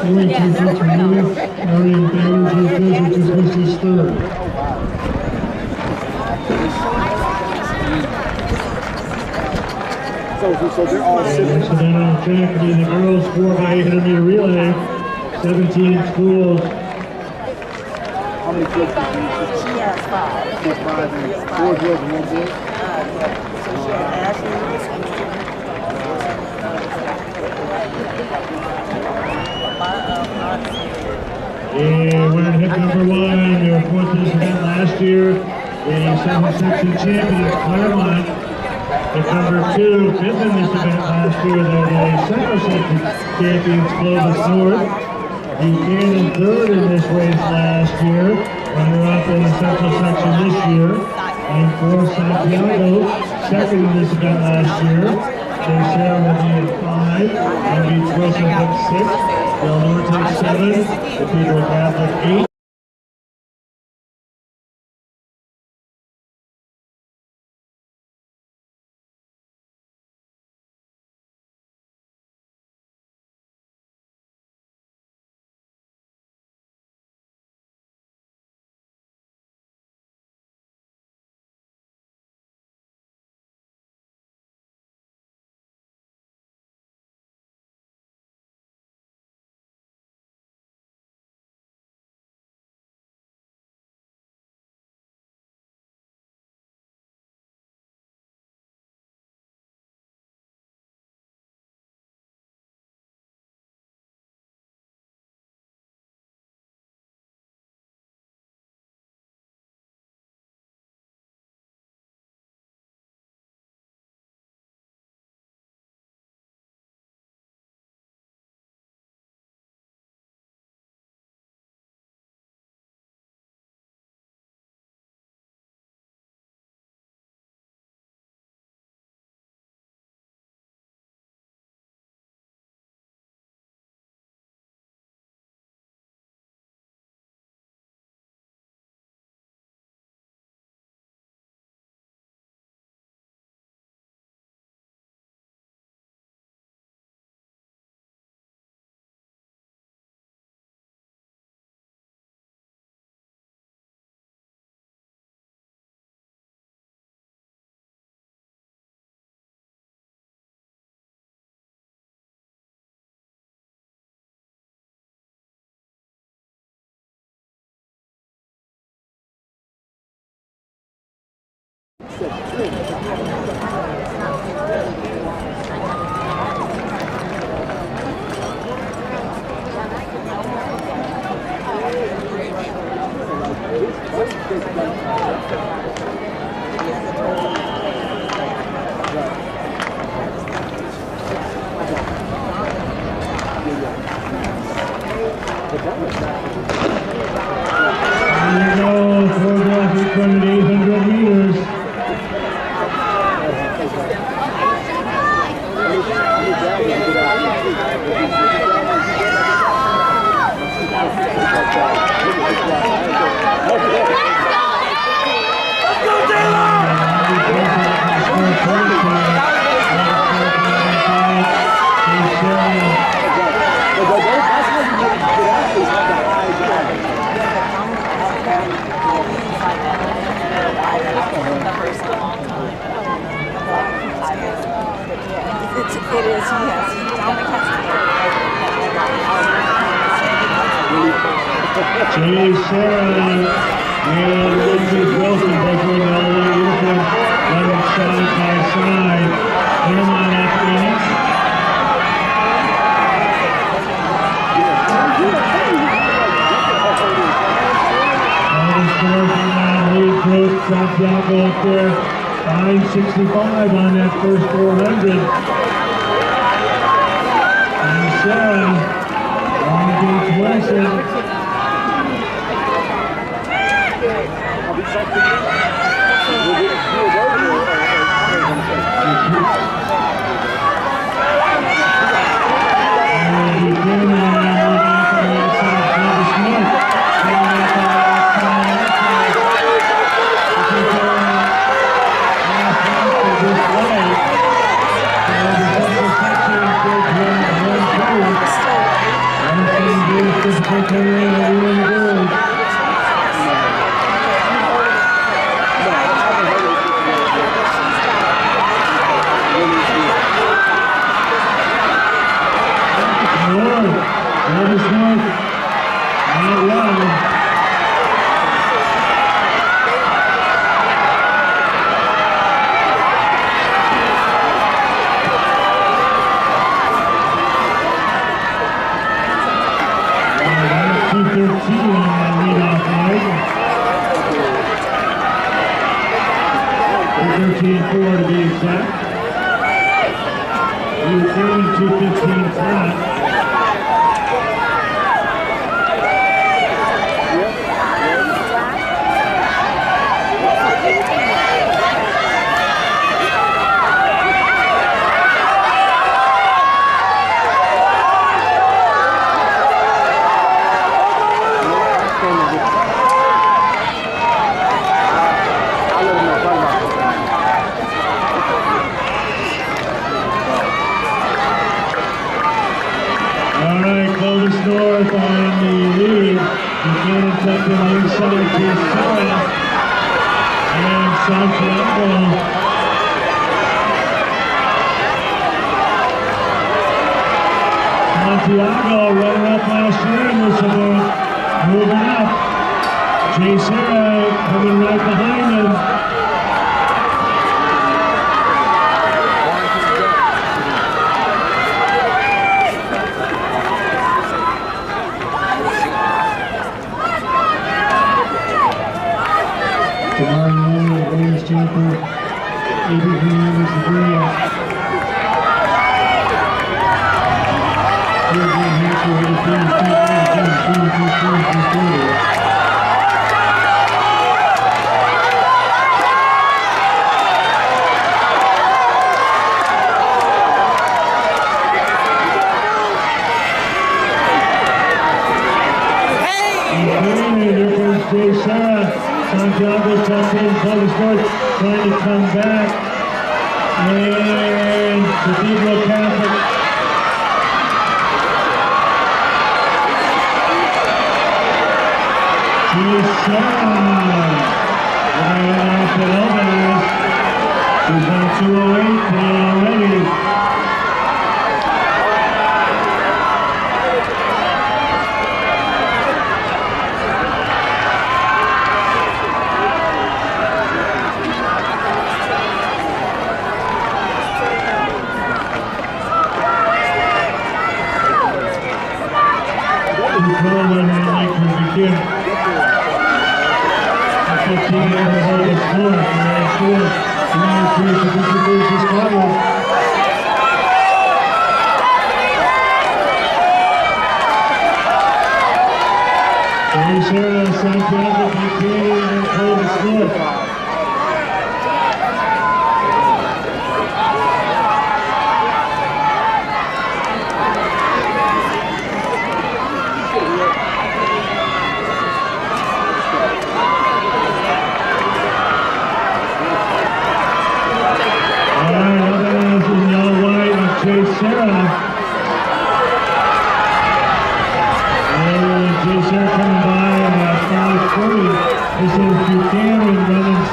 William Tortorella, Marion Banner, Joe Desert just missed his third. So they're all siblings. So then on track to be the girls 4x800 meter relay, 17 schools. How many kids do you need? She has 5. She has 5 and 4 girls and 1 boy? So she has And winner hit number 1, they were 4th in this event last year. The Central Section champions, Claremont. At number 2, 5th in this event last year, they're the Central Section champions, Clovis North. Buchanan 3rd in this race last year, runner-up in the Central Section this year. And 4, Santiago, 2nd in this event last year. Their share will be at 5. That beats Wilson at 6. Del Norte 7. The Pedro Catholic 8. It is, yes. Dominic has to Jay Sarah and Lindsay Wilson both wearing the all-white uniform, running side by side. Fairmont at the end. Lead group, Santiago up there, 965 on that first 400. And Sarah, Long Beach Wilson. Santiago, runner-up last year in this event, moving up. Jay Sarah coming right behind him. Tomorrow morning, Williams Champion, AB Hernandez, the green. Jay Sarah, Santiago tucked in, Columbus North trying to come back, and Cathedral Catholic. Jay Sarah, off the elbows. She's on 208 today already. When they like to begin. 15 over the score. Jay Sarah, Santiago, Buchanan, and Columbus North. Jay Sarah. And Jay Sarah coming by at 5:40. This is Buchanan running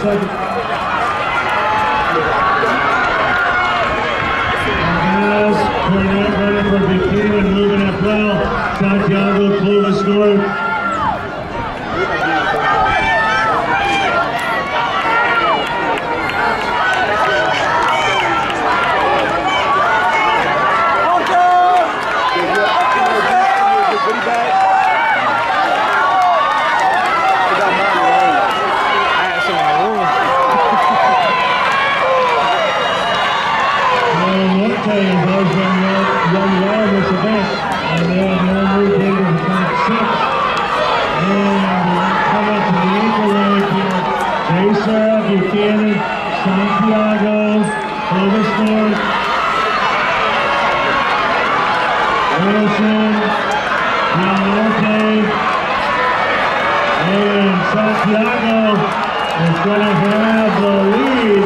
Buchanan, Santiago, Oversmart, Wilson, Yamamoto, and Santiago is going to have the lead.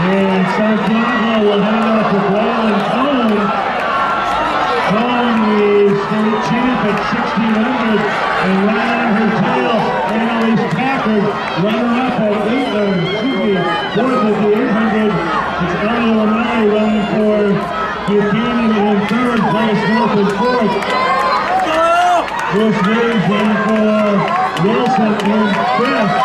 And Santiago will hand off to Braylon Cohen. Cohen, the state champ at 1600, and right on her tail, Annalise Packard, runner-up at 4th at the 800. It's Ellie O'Malley running for Buchanan in 3rd place, North in 4th. Bruce Williams running for Wilson in 5th.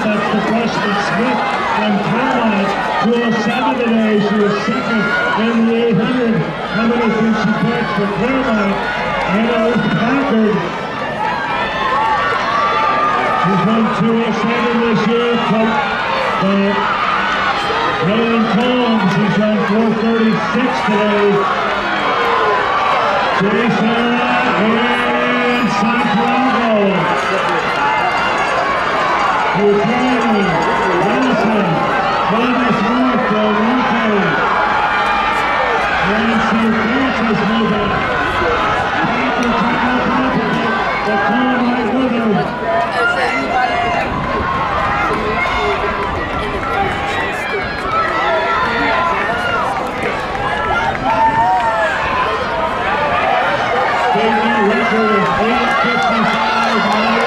That's the freshman Smith and Claremont. 207 today. She was second in the 800. How many things she picked for Claremont? Annalise Packard. She's run 207 this year. But Helen Combs, she's run 436 today. Jason and Santiago. Buchanan, Wilson, Davis North, Del Monte, and St. Francis moving. Packard trying to complicate, but Cohen right with her. State record of 8:55.99.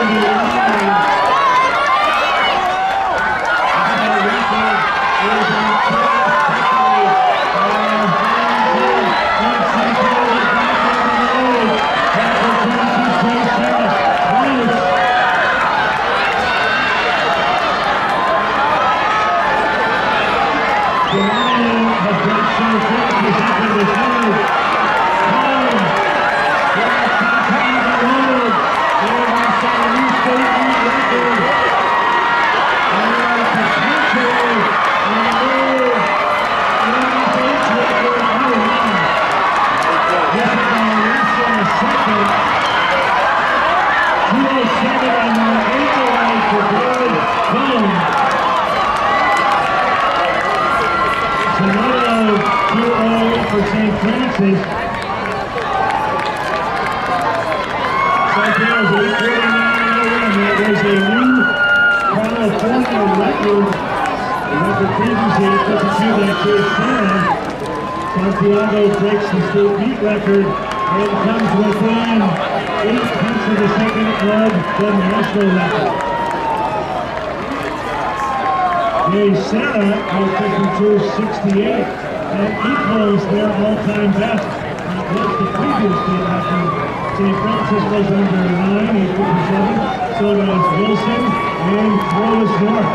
For St. Francis. Santiago's 8:49 win. That was a new California record. The record previously at 52 that Chase Sarah. Santiago breaks the state beat record and comes within 8/10 of a second of the national record. Sarah was 52.68. And equals their all-time best. That's the previous day after St. Francis was under 9, 8:57. So does Wilson and Clovis North.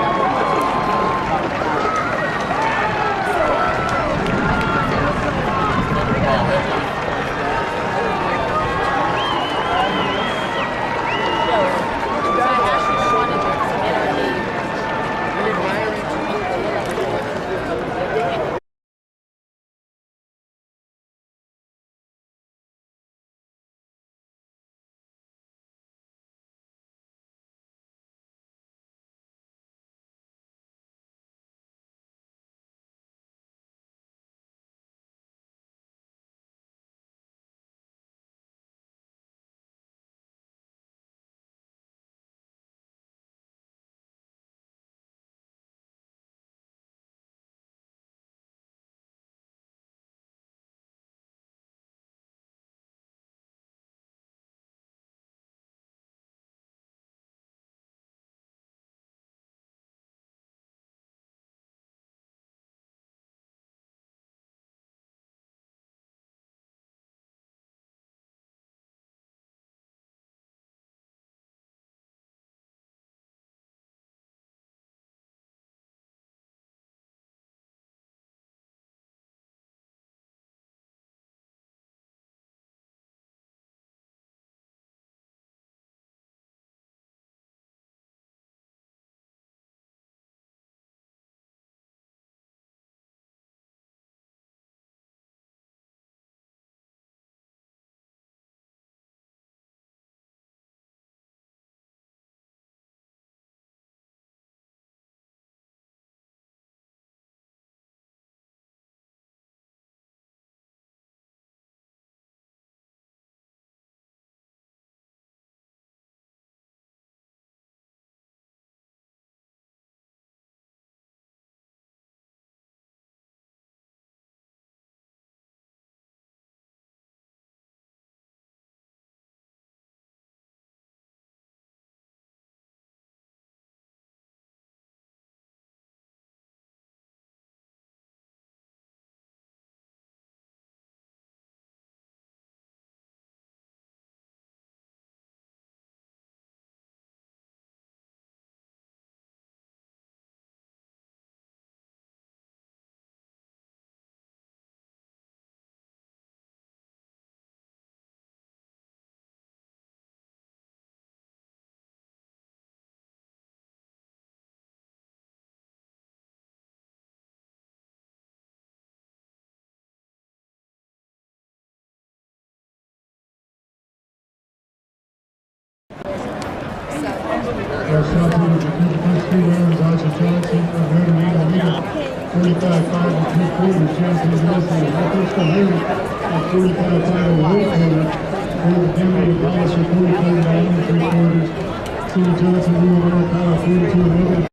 South Peter, the first three runners, Archer Johnson, Red Eagle leader, 45.5 and 3/4, Champion Wilson, Records to Harry, at 45.5 and 1/4, David Kennedy, Hollister, 44.9 and 3/4, Steve Johnson, Will Americana, 42 and 11.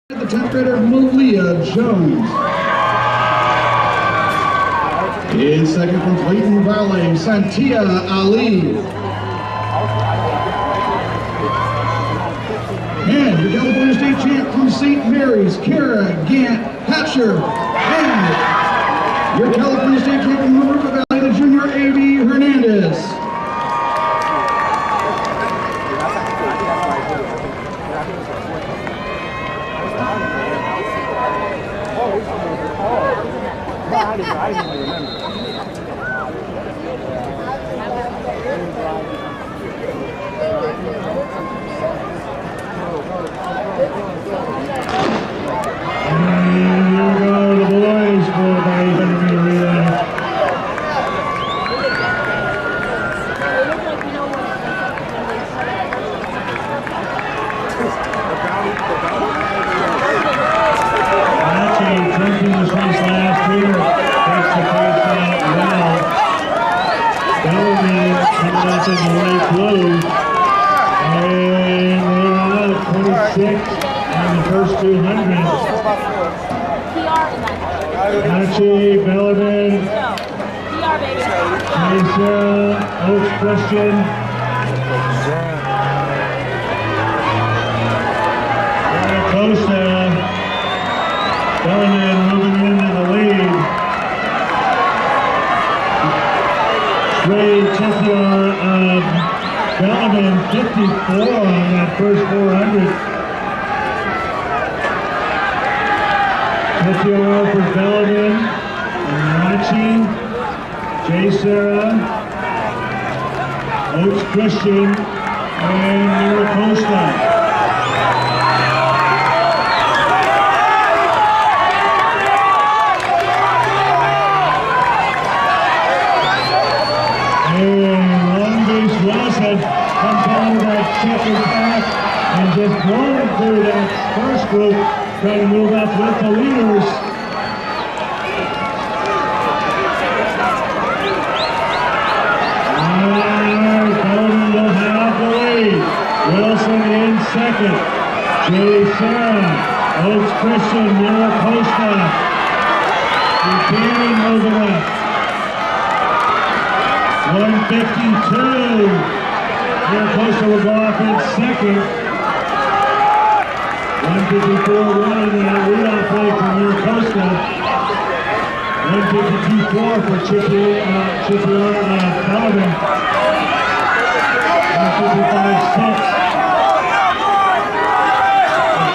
The 10th grader Malia Jones. In second from Clayton Valley, Santia Ali. And your California State champ from St. Mary's, Kara Gant Hatcher. And your California State champ from River Valley, the junior A.B. Hernandez. I didn't even remember. And here go the boys for the Benjamin relay. Actually, drinking this race last year. Takes the pace out well. Bellamy coming up in the light blue. And they're on 26 on the first 200. Hachi, Bellarmine, Mesa, Oaks Christian. Costa. Bellarmine moving into the lead. Ray Tessier of Bellarmine, 54 on that first 400. Tessier for Bellarmine, Rachi, Jay Sarah, Oaks Christian, and Miracosta. Comes out of that second pack and just going through that first group, trying to move up with the leaders. Bowden will have the lead. Wilson in second. Jay Sarah, Oaks Christian, Miracosta. Buchanan moving up. 152. Miracosta will go off in second. 154-1 in that leadoff play for Miracosta. 152-4 for Chipiona Bellarmine. 155-6.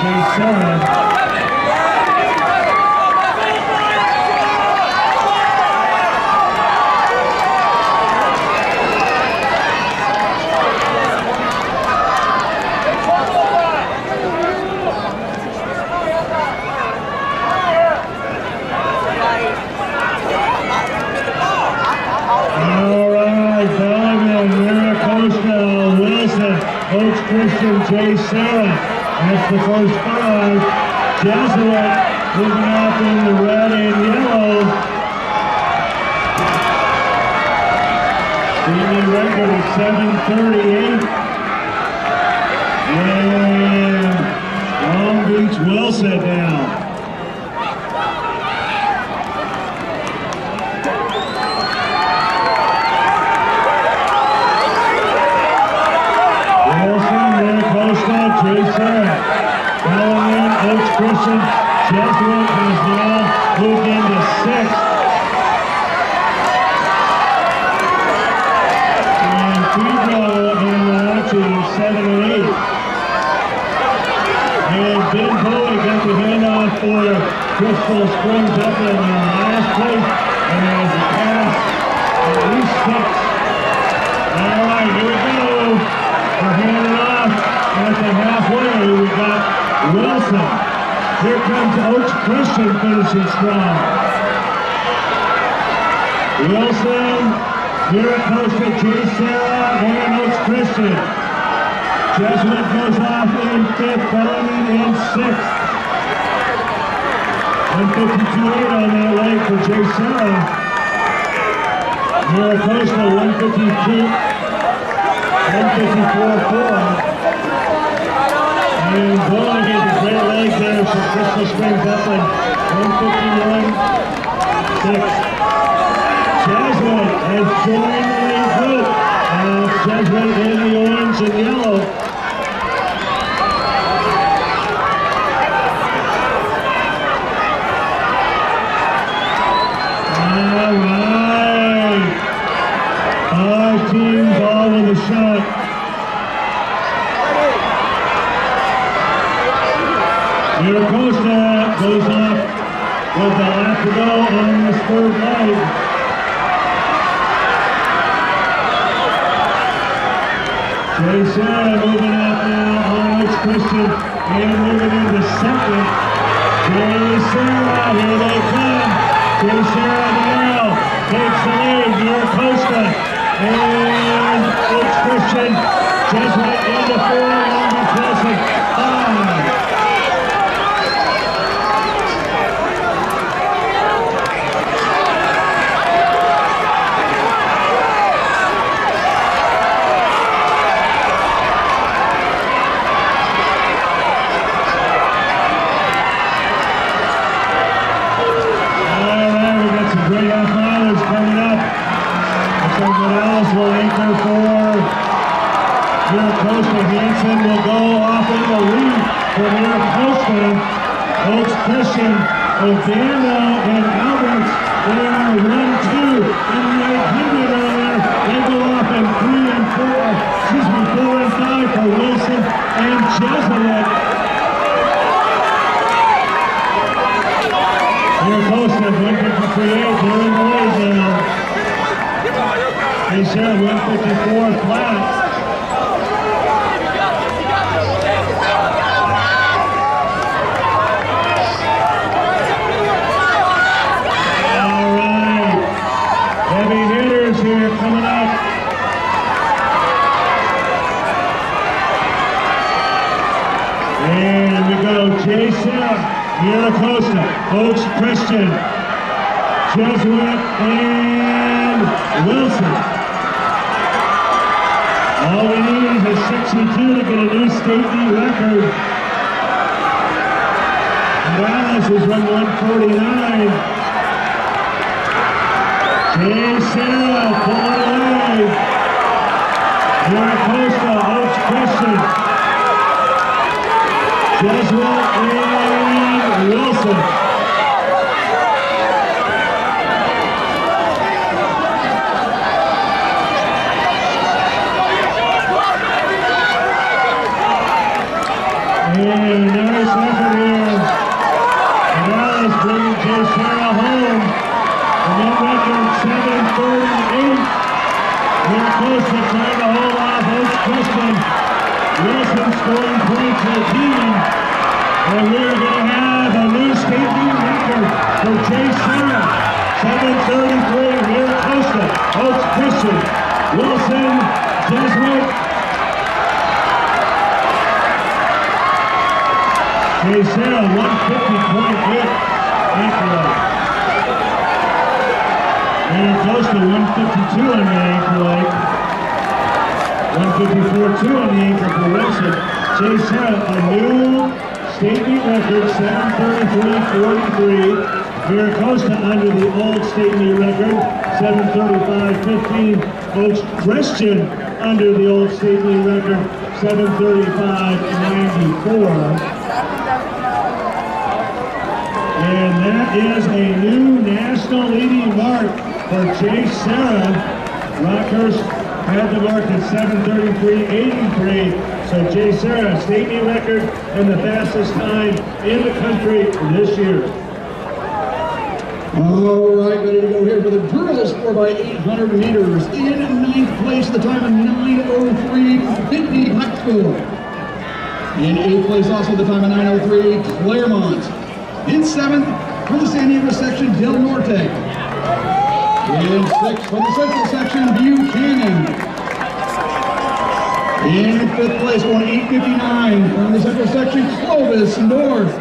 Jay Sarah. Christian J. Sarah. That's the first five. Jesuit moving up in the red and yellow. Team record is 7:38. And Long Beach will sit down. Christian Jesuit has now moved into sixth. And Pedro and Malachi 7 and 8. And Ben Bowie got the handoff for Crystal Springs up in last place. And has passed at least six. All right, here we go. We're handing off at the halfway. We got Wilson. Here comes Oaks Christian finishing strong. Wilson, Miracosta, J. Sarah, and Oaks Christian. Jesuit goes off in fifth, Bellarmine in sixth. 152.8 on that leg for J. Sarah. Miracosta 152, 154.4. And Bowen gets a great leg there for Crystal Springs up in 151.6. Jesuit has joined the group of Jesuit in the orange and yellow. All right. 5 teams all with a shot. Miracosta goes off with a lap to go on this third leg. Jay Sarah moving up now on Oaks Christian and moving into second. Jay Sarah, here they come. Jay Sarah now takes the lead. Miracosta and Oaks Christian just went into 4. Long Beach Wilson 5. Miracosta Hansen will go off in the lead for Miracosta. Oaks Christian, Ovando, and Alberts. They are 1-2 in the 800 over there. They go off in 3 and 4. Excuse me, 4 and 5 for Wilson and Jesuit. Miracosta 153.8. They're in the lead now. They share 154 flat. J. Sarah, Miracosta, Oaks Christian, Jesuit, and Wilson. All we need is a 62 to get a new state meet record. Morales has run 149. J. Sarah pulling away. Miracosta, Oaks Christian. Jesuit and Wilson. And nice effort here. Dallas bringing Jay Sarah home. The net record 7:38. Here close to trying to hold off Oaks Christian. Wilson scoring points for the team. And we're going to have a new state meet record for Jay Sarah. 7:33 here close to Oaks Christian. Wilson, Jesuit. Jay Sarah, 150.8 ankle. And close to 152 on the ankle light. 154.2 on the ankle for Wilson. Jay Sarah, a new state meet record, 7:33.43. Miracosta under the old state meet record, 7:35.15. Oaks Christian under the old state meet record, 7:35.94. And that is a new national leading mark for Jay Sarah. Rockhurst had the mark at 7:33.83. So Jay Sarah, state meet record and the fastest time in the country this year. All right, ready to go here for the girls 4x800 meters. In 9th place, the time of 9:03, Whitney High School. In 8th place, also the time of 9:03, Claremont. In 7th, for the San Diego section, Del Norte. In 6th, for the Central section, Buchanan. In 5th place, going 8:59, from the Central section, Clovis North.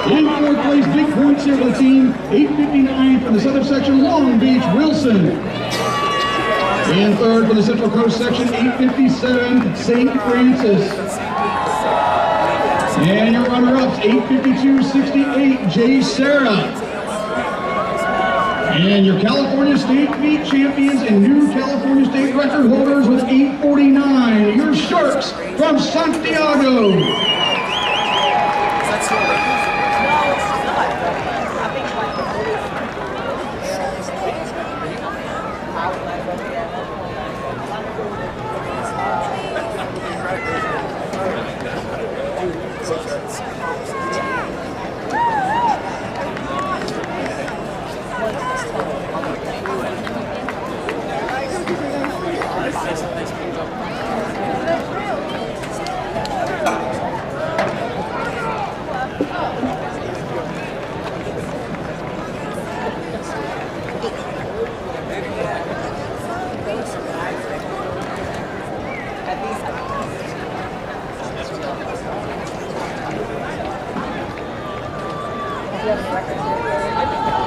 In 4th place, big points here for the team, 8:59 from the Southern section, Long Beach Wilson. In 3rd for the Central Coast section, 8:57, St. Francis. And your runner-ups, 8:52.68, Jay Sarah. And your California State Meet champions and new California State record holders with 8:49, your Sharks from Santiago.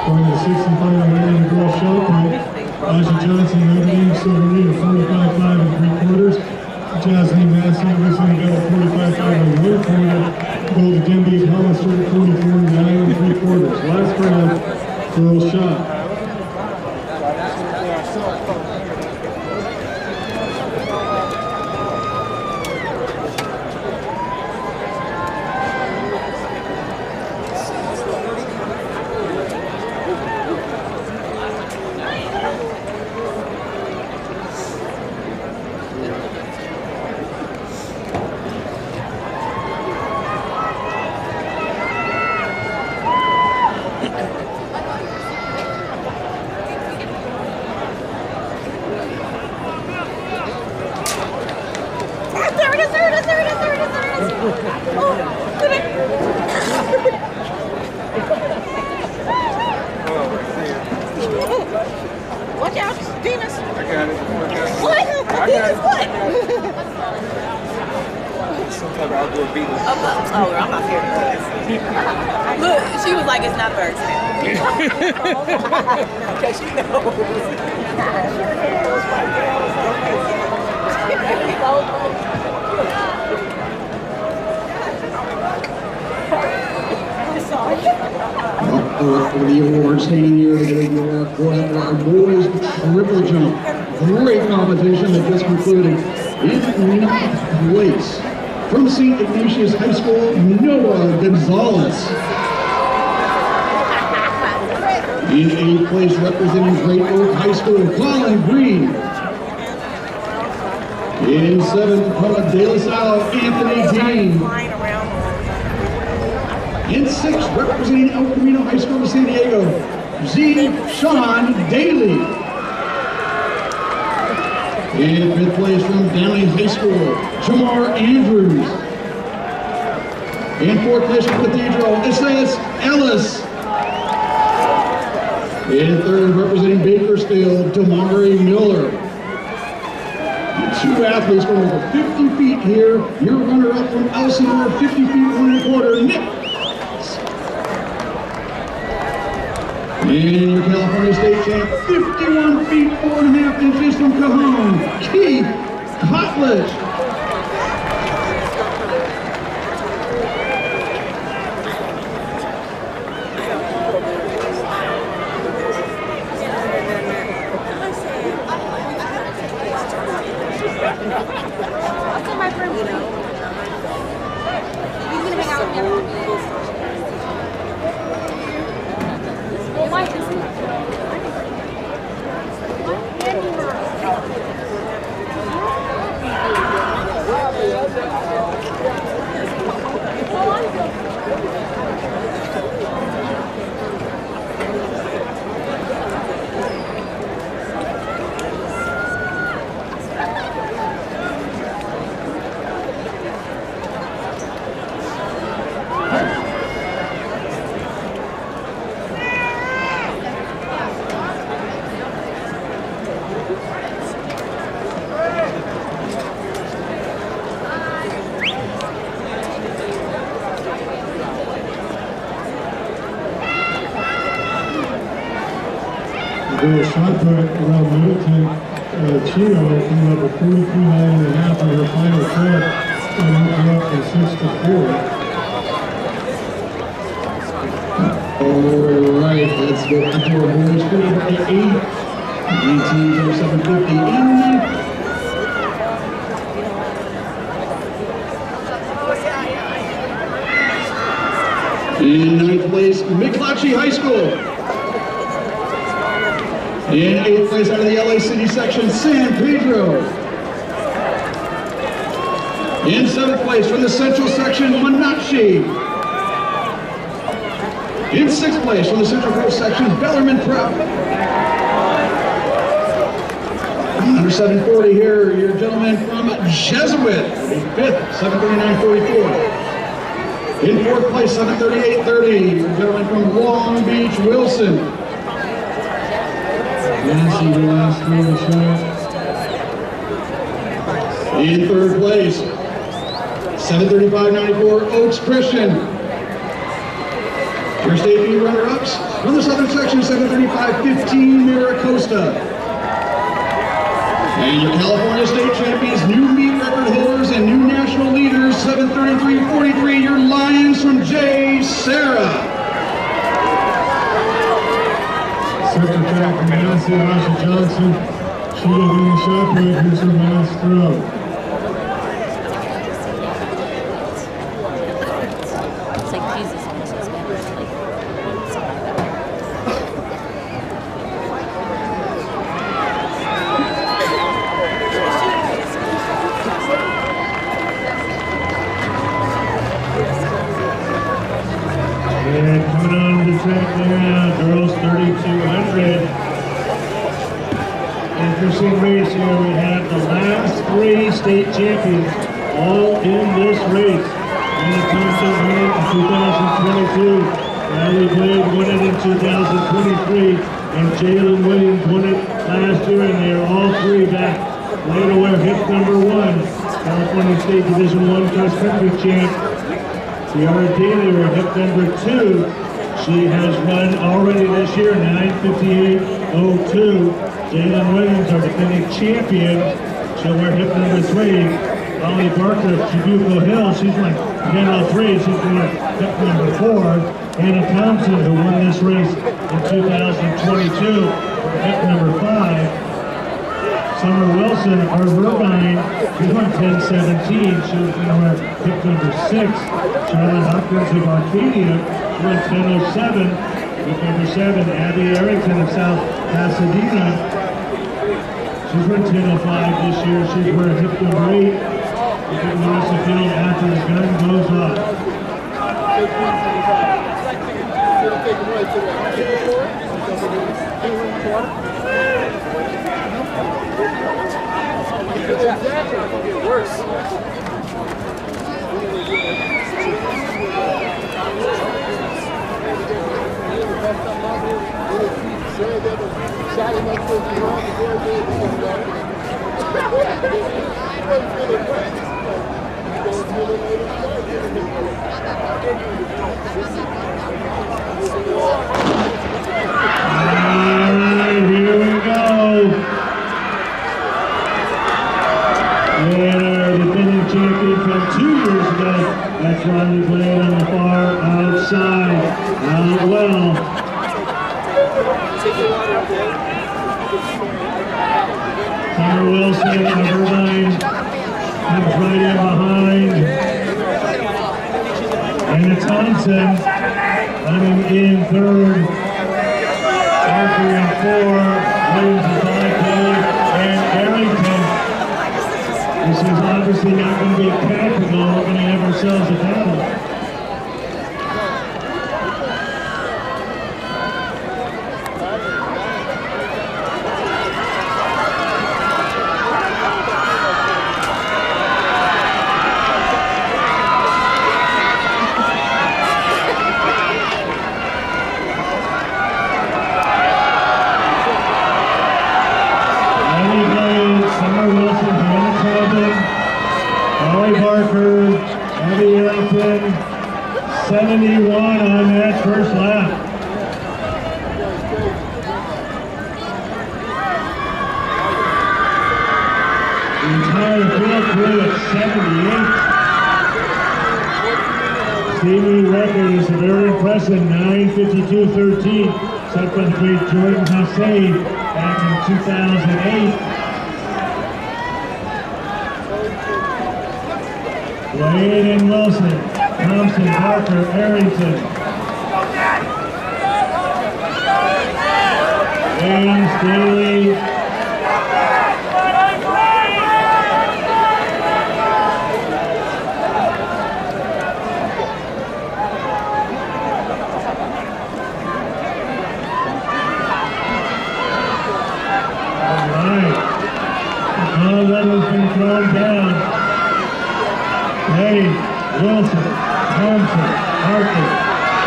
Going to the 6th and final round of the girls shot put, Aja Johnson, lead game, silver lead at 45.5 3/4. Jasmine Massey, Richmond Bell, 45.5 1/4. Gold to Denby Hollister, 44.9 3/4. Last round, girls shot. Watch out, Demas. I got it. What? Demas, what? Some type of outdoor beat. Oh, I'm not here to look, she was like, it's not Thursday. Because she knows. For the award, standing here to get the award for our boys triple jump. Great competition that just concluded. In 9th place, from St. Ignatius High School, Noah Gonzalez. In 8th place, representing Great Oak High School, Colin Green. In 7th, from De La Salle, Anthony Dean. 6, representing El Camino High School of San Diego, Sean Daly. In 5th place from Downey High School, Jamar Andrews. In 4th place from Cathedral, Isaias Ellis. In 3rd, representing Bakersfield, Damari Miller. 2 athletes going over 50 feet here. Your runner-up from Elsinore, 50 feet, 1 1/4, Nick. And your California State champ, 51 feet, 4 1/2 inches from Cajon, Keith Kotlich. I'll tell my friend, he's gonna hang out with me. Well, why isn't it? Girls shot put around Middleton, Chino came up with 43.5 on her final trip and opened up from 6 to 4. All right, let's go up to our boys. 48, 19:07:50 in 9th place, McClatchy High School. In 8th place out of the LA City section, San Pedro. In 7th place from the Central section, Monachi. In 6th place from the Central Coast section, Bellarmine Prep. Under 740 here, your gentleman from Jesuit. 5th, 739.44. In 4th place, 738.30, your gentleman from Long Beach, Wilson. Nancy, the last throw of the shot. In 3rd place, 735.94, Oaks Christian. Your state meet runner-ups from the Southern section, 735.15, Miracosta. And your California State champions, new meet record holders and new national leaders, 733.43, your Lions from J. Sarah. Second track from Nancy Asha Johnson. She will be the shot put. Here's her last throw. It's like Jesus almost in Spanish. Like, And coming on the track there now, girls 3,200. Interesting race here. We have the last 3 state champions all in this race. Anna Thompson won it in 2022. Natalie Blade won it in 2023. And Jalen Williams won it last year. And they are all 3 back. Blade to wear hip number 1. California State Division I cross country champ. Tiara Daly, her hip number 2. She has run already this year, 9:58.02. Jalen Williams, our defending champion. She'll wear hip number 3. Holly Barker of Chibuco Hill, she's run 10:03. She's wearing hip number 4. Anna Thompson, who won this race in 2022, hip number 5. Summer Wilson of Irvine, she's run 10:17. She was going to wear hip number 6. Charlotte Hopkins of Arcadia, she run 10:07. Hip number 7. Abby Arrington of South Pasadena, she's run 10:05 this year. She's wearing hip number 8. You can notice the field after the gun goes off. It works. Alright, here we go. And our defending champion from 2 years ago, that's Riley Blade on the far outside. Out well. Connor Wilson of Irvine comes right in behind. And Thompson coming in third. Parker in 4. Williams in 5, and Arrington. This is obviously not going to be tactical. We're going to have ourselves a battle. Parker, Abby Arrington, 71 on that first lap. The entire field crew at 78. Team record is a very impressive 9:52.13, set by the great Jordan Hassay back in 2008. Wade and Wilson, Thompson, Parker, Arrington. James, Daly. All right. All that has been thrown down. Hey, Wilson, Thompson, Parker,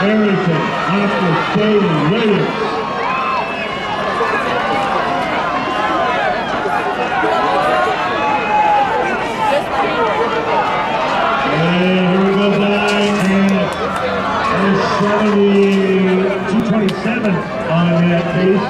Arrington, Hopkins, Daly, Williams. And here we go by at 2:27 on that pace.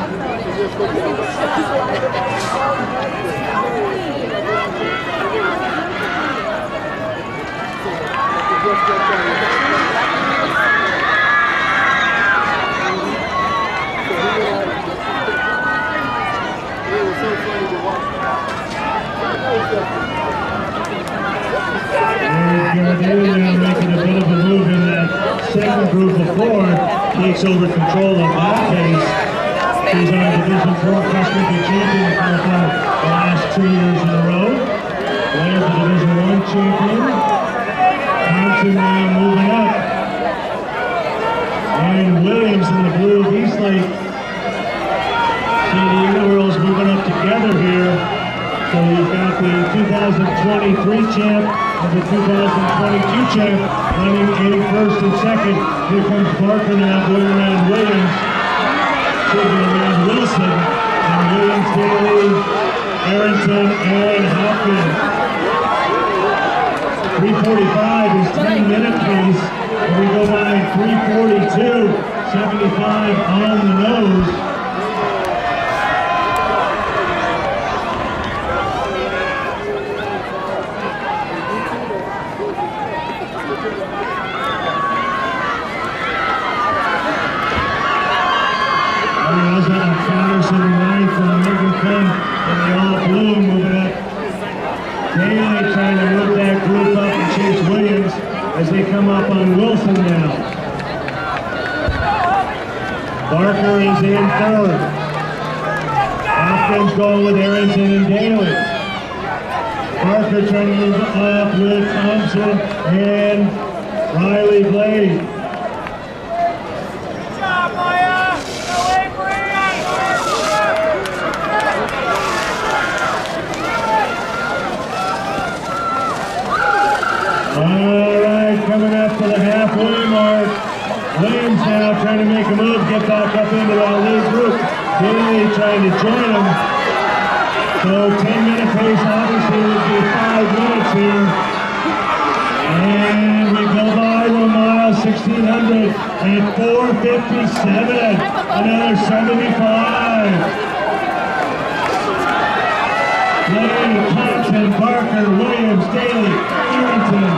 Making a bit of a move in that second group of 4, takes over control of that pace. She's our Division 4 cross-country champion for the last 2 years in a row. Blair's the Division 1 champion. Thompson now moving up. And Williams in the blue of Eastlake. See the Innerworlds moving up together here. So you've got the 2023 champ and the 2022 champ running in first and second. Here comes Parker now going around Williams. Taking around Wilson. And Williams, Daly, Arrington, and Hopkins. 3:45 is 10-minute pace. And we go by 3:42, 75 on the nose. Daly trying to move that group up and chase Williams as they come up on Wilson now. Barker is in third. Hopkins going with Arrington and Daly. Barker trying to move up with Thompson and Riley Blade. Good job, Maya! Go away, Bree! right back up into that lead group. Bailey trying to join him. So 10-minute pace obviously would be 5 minutes here. And we go by the mile 1600 at 4:57. Another 75. Lane, Thompson, Barker, Williams, Daly, Arrington,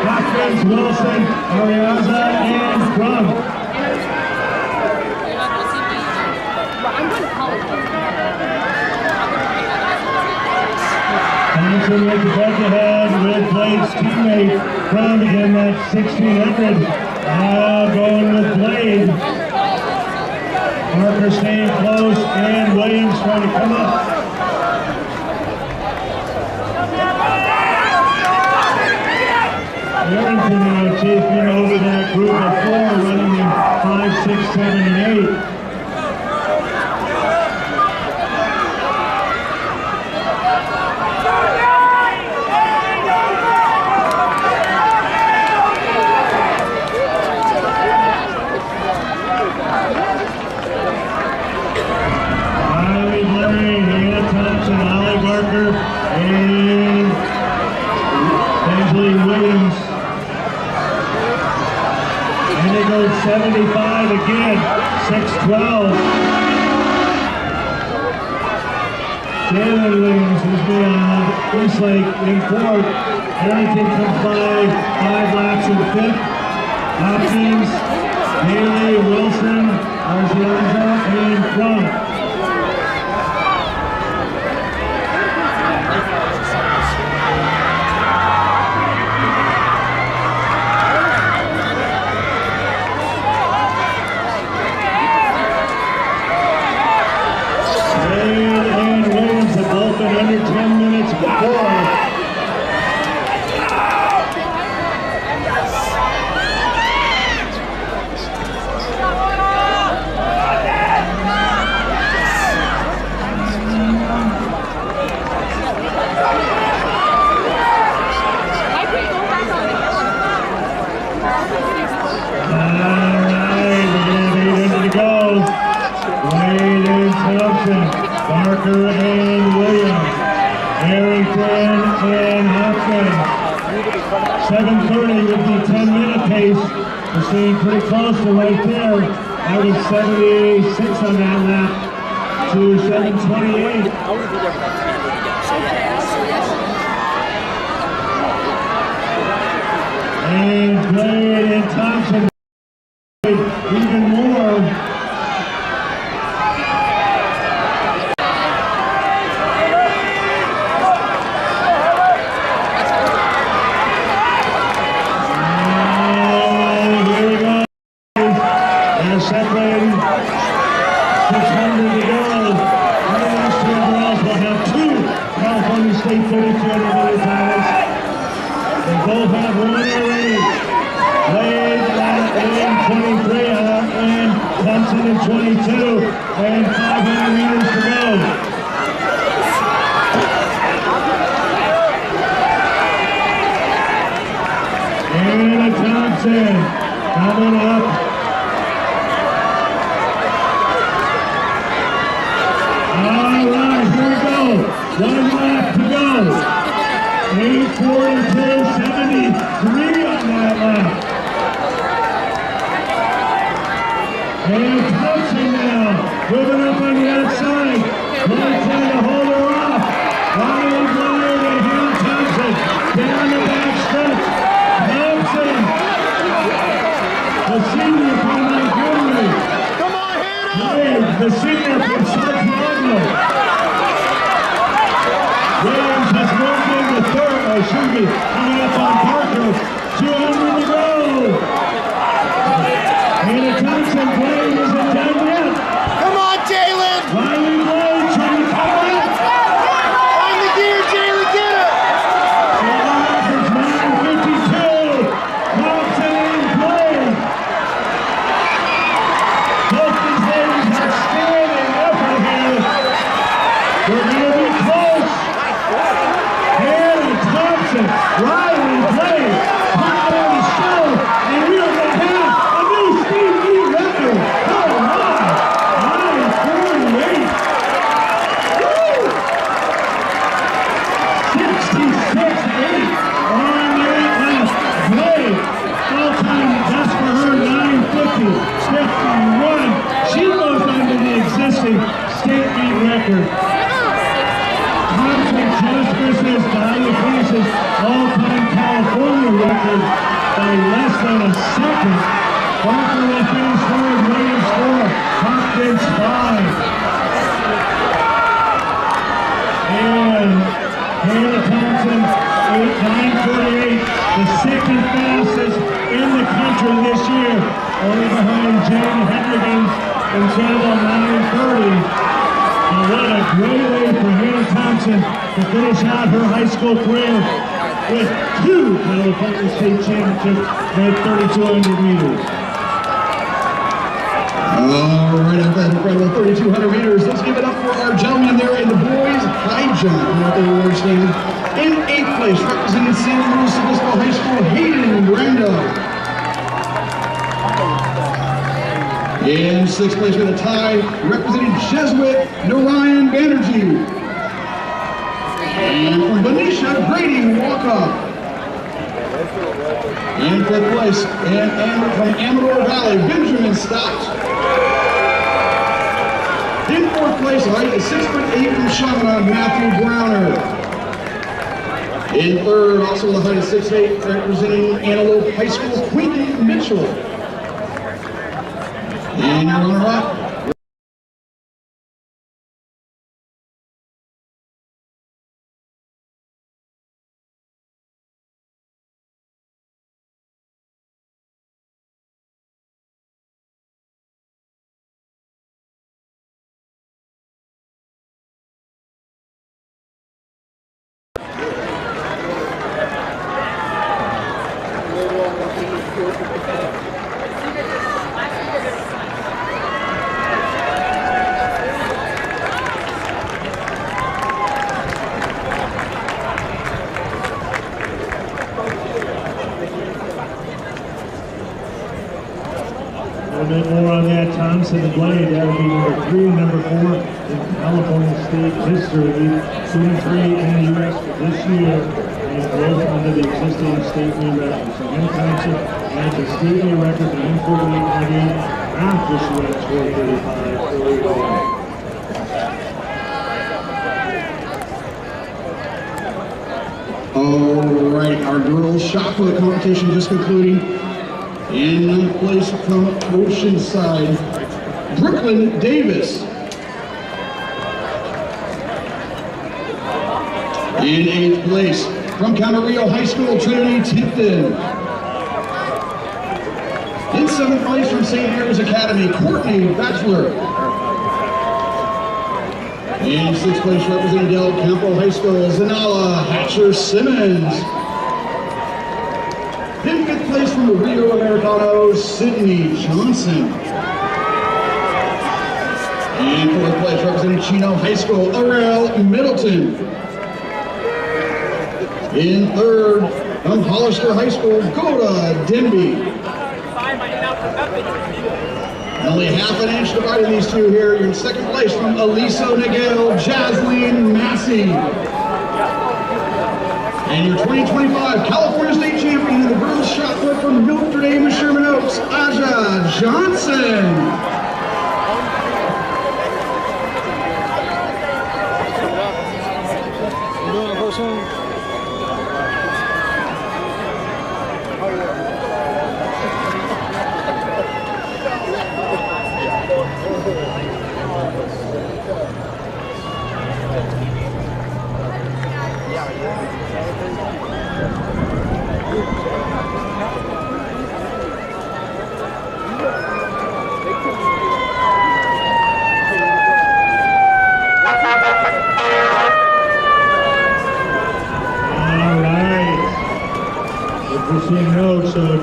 Hopkins, Wilson, Ariaza, and Crump. Thompson with the head-to-head with Blade's teammate Crump in that 1600. Now going with Blade. Barker staying close and Williams trying to come up. Arrington now taking over that group of 4, running in 5, 6, 7, and 8. Riley Blaine, Hannah Thompson, Ollie Barker, and Angeline Williams. And it goes 75 again, 6-12. Jalen Williams is beyond Eastlake in 4th. Arrington comes by 5 laps in 5th. Hopkins, Haley, Wilson, Arzianza, and Crump. Under 10 minutes before. Barker and Williams, Arrington and Hopkins. 7:30 would be 10-minute pace. We're staying pretty close to right there. I was 76 on that lap to 7:28. And Blade and Thompson even more. Separating 600 to go. International girls will have 2 California State 3,200 titles. They both have 1 already. Wade in 23 and Thompson in 22. And 500 meters to go. Anna Thompson coming up. One lap to go. 8:42.73 on that lap. And Thompson now moving up on the outside. Right trying to hold her off. Riley Blaine and Hannah Thompson down the back stretch. Thompson, the senior from Montgomery. Come on, Hannah! The senior from South Florida. Williams has moved into 3rd, or should be coming up on Barker. 200 to go. Hannah Thompson Blaine isn't done yet. Come on, Jalen. Riley Blaine trying to come up. Find the gear, Jalen, get it. It's 9:52. Thompson and Blaine. Both these ladies outstanding. record. Thompson just misses Dahlia Police's all-time California record by less than a second. Parker will finish third, Williams 4, Hopkins 5. And Hannah Thompson, 9:48, the second fastest in the country this year, only behind Jen Hendrigan and Channel 9:30. And what a great way for Hannah Thompson to finish out her high school career with 2 California State Championships at 3,200 meters. All right, after that incredible 3,200 meters, let's give it up for our gentlemen there in the boys high jump at the award stand. In 8th place, representing San Luis Obispo High School, Hayden Brando. In 6th place with a tie, representing Jesuit, Narayan Banerjee. And from Benicia, Brady Walkup. In 5th place, and from Amador Valley, Benjamin Stout. In 4th place, height is 6'8" from Chaminade, Matthew Browner. In 3rd, also the height of 6'8", representing Antelope High School, Quentin Mitchell. And your runner-up, A bit more on that, Thompson and Blade. That would be number 3 and number 4 in California State history. 2 and 3 in the U.S. for this year, and both under the existing state meet record. So Hannah Thompson has a state meet record of 9:48.98. After she went 4:35.41. all right, our girls shot put competition just concluding. In 9th place from Oceanside, Brooklyn Davis. In 8th place from Camarillo High School, Trinity Tipton. In 7th place from St. Mary's Academy, Courtney Batchelor. In 6th place representing Del Campo High School, Zanala Hatcher Simmons. In 5th place from the Rio Americano, Sydney Johnson. In 4th place representing Chino High School, Arel Middleton. In 3rd from Hollister High School, Goda Denby. Only half an inch dividing these two here. You're in 2nd place from Aliso Niguel, Jasleen Massey. And your 2025 California State Champion in the girls shot put from Notre Dame and Sherman Oaks, Aja Johnson.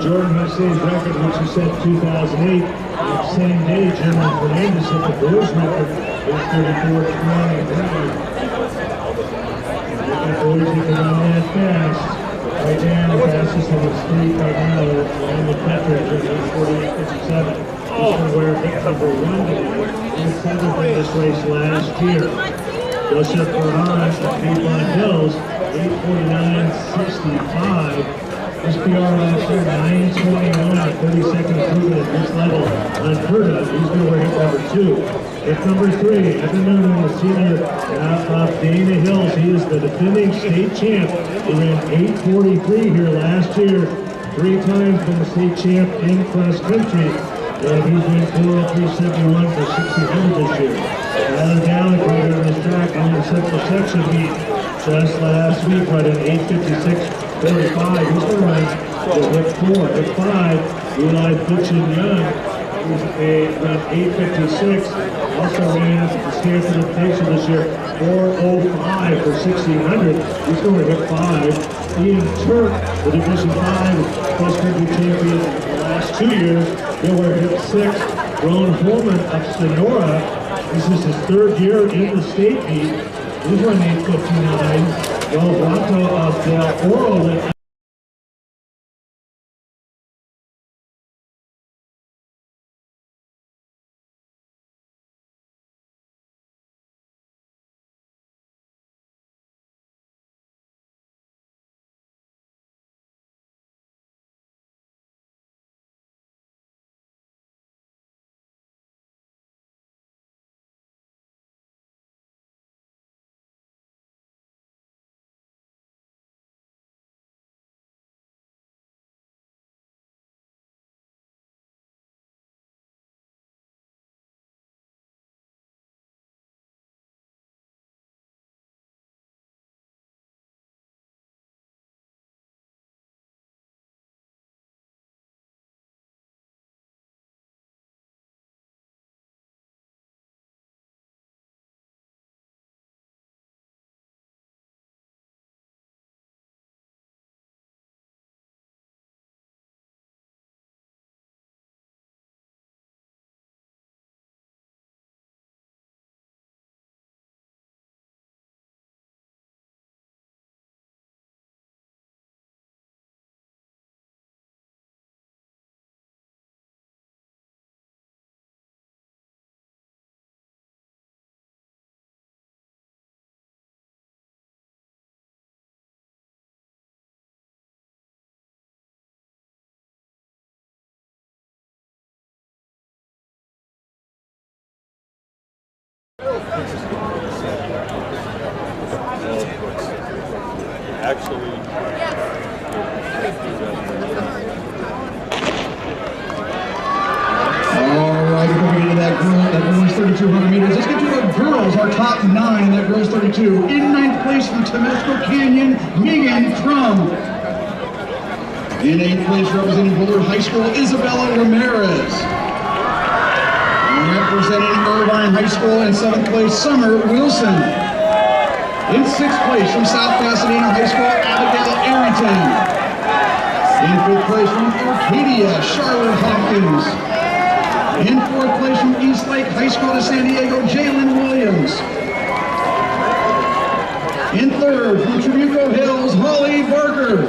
Jordan Hussein's record, which he set in 2008, the same day, General Fernandez set the boys record with 34.23. The boys, if they run that fast, right now, the fastest in the state right now, Landon Pettridge is 48.57. He's where number 1 today, and 7th in this race last year. Joseph Ferran at Piedmont Hills, 8:49.65. His PR last year, 9:21 at 35.5. 30-second improvement at this level. Unheard of. He's going to wear hip number 2. Hip number 3, Evan Noonan, the senior out of Dana Hills. He is the defending state champ. He ran 8:43 here last year. 3 times been the state champ in cross country. And he's been 4:03.71 for 1600 this year. Alan Gallagher in this track on the central section beat just last week, right at 8:56.45. He's going to run with hip 4. Hip 5, Eli Fitchin Young. He's run 8:56. Also ran at the Stanford Invitation this year, 4:05 for 1600. He's going to hip 5. Ian Turk, the Division 5 cross country champion in the last 2 years. He'll wear hip 6. Ron Holman of Sonora. This is his 3rd year in the state meet. He's running 8:59. Well, Blanco of Del Oro went Actually, all right, before we get into that girls 3,200 meters, let's get to the girls, our top 9, that girls 32. In 9th place from Temesco Canyon, Megan Crum. In 8th place, representing Bullard High School, Isabella Ramirez. Representing Irvine High School in 7th place, Summer Wilson. In 6th place from South Pasadena High School, Abigail Arrington. In 5th place from Arcadia, Charlotte Hopkins. In 4th place from East Lake High School to San Diego, Jalen Williams. In 3rd from Trabuco Hills, Holly Barker.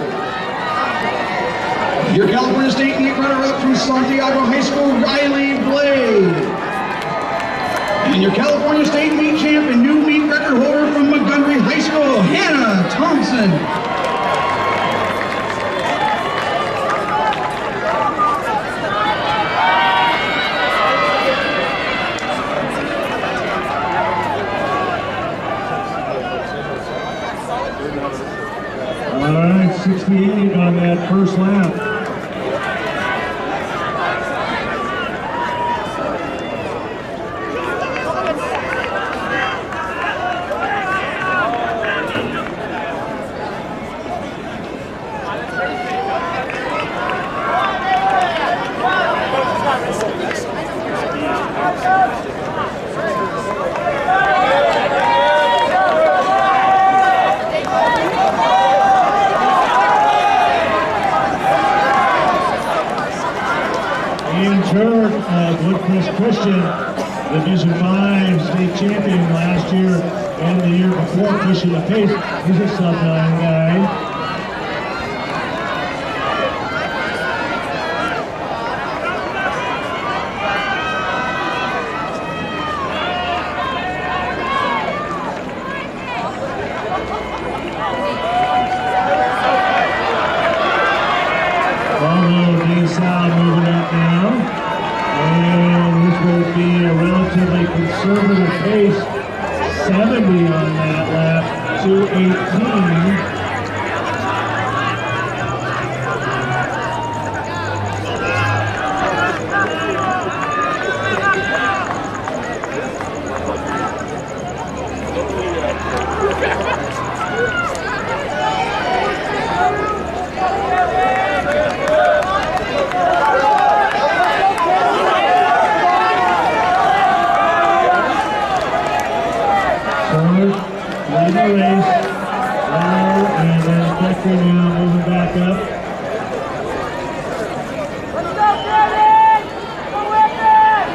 Your California State meet runner-up from Santiago High School, Riley Blade. And your California State meet champ and new meet record holder from Montgomery High School, Hannah Thompson. All right, 68 on that first lap. Christian, Division 5 state champion last year and the year before, pushing the pace. He's a sub-9 guy. Moving up pace. 70 on that lap, 2:18. Lead the race, and then Becky now moving back up. Let's go, Kevin! Go with it!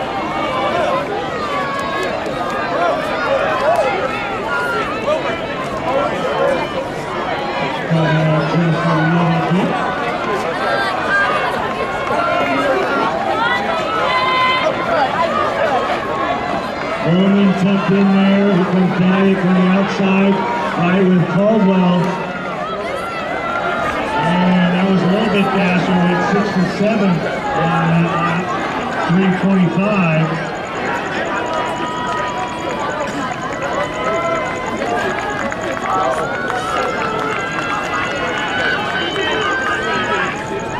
Bowman tucked in there. Here comes Dayak on the outside, right with Caldwell. And that was a little bit faster with 67 on that lap, 3:25.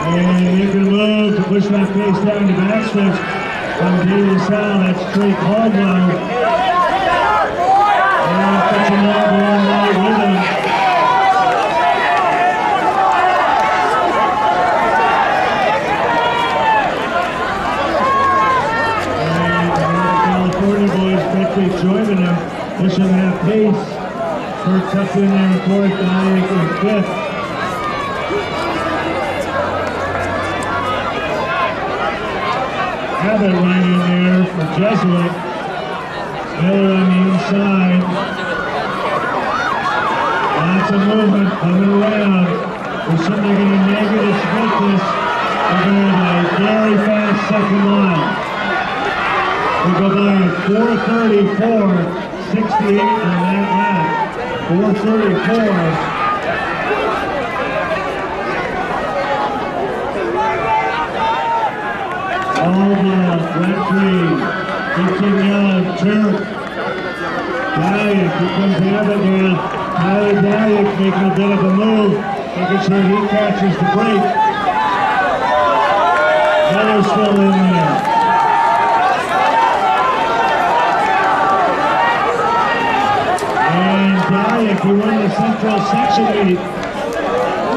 And making a move to push that pace down to backswitch. From Daily Sound, that's Trey Caldwell. And puts him up one right with him. And the California boys quickly joining him, pushing that pace. Kurt tucked in there in fourth, Dayak in fifth. Abbott right in there for Jesuit. Miller on the inside. Lots of movement coming around. We're certainly going to negative split this. We're going to have a very fast second mile. We go by at 4:34, 68 on that lap. 4:34. Caldwell, Gentry, Dixon Young, Turk, Dayak, here comes Abbott now. Tyler Dayak making a bit of a move, making sure he catches the break. Miller's still in there. And Dayak, who won the Central Section meet,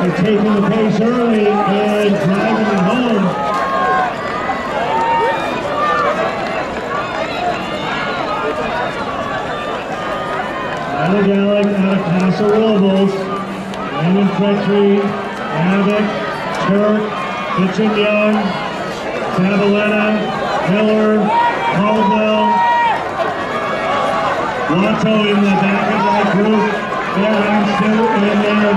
is taking the pace early and driving it home. Alec out of Casa Robles, Landon Gentry, Abbott, Turk, Dixon Young, Zabaleta, Miller, Caldwell, Watto in the back of that group, behind still in there,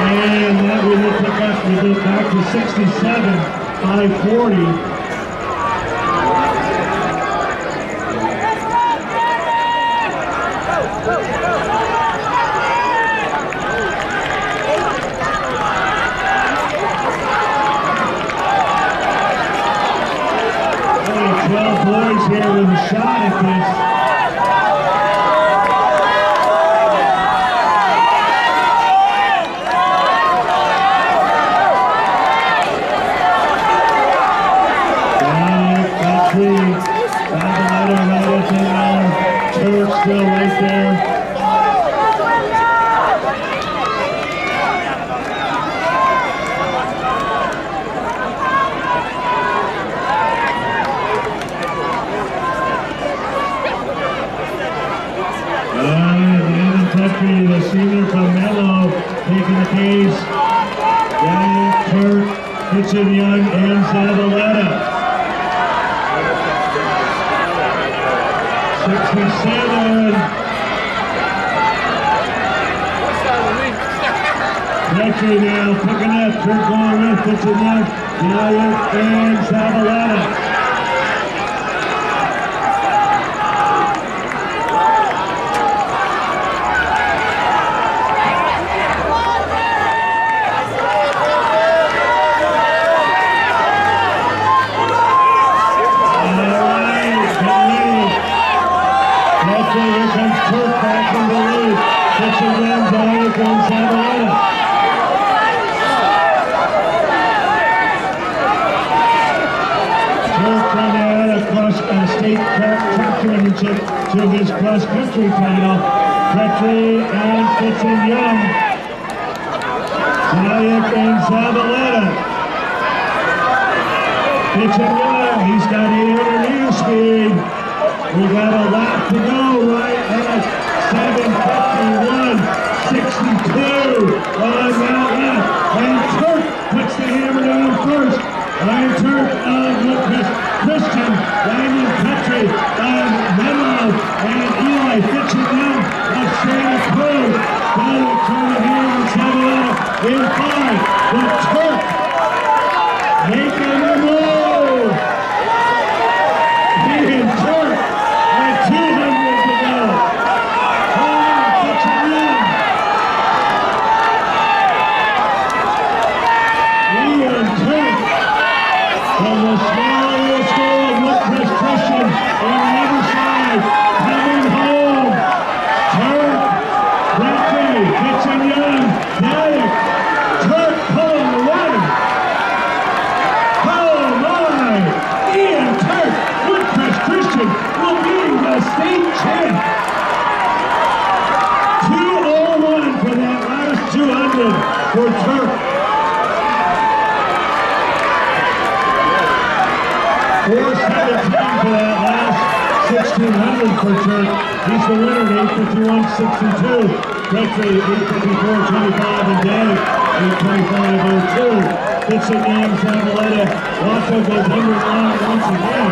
and that we will pick up, we go back to 67, 540. Boys here with a shot at this. Country, Zabaleta right at there. Turk still right there. The senior from Mello taking the pace. Dayak, Turk, Dixon Young, and Zabaleta. 67. Gentry now picking up. Turk going with Dixon Young, Dayak, and Zabaleta. championship to his cross-country title. Petrie and Fitz-and-Young. CIF and Zabaleta. Fitz-and-Young, he's got 800 meter speed. We got a lap to go right at 7:51.62 on that lap. And Turk puts the hammer down first. Ryan Turk of Lucas Christian, Landon Petrie of Menlo, and Eli Fitz-and-Young of Santa Cruz. That'll turn the hammer and settle out in 5. But Turk making the move. Ian Turk at 200 to go. Fitz-and-Young. Ian Turk from the small little school of Woodcrest Christian on the other side, coming home. Turk, Petrie, Fitz-and-Young, Dayek, Turk pulling the run. Oh my! Ian Turk, Woodcrest Christian will be the state champ. 2:01 for that last 200 for Turk. 4:17 for that last 1,600 for Turk. He's the winner at 8:51.62. Petrie 8:54.25 and Dave 8:25.02. Fitz-and-Young, Zabaleta, Waco goes under the line once again.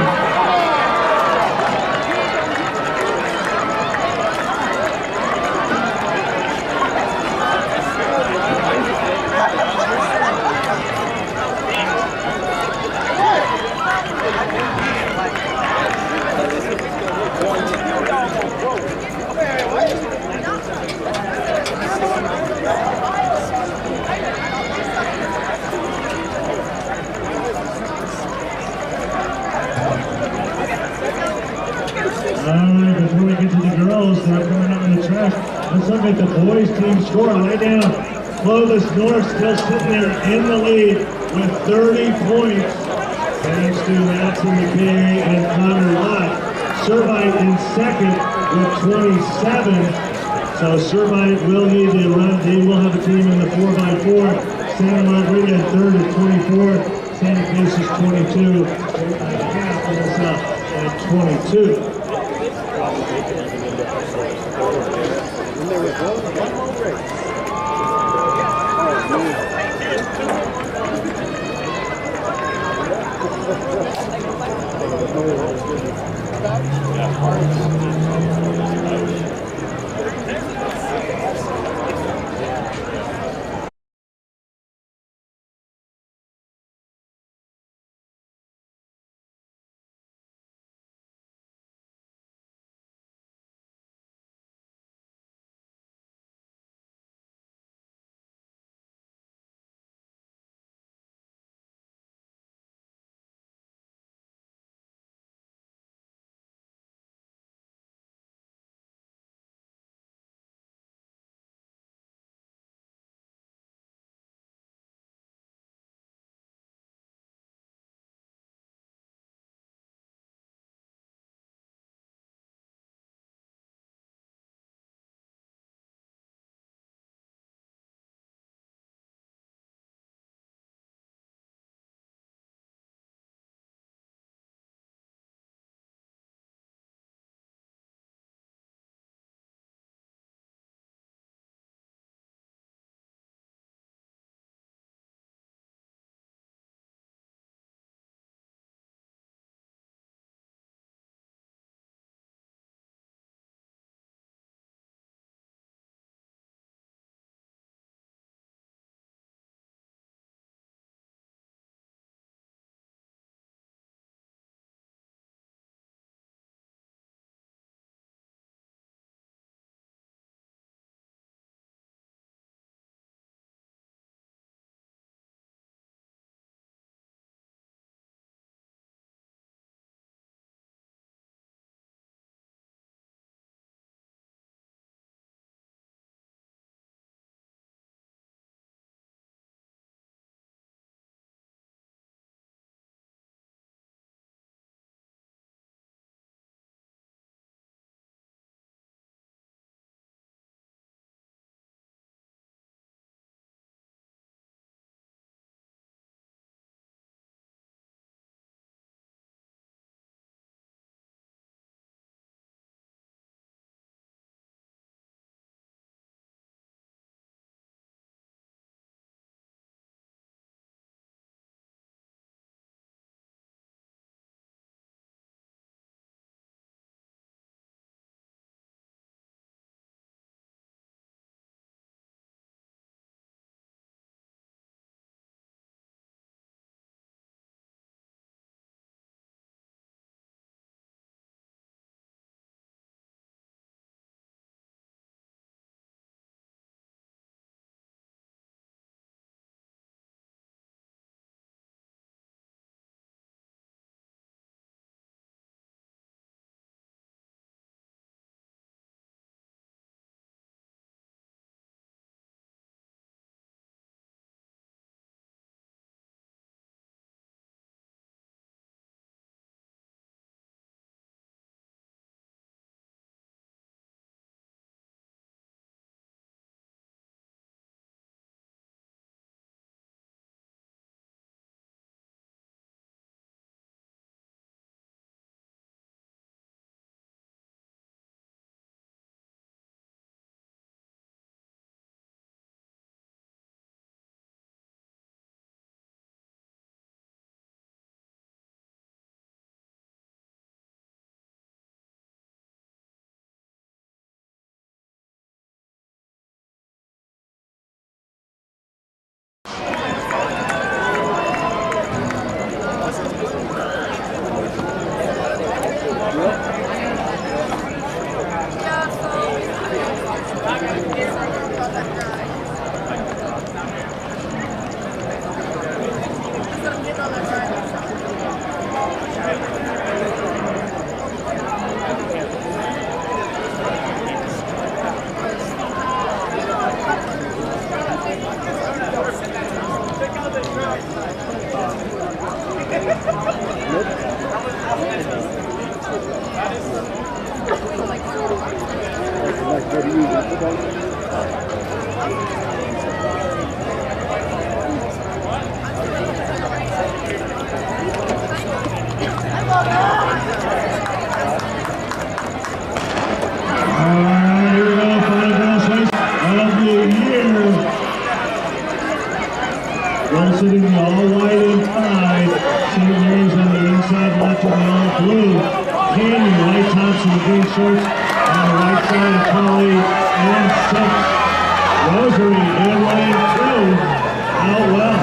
Alright, before we get to the girls that are coming up in the track, let's look at the boys team score right now. Clovis North still sitting there in the lead with 30 points. Thanks to Madison McKay and Connor Lott. Servite in second with 27. So Servite will need to run. They will have a team in the 4x4. Santa Margarita in third at 24. Santa Cruz is 22. Half us up at 22. And there was one more race. Wilson in the all-white inside. St. Mary's on the inside left of the all-blue. Canyon, White tops and green shorts on the right side of Polly and 6. Rosary in lane 2. Out well.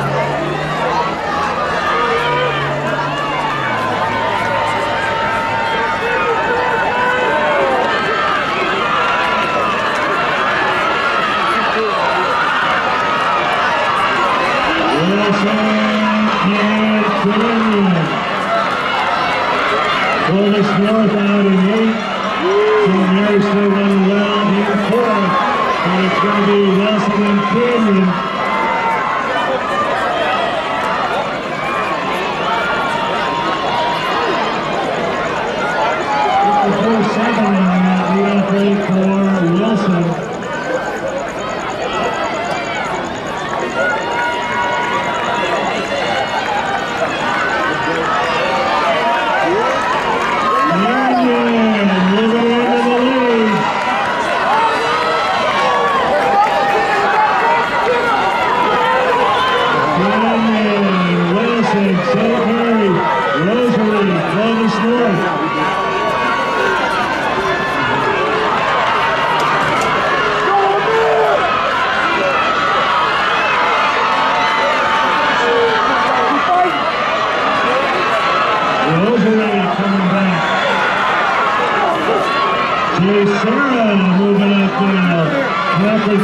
Clovis North out in 8. St. Mary's still running well in 4th. But it's going to be Wilson and Canyon. Before 7 on that leadoff rate for Wilson.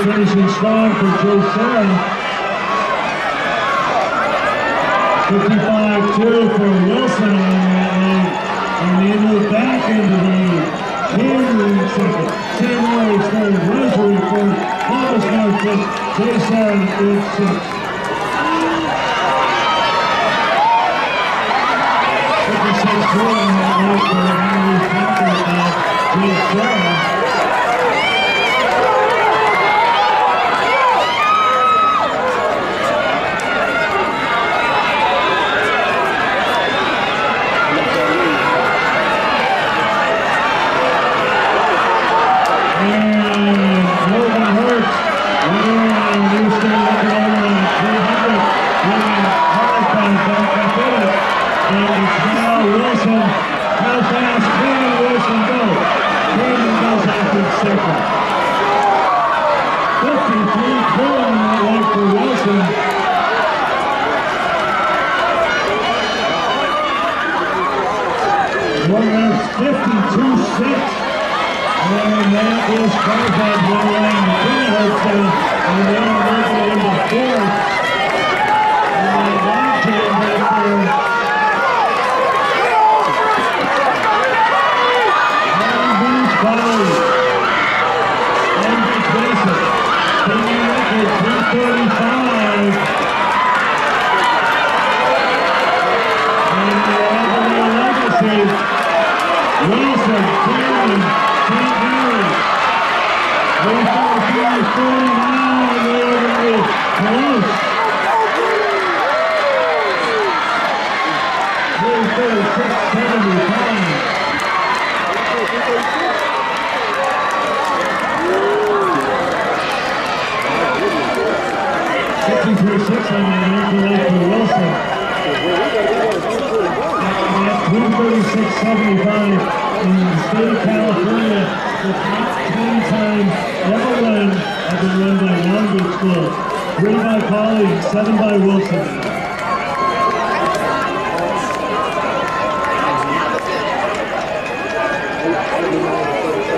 Finishing strong for Joe Sarah. 55-2 for Wilson on that leg. And they move back into the lead. Canyon in second. St. Mary's third. Rosary fourth. Clovis North fifth. Joe Sarah in 6th. 56-4 on that leg for Henry's Packer of Joe Sarah.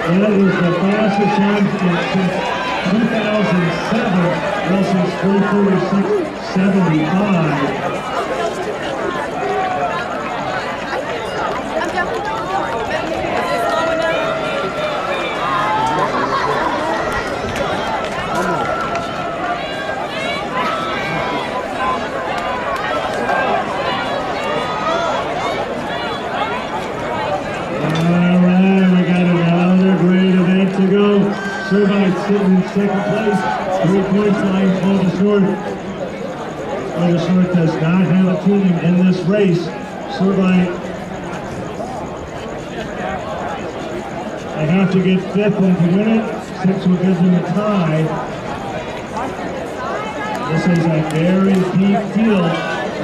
That was the fastest time since 2007. Wilson's 3:46.75. Servite sitting in second place. 3 points behind Clovis North. Clovis North does not have a team in this race. Servite, they have to get 5th and to win it. 6 will give them a tie. This is a very deep field.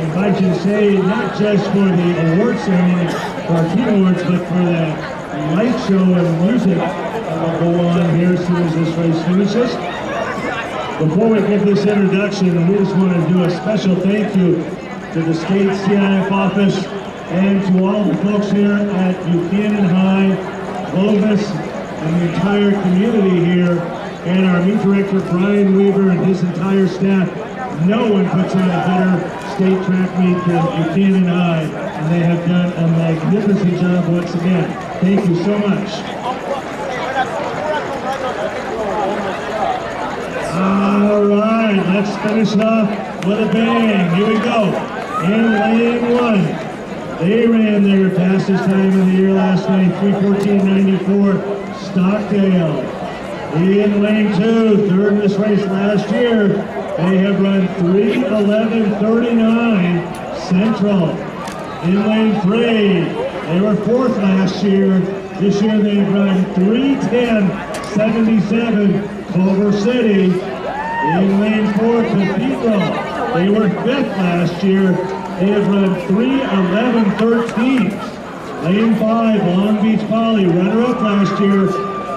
If I can say, not just for the award ceremony, for our team awards, but for the light show and music that will go on here as soon as this race finishes. Before we give this introduction, we just want to do a special thank you to the state CIF office and to all the folks here at Buchanan High, Clovis, and the entire community here, and our meet director Brian Weaver and his entire staff. No one puts on a better state track meet than Buchanan High, and they have done a magnificent job once again. Thank you so much. All right, let's finish it off with a bang. Here we go. In lane 1, they ran their fastest time of the year last night, 3:14.94. Stockdale. In lane 2, third in this race last year, they have run 3:11.39. Central. In lane 3, they were 4th last year. This year they've run 3:10.77. Culver City. In lane 4, Cathedral. They were 5th last year. They have run 3:11.13. Lane 5, Long Beach Poly, runner-up last year.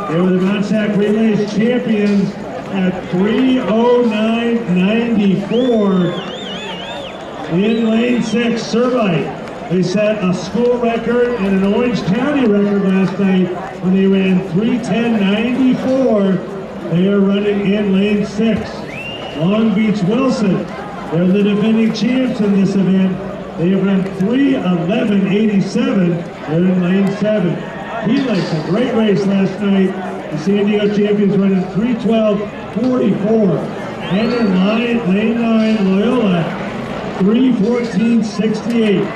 They were the Mount Sac Relays champions at 3:09.94. In lane 6, Servite. They set a school record and an Orange County record last night when they ran 3:10.94. They are running in lane 6. Long Beach Wilson. They're the defending champs in this event. They have run 3:11.87. They're in lane 7. Helix, a great race last night. The San Diego champions running 3:12.44. And in lane 9, Loyola, 3:14.68.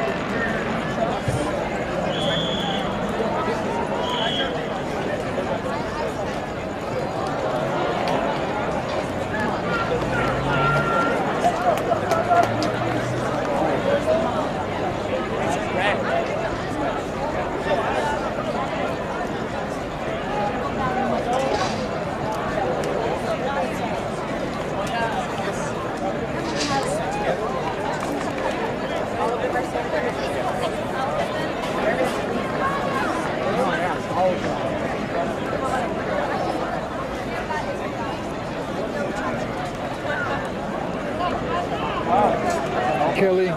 Kelly,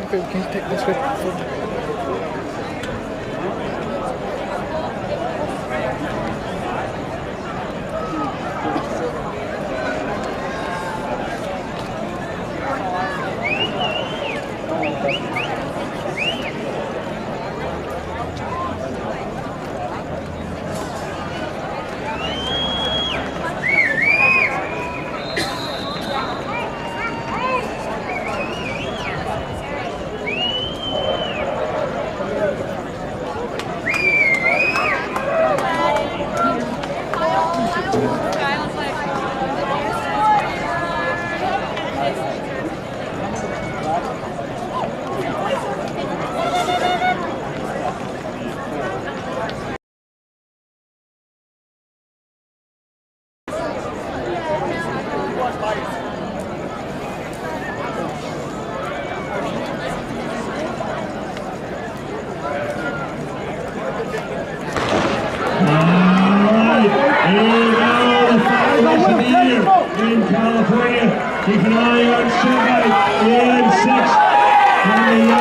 can you take this with me? In California, keep an eye on Servite in 6. And the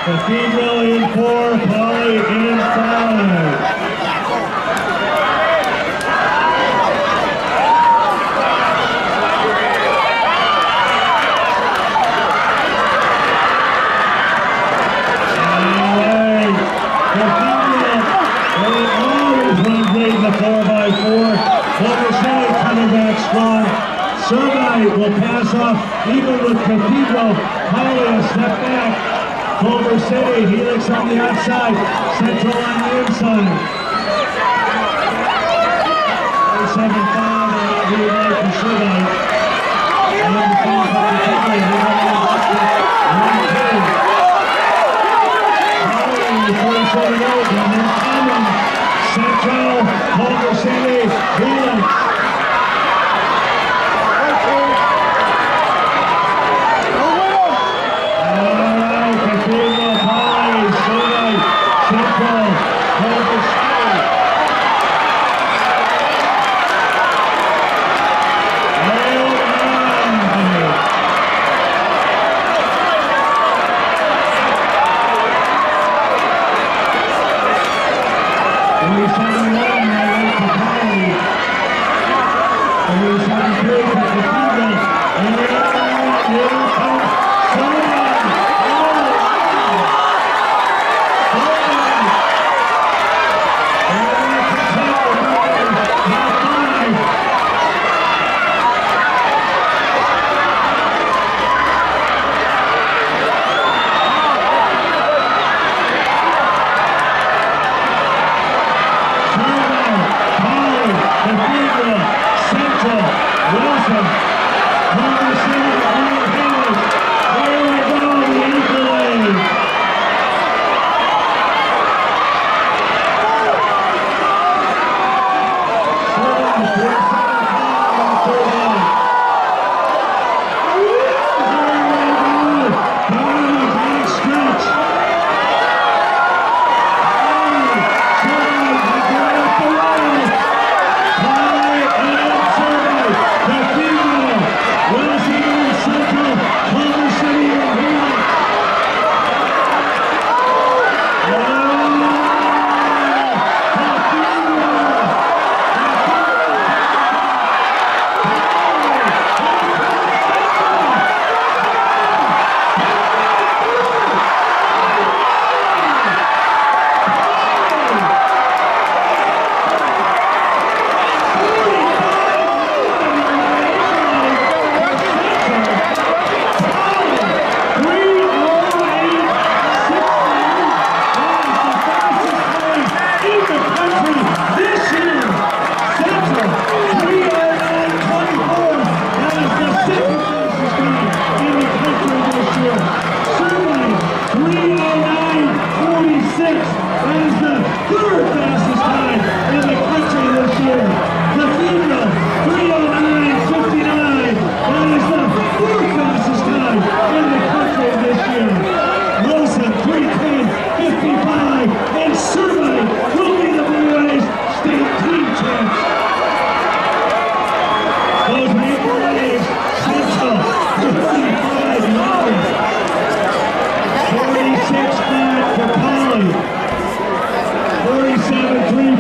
Cathedral in 4, Poly in 5. Survey will pass off even with Cathedral. Holly a step back. Culver City, Helix on the outside. Central on the inside. 7-5, who would like to Survey. And the same for Cathedral. Central, Culver City, Helix. Alright, Cathedral, Holly, Survey, Central, Culver City.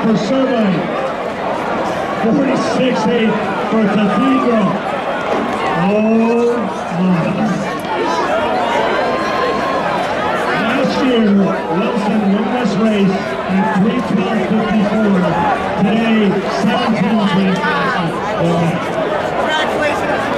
For Survey, 46-8 for Cathedral. Oh my. Last year, Wilson won this race at 3:12.54. Today, 17:10. Congratulations.